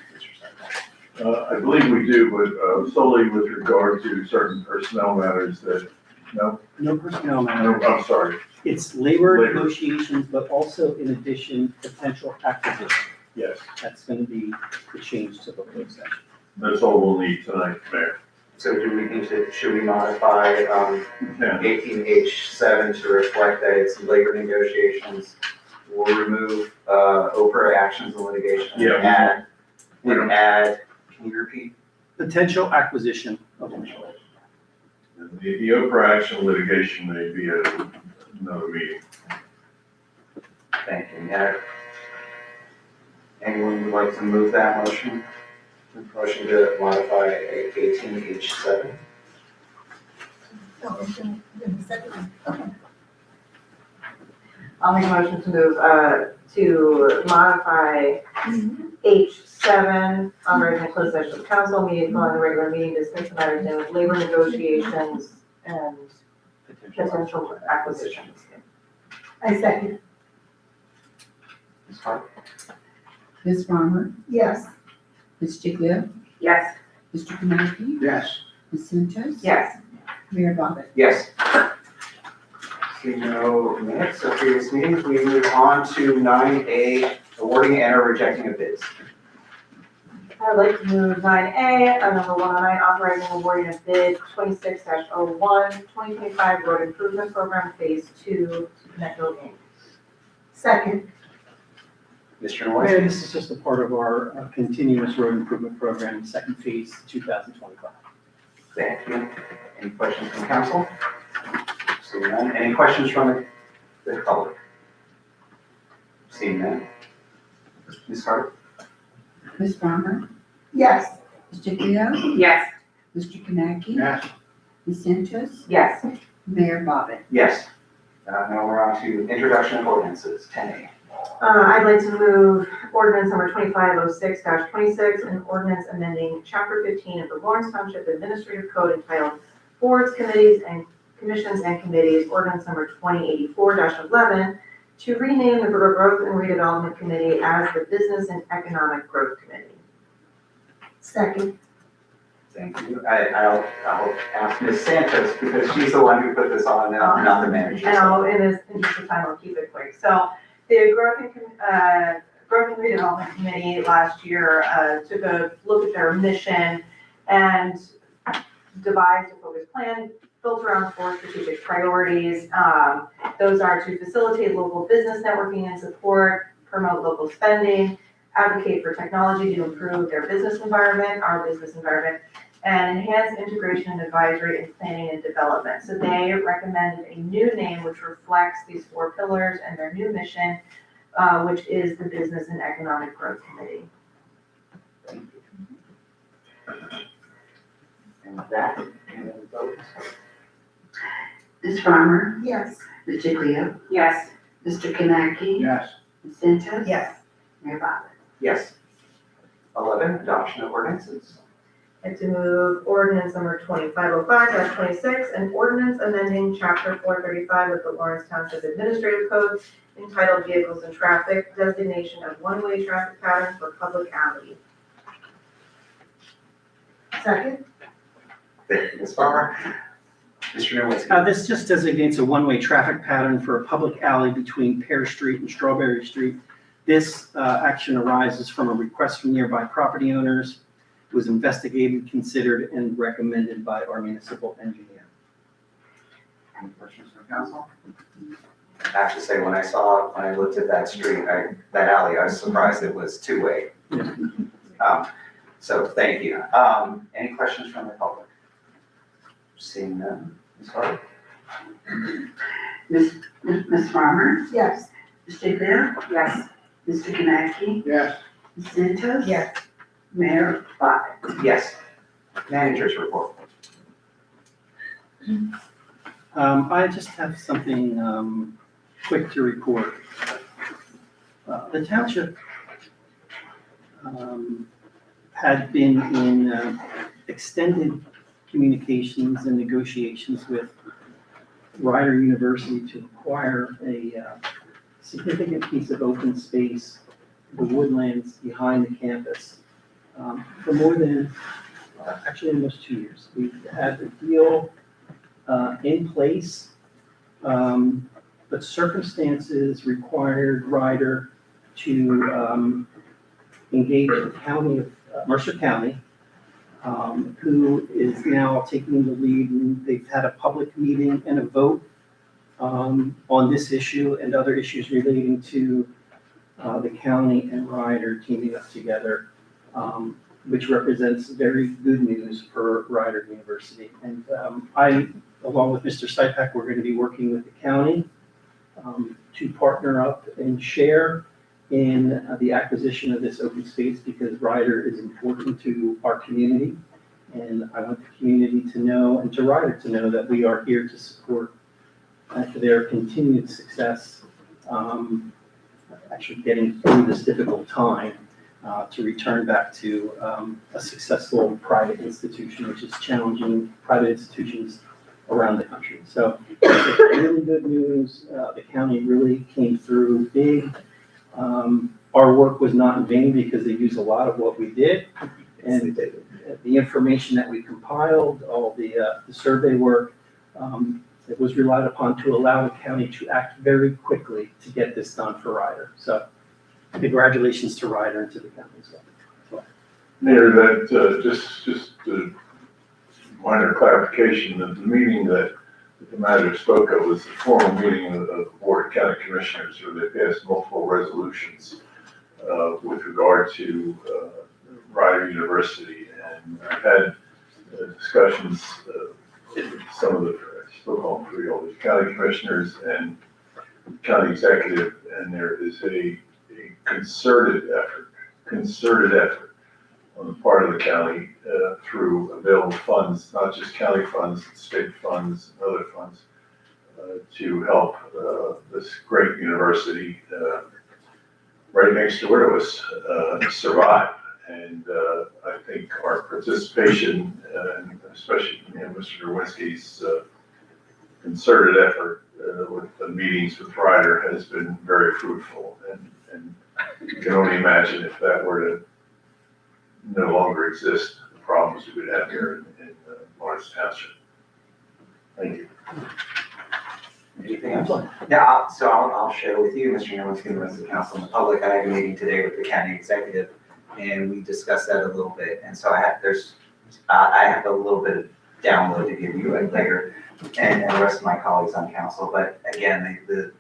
I believe we do, but solely with regard to certain personnel matters that, no? No personnel No, matters. I'm sorry. It's labor negotiations, but also in addition, potential acquisition. Yes, That's gonna be the change to the closed session. that's all we'll need tonight, Mayor. So should we modify, Yeah. 18H7 to reflect that it's labor negotiations? We'll remove, Oprah actions and litigation. Yeah. And add, can you repeat? Potential acquisition of land. And the Oprah action litigation may be at another meeting. Thank you. Anyone would like to move that motion? Motion to modify 18H7? I'll make a motion to move, to modify H7 on regular closed session of council meeting following the regular meeting, discuss the matter dealing with labor negotiations and potential acquisitions. I second. Ms. Hart? Ms. Farmer, Yes. Ms. Chiglia, Yes. Mr. Kaneki, Yes. Ms. Santos. Yes. Mayor Bobbitt. Yes. See no minutes of previous meetings, we move on to 9A, awarding and or rejecting of bids. I'd like to move 9A, number 109, authorizing awarding of bid 26-01, 2025 road improvement program phase 2 to Connecticut Inc. Second. Mr. Noy? Mayor, this is just a part of our continuous road improvement program, second phase, 2025. Thank you. Any questions from council? Seeing none. Any questions from the public? Seeing none. Ms. Hart? Ms. Farmer, Yes. Ms. Chiglia, Yes. Mr. Kaneki. Yes. Ms. Santos. Yes. Mayor Bobbitt. Yes. Now we're on to introduction of ordinances, 10A. I'd like to move ordinance number 2506-26, an ordinance amending chapter 15 of the Lawrence Township Administrative Code entitled Boards, Committees, and Commissions and Committees, ordinance number 2084-11, to rename the Borough Growth and Redevelopment Committee as the Business and Economic Growth Committee. Second. Thank you. I'll ask Ms. Santos because she's the one who put this on, not the manager. And I'll, in this interest of time, I'll keep it quick. So the Growth and Redevelopment Committee last year took a look at their mission and devised a focused plan built around 4 strategic priorities. Those are to facilitate local business networking and support, promote local spending, advocate for technology to improve their business environment, our business environment, and enhance integration and advisory in planning and development. So they recommended a new name which reflects these 4 pillars and their new mission, which is the Business and Economic Growth Committee. Thank you. And with that, any other votes? Ms. Farmer, Yes. Ms. Chiglia, Yes. Mr. Kaneki. Yes. Ms. Santos. Yes. Mayor Bobbitt. Yes. 11, adoption of ordinances. And to move ordinance number 2505-26, an ordinance amending chapter 435 of the Lawrence Township Administrative Code entitled Vehicles and Traffic, designation of one-way traffic pattern for public alley. Second. Thank you, Ms. Farmer. Mr. Nowinski. This just designates a one-way traffic pattern for a public alley between Pear Street and Strawberry Street. This action arises from a request from nearby property owners, was investigated, considered, and recommended by our municipal engineer. Any questions from council? I have to say, when I looked at that street, that alley, I was surprised it was two-way. So thank you. Any questions from the public? Seeing none. Ms. Hart? Ms. Farmer, Yes. Ms. Chiglia, Yes. Mr. Kaneki, Yes. Ms. Santos. Yes. Mayor Bobbitt. Yes. Managers report. I just have something quick to report. The township had been in extended communications and negotiations with Rider University to acquire a significant piece of open space, the woodlands behind the campus, for more than, actually almost 2 years. We've had the deal in place, but circumstances required Rider to engaged the county of Mercer County, who is now taking the lead, and they've had a public meeting and a vote on this issue and other issues relating to the county and Ryder teaming up together, which represents very good news for Ryder University. And I, along with Mr. Stipak, we're going to be working with the county to partner up and share in the acquisition of this open space, because Ryder is important to our community. And I want the community to know, and to Ryder to know, that we are here to support their continued success, actually getting through this difficult time to return back to a successful private institution, which is challenging private institutions around the country. So it's really good news. The county really came through big. Our work was not in vain, because they used a lot of what we did. And the information that we compiled, all the survey work, it was relied upon to allow the county to act very quickly to get this done for Ryder. So congratulations to Ryder and to the county as well. Mayor, that, just a minor clarification, that the meeting that the matter spoke of was the formal meeting of the Board of County Commissioners, where they passed multiple resolutions with regard to Ryder University. And I've had discussions with some of the so-called three county commissioners and county executive, and there is a concerted effort on the part of the county through available funds, not just county funds, state funds, and other funds, to help this great university right next door to us survive. And I think our participation, and especially Mr. Derwinski's concerted effort with the meetings with Ryder, has been very fruitful. And you can only imagine if that were to no longer exist, the problems we would have here in Lawrence Township. Thank you. Anything else? Yeah, I'll share with you, Mr. Nowinski, and the rest of the council and the public. I had a meeting today with the county executive, and we discussed that a little bit. And so I have a little bit of download to give you later, and the rest of my colleagues on council. But again, the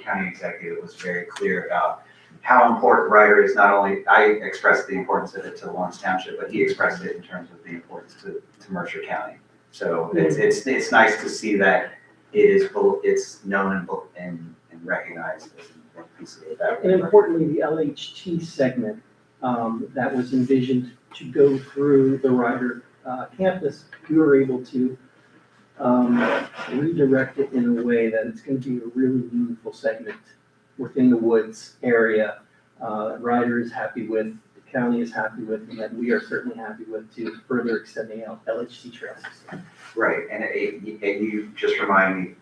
county executive was very clear about how important Ryder is. Not only I expressed the importance of it to Lawrence Township, but he expressed it in terms of the importance to Mercer County. So it's nice to see that it's known and recognized as an important piece of that. And importantly, the LHT segment that was envisioned to go through the Ryder campus, we were able to redirect it in a way that it's going to be a really meaningful segment within the woods area. Ryder is happy with, the county is happy with, and that we are certainly happy with, to further extending out LHT trail system. Right, and you just remind me,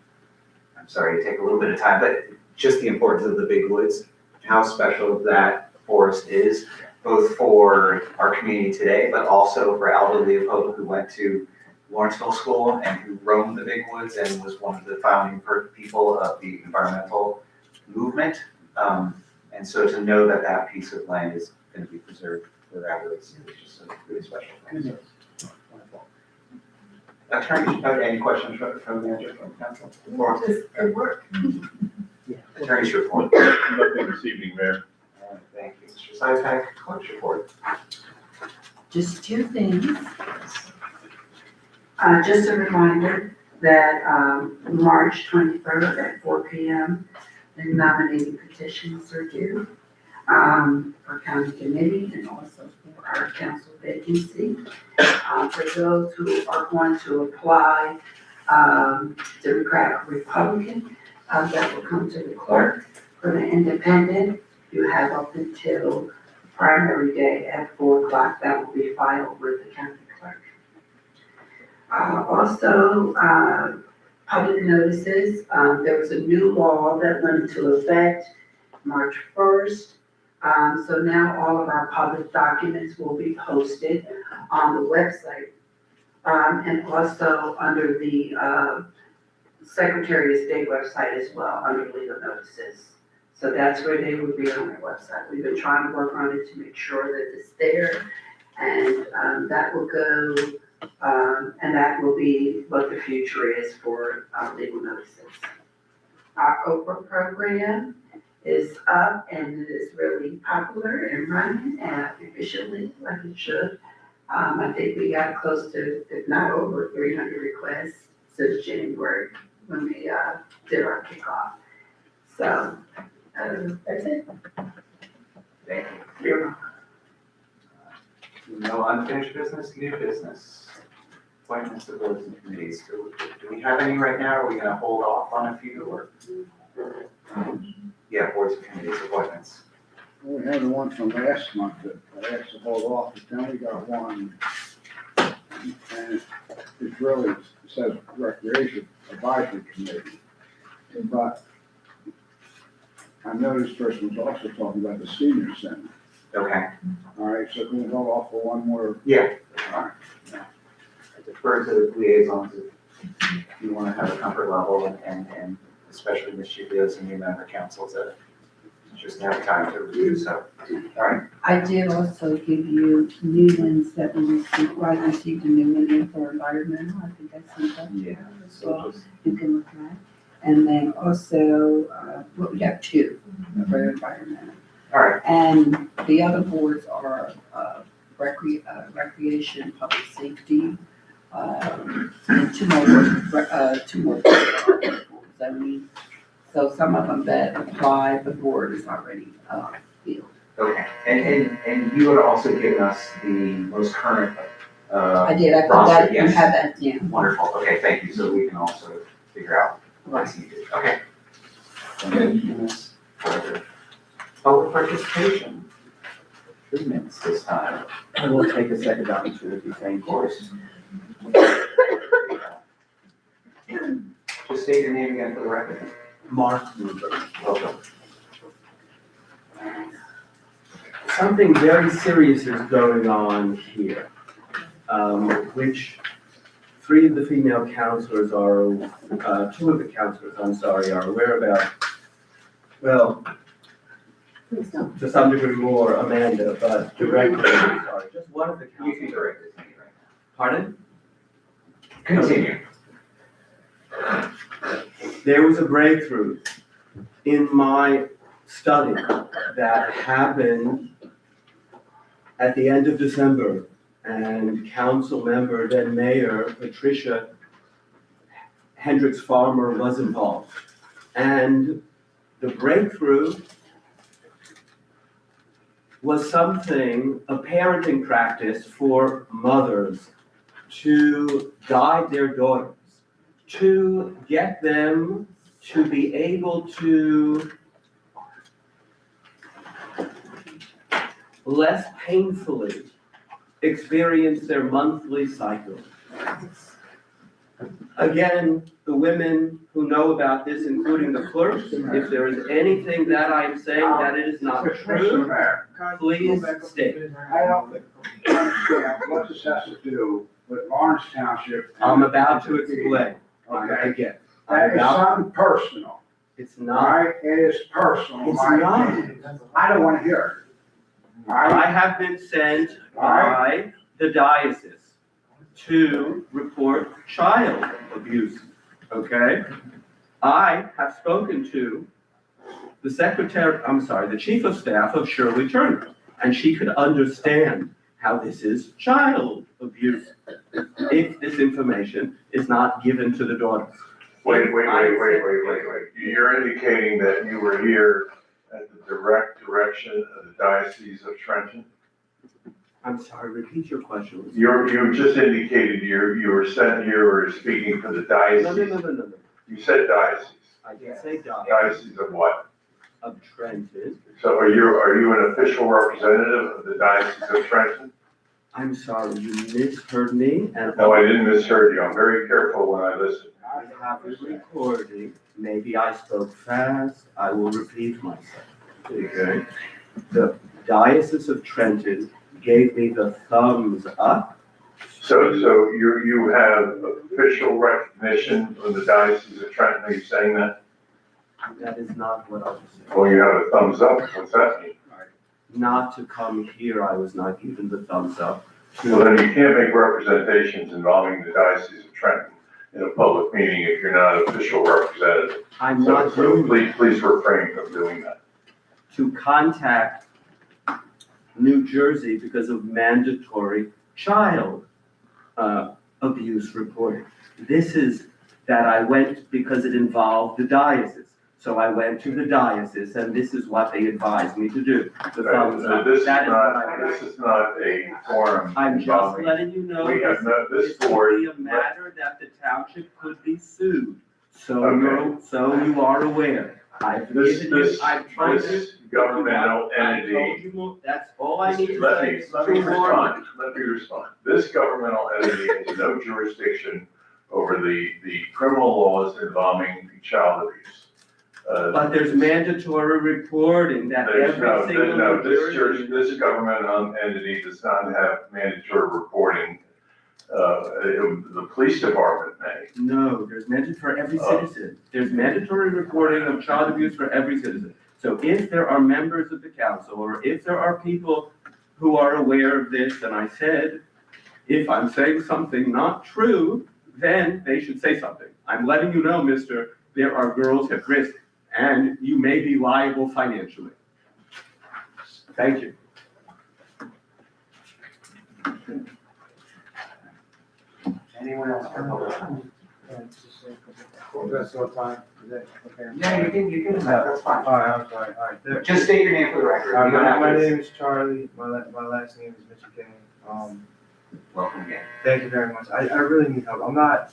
I'm sorry to take a little bit of time, but just the importance of the big woods, how special that forest is, both for our community today, but also for Alva Leopold, who went to Lawrenceville School and who roamed the big woods and was one of the founding people of the environmental movement. And so to know that that piece of land is going to be preserved forever is just a really special thing. Attorney, any questions from the manager, from council? Just good work. Attorney's report. Nothing this evening, Mayor. Thank you. Mr. Stipak, clerk's report. Just two things. Just a reminder that March 23rd at 4 p.m., the nominating petitions are due for county committee and also for our council vacancy. For those who are going to apply, Democrat or Republican, that will come to the clerk. For the independent, you have up until primary day at 4 o'clock. That will be filed with the county clerk. Also, public notices. There was a new law that went into effect March 1st. So now all of our public documents will be posted on the website. And also under the Secretary of State website as well, under legal notices. So that's where they would be on our website. We've been trying to work on it to make sure that it's there. And that will go, and that will be what the future is for legal notices. Our Oprah program is up and it is really popular and running and efficiently like it should. I think we got close to, if not over 300 requests since January when we did our kickoff. So, that's it. Thank you. No unfinished business, new business. Appointments to boards and committees. Do we have any right now? Are we gonna hold off on a few or? Yeah, boards and committees appointments. We had the one from last month that I asked to hold off, but then we got one. And it's really, it says Recreation Advisory Committee. But I know this person was also talking about the senior center. Okay. All right, so can we hold off for one more? Yeah. All right. I defer to the liaisons if you wanna have a comfort level and especially Ms. Giglio's and new member council to just have time to review, so, all right. I did also give you new ones that we received, well, I received a new one for environmental, I think I sent that. Yeah. So you can look at. And then also, well, we have two for environmental. All right. And the other boards are recreation, public safety, and two more boards. I mean, so some of them that apply, the board is already filled. Okay, and you had also given us the most current, I did, I put roster, that, you yes. have that, yeah. Wonderful, okay, thank you, so we can also figure out what's needed, okay. Further public participation. 3 minutes this time. I will take a second opportunity, thank Of course. Just state your name again for the record. Mark Ruber. Welcome. Something very serious is going on here, which 3 of the female counselors are, 2 of the counselors, I'm sorry, are aware about. Well, to some degree more Amanda, but directly, sorry, just one of the counselors. You can direct it to me right now. Pardon? Continue. There was a breakthrough in my study that happened at the end of December, and council member, then Mayor Patricia Hendricks Farmer was involved. And the breakthrough was something, a parenting practice for mothers to guide their daughters, to get them to be able to less painfully experience their monthly cycle. Again, the women who know about this, including the clerks, if there is anything that I am saying that it is not true, please state. I don't understand what this has to do with Lawrence Township. I'm about to explain. Okay. Again. That is something personal. It's All not. right, it is personal. It's my not. opinion. I don't want to hear it. All right? I have been sent by the diocese to report child abuse, okay? I have spoken to the chief of staff of Shirley Turner, and she could understand how this is child abuse if this information is not given to the daughters. Wait. You're indicating that you were here at the direct direction of the Diocese of Trenton? I'm sorry, repeat your question. You just indicated you were sent here or speaking for the diocese. No. You said diocese. I didn't say diocese. Diocese of what? Of Trenton. So are you an official representative of the Diocese of Trenton? I'm sorry, you misheard me and. No, I didn't misheard you. I'm very careful when I listen. I have a recording. Maybe I spoke fast. I will repeat myself. Okay? The Diocese of Trenton gave me the thumbs up. So you have official recognition from the Diocese of Trenton. Are you saying that? That is not what I was saying. Well, you have a thumbs up, what's that mean? Not to come here, I was not given the thumbs up. Well, then you can't make representations involving the Diocese of Trenton in a public meeting if you're not an official representative. I'm So, not so doing please refrain from doing that. to contact New Jersey because of mandatory child abuse reporting. This is that I went because it involved the diocese. So I went to the diocese and this is what they advised me to do. The thumbs up. This is That what I not, did. this is not a forum I'm just involving. letting you know We have no, this this board. could be a matter that the township could be sued. So Okay. you are aware. I've This, given you, this, I've tried to. this governmental I told entity. you more, that's all I need to Let say. me is to warn you. respond. This governmental entity has no jurisdiction over the criminal laws involving child abuse. But there's mandatory reporting that every single. No, Jersey- this governmental entity does not have mandatory reporting. The police department may. No, there's mandatory for every citizen. There's mandatory reporting of child abuse for every citizen. So if there are members of the council, or if there are people who are aware of this, and I said, if I'm saying something not true, then they should say something. I'm letting you know, mister, there are girls at risk, and you may be liable financially. Thank you. Anyone else for public comment? That's what time, is that okay? Yeah, you can, that's fine. All right, I'm sorry, all right. There- Just state your name for the record. You don't have My to- name is Charlie, my last name is Mitchell Kenny. Welcome again. Thank you very much. I really need help. I'm not,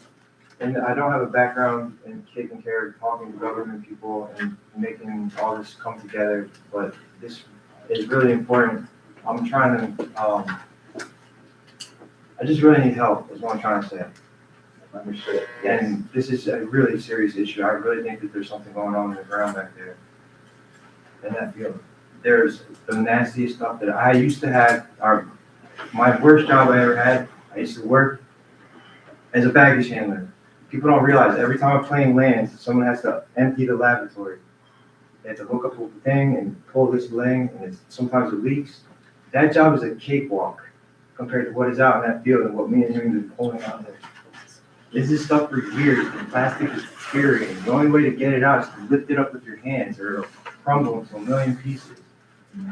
and I don't have a background in taking care of talking to government people and making all this come together, but this is really important. I'm trying to, I just really need help, is what I'm trying to say. Understood. And this is a really serious issue. I really think that there's something going on in the ground back there. In that field. There's the nastiest stuff that I used to have, my worst job I ever had, I used to work as a baggage handler. People don't realize every time a plane lands, someone has to empty the lavatory. They have to hook up a thing and pull this thing, and sometimes it leaks. That job is a cakewalk compared to what is out in that field and what me and him have been pulling out there. This is stuff for years, and plastic is deteriorating. The only way to get it out is to lift it up with your hands or it'll crumble into a million pieces.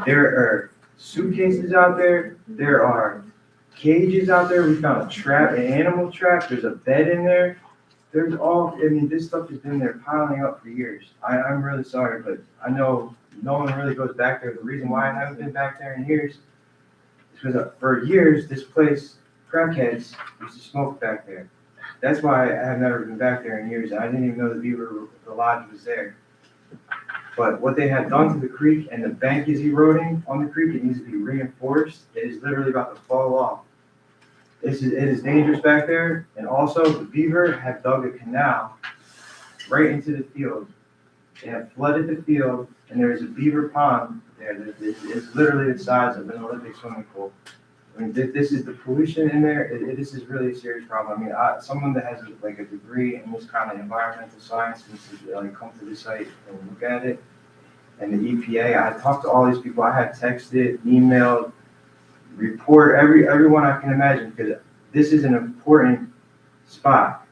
There are suitcases out there, there are cages out there, we found a trap, an animal trap, there's a bed in there. There's this stuff has been there piling up for years. I'm really sorry, but I know no one really goes back there. The reason why I haven't been back there in years is because for years, this place, crackheads used to smoke back there. That's why I have never been back there in years. I didn't even know the lodge was there. But what they have done to the creek, and the bank is eroding on the creek, it needs to be reinforced. It is literally about to fall off. It is dangerous back there, and also the beaver have dug a canal right into the field. They have flooded the field, and there is a beaver pond there that is literally the size of an Olympic swimming pool. I mean, this is the pollution in there. This is really a serious problem. I mean, someone that has a degree in this kind of environmental science needs to come to the site and look at it. And the EPA, I talked to all these people. I had texted, emailed, report everyone I can imagine, because this is an important spot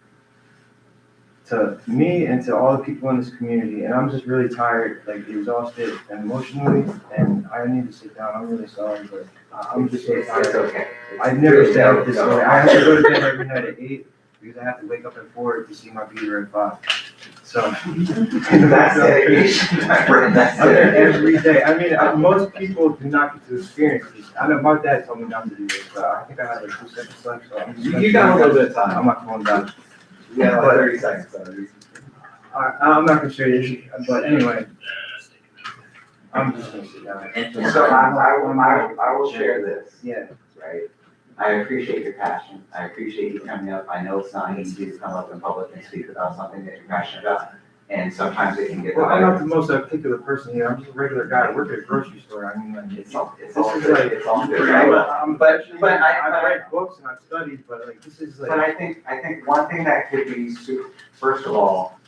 to me and to all the people in this community. And I'm just really tired, exhausted and emotionally, and I need to sit down. I'm really sorry, but I'm just so tired. It's okay. I've never stayed this way. I have to go to bed every night at 8 because I have to wake up at 4 to see my beaver at 5. So That's dedication. That's I'm there dedication. every day. I mean, most people do not get to experience this. I know my dad told me not to do this, but I think I had 2 seconds left, so I'm just You got a little bit of time. I'm not going back. We have 30 seconds. I'm not gonna show you, but anyway, I'm just gonna sit down. So I will share this. Yeah. Right? I appreciate your passion. I appreciate you coming up. I know it's not easy to come up in public and speak about something that you're passionate about. And sometimes it can get. Well, I'm not the most articulate person here. I'm just a regular guy. I work at a grocery store. I mean, It's all good. I've read books and I've studied, but this is But I think one thing that could be, first of all,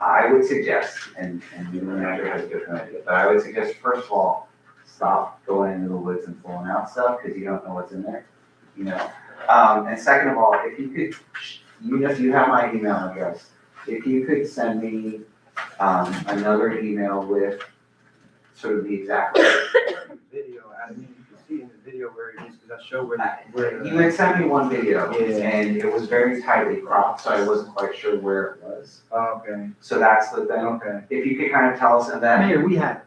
I would suggest, and the manager has a different idea, but I would suggest, first of all, stop going into the woods and pulling out stuff, because you don't know what's in there, you know? And second of all, if you could, you know, you have my email address. If you could send me, another email with sort of the exact. Video, I mean, you can see in the video where it is, because I show where. You had sent me one video, Yeah. and it was very tightly cropped, so I wasn't quite sure where it was. Okay, So that's the thing. okay. If you could kind of tell us, and then. Mayor, we had,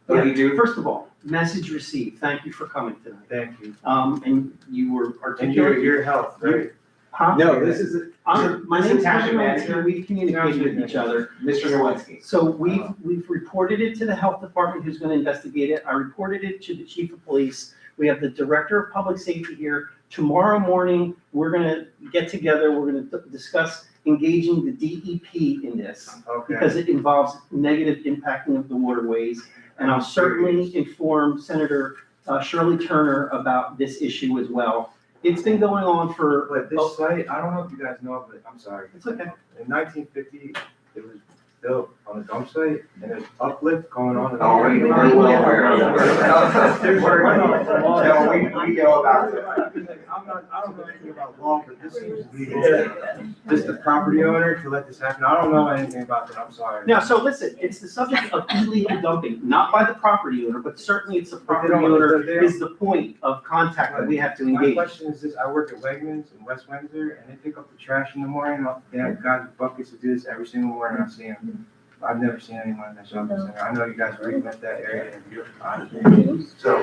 Oh, you do? first of all, message received, thank you for coming tonight. Thank you. And you were And your articulate. health, right? Huh? No, this is, My this is name's Township Mr. Manager. Nowinski. We've communicated with each other. Mr. Nowinski. So we've reported it to the health department who's gonna investigate it. I reported it to the chief of police. We have the director of public safety here. Tomorrow morning, we're gonna get together, we're gonna discuss engaging the DEP in this. Okay. Because it involves negative impacting of the waterways. And I'll certainly inform Senator Shirley Turner about this issue as well. It's been going on for. But this site, I don't know if you guys know, but I'm sorry. It's okay. In 1950, it was built on a dump site, and there's uplift going on. Oh, we very well aware of that. No, we know about it. I don't know anything about law, but this seems legal. Just the property owner to let this happen. I don't know anything about that, I'm sorry. Now, so listen, it's the subject of illegal dumping, not by the property owner, but certainly it's the property don't- owner they're- is the point of contact that we have to My engage. question is this, I work at Wegmans in West Windsor, and they pick up the trash in the morning, they have guys with buckets to do this every single morning, I see them. I've never seen anyone in that shopping center, I know you guys frequent that area, and you're, So,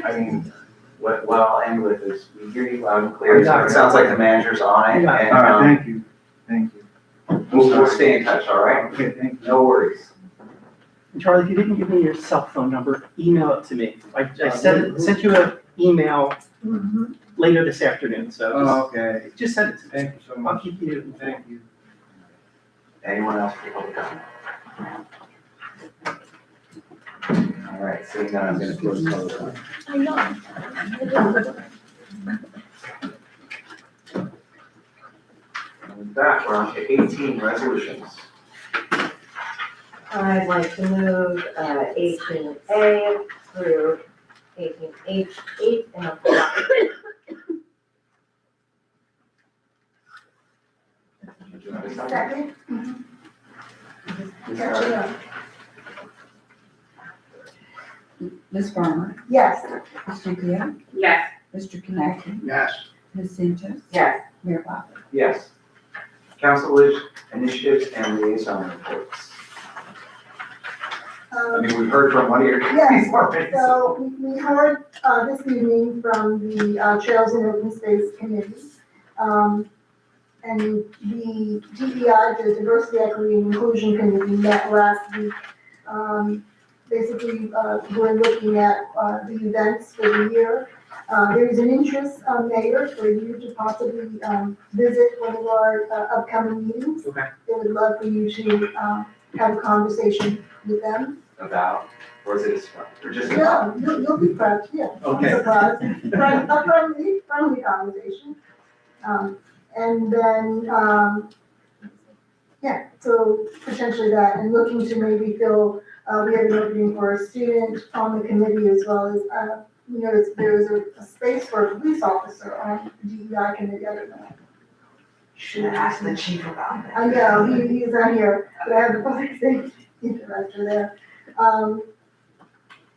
I mean, what I'll end with is, we hear you loud and clear, so it sounds like the manager's on it, and, alright, thank you, thank you. we'll stay in touch, all right? Okay, thank you. No worries. And Charlie, if you didn't give me your cell phone number, email it to me. I sent you an email later this afternoon, so Oh, okay, just send it to me. thank you so I'll much, keep you. thank you. Anyone else for public comment? All right, seeing none, I'm gonna close public comment. I know. And with that, we're on to 18 resolutions. I'd like to move 18A through 18H8 in a block. Second? Ms. Farmer, Yes. Ms. Cynthia, Yes. Mr. Connectney, Yes. Ms. Sanchez, Yes. Mayor Bobber. Yes. Council initiatives and liaison reports. I mean, we've heard from one of your. Yes, departments. so we heard this evening from the Trails and Open Space Committee. And the DEI, the Diversity, Equity, and Inclusion Committee met last week. Basically, we're looking at the events for the year. There is an interest, Mayor, for you to possibly visit one of our upcoming meetings. Okay. They would love for you to have a conversation with them. About, or is it a surprise, or just Yeah, about? you'll be proud, yeah. Okay. Surprised. A friendly conversation. And then, yeah, so potentially that, and looking to maybe fill, we have an opening for a student on the committee as well as, you notice there's a space for a police officer on the DEI committee. I don't know. Should ask the chief about that. I know, he's not here, but I have the public safety director there.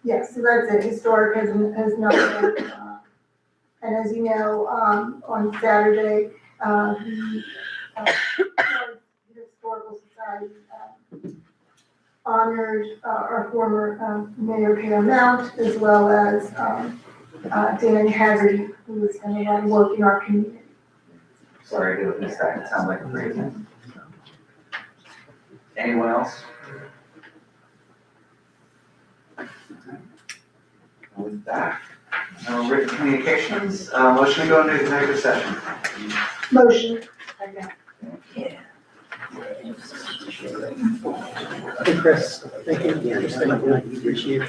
Yeah, so that's it, historic has not been, and as you know, on Saturday, the Historical Society honored our former Mayor Karen Mount, as well as Dan Haggerty, who has done a lot of work in our community. Sorry to miss that, it sounds like a great thing. Anyone else? With that, written communications, motion to go into executive session. Motion. Hey, Chris, thank you. Appreciate it.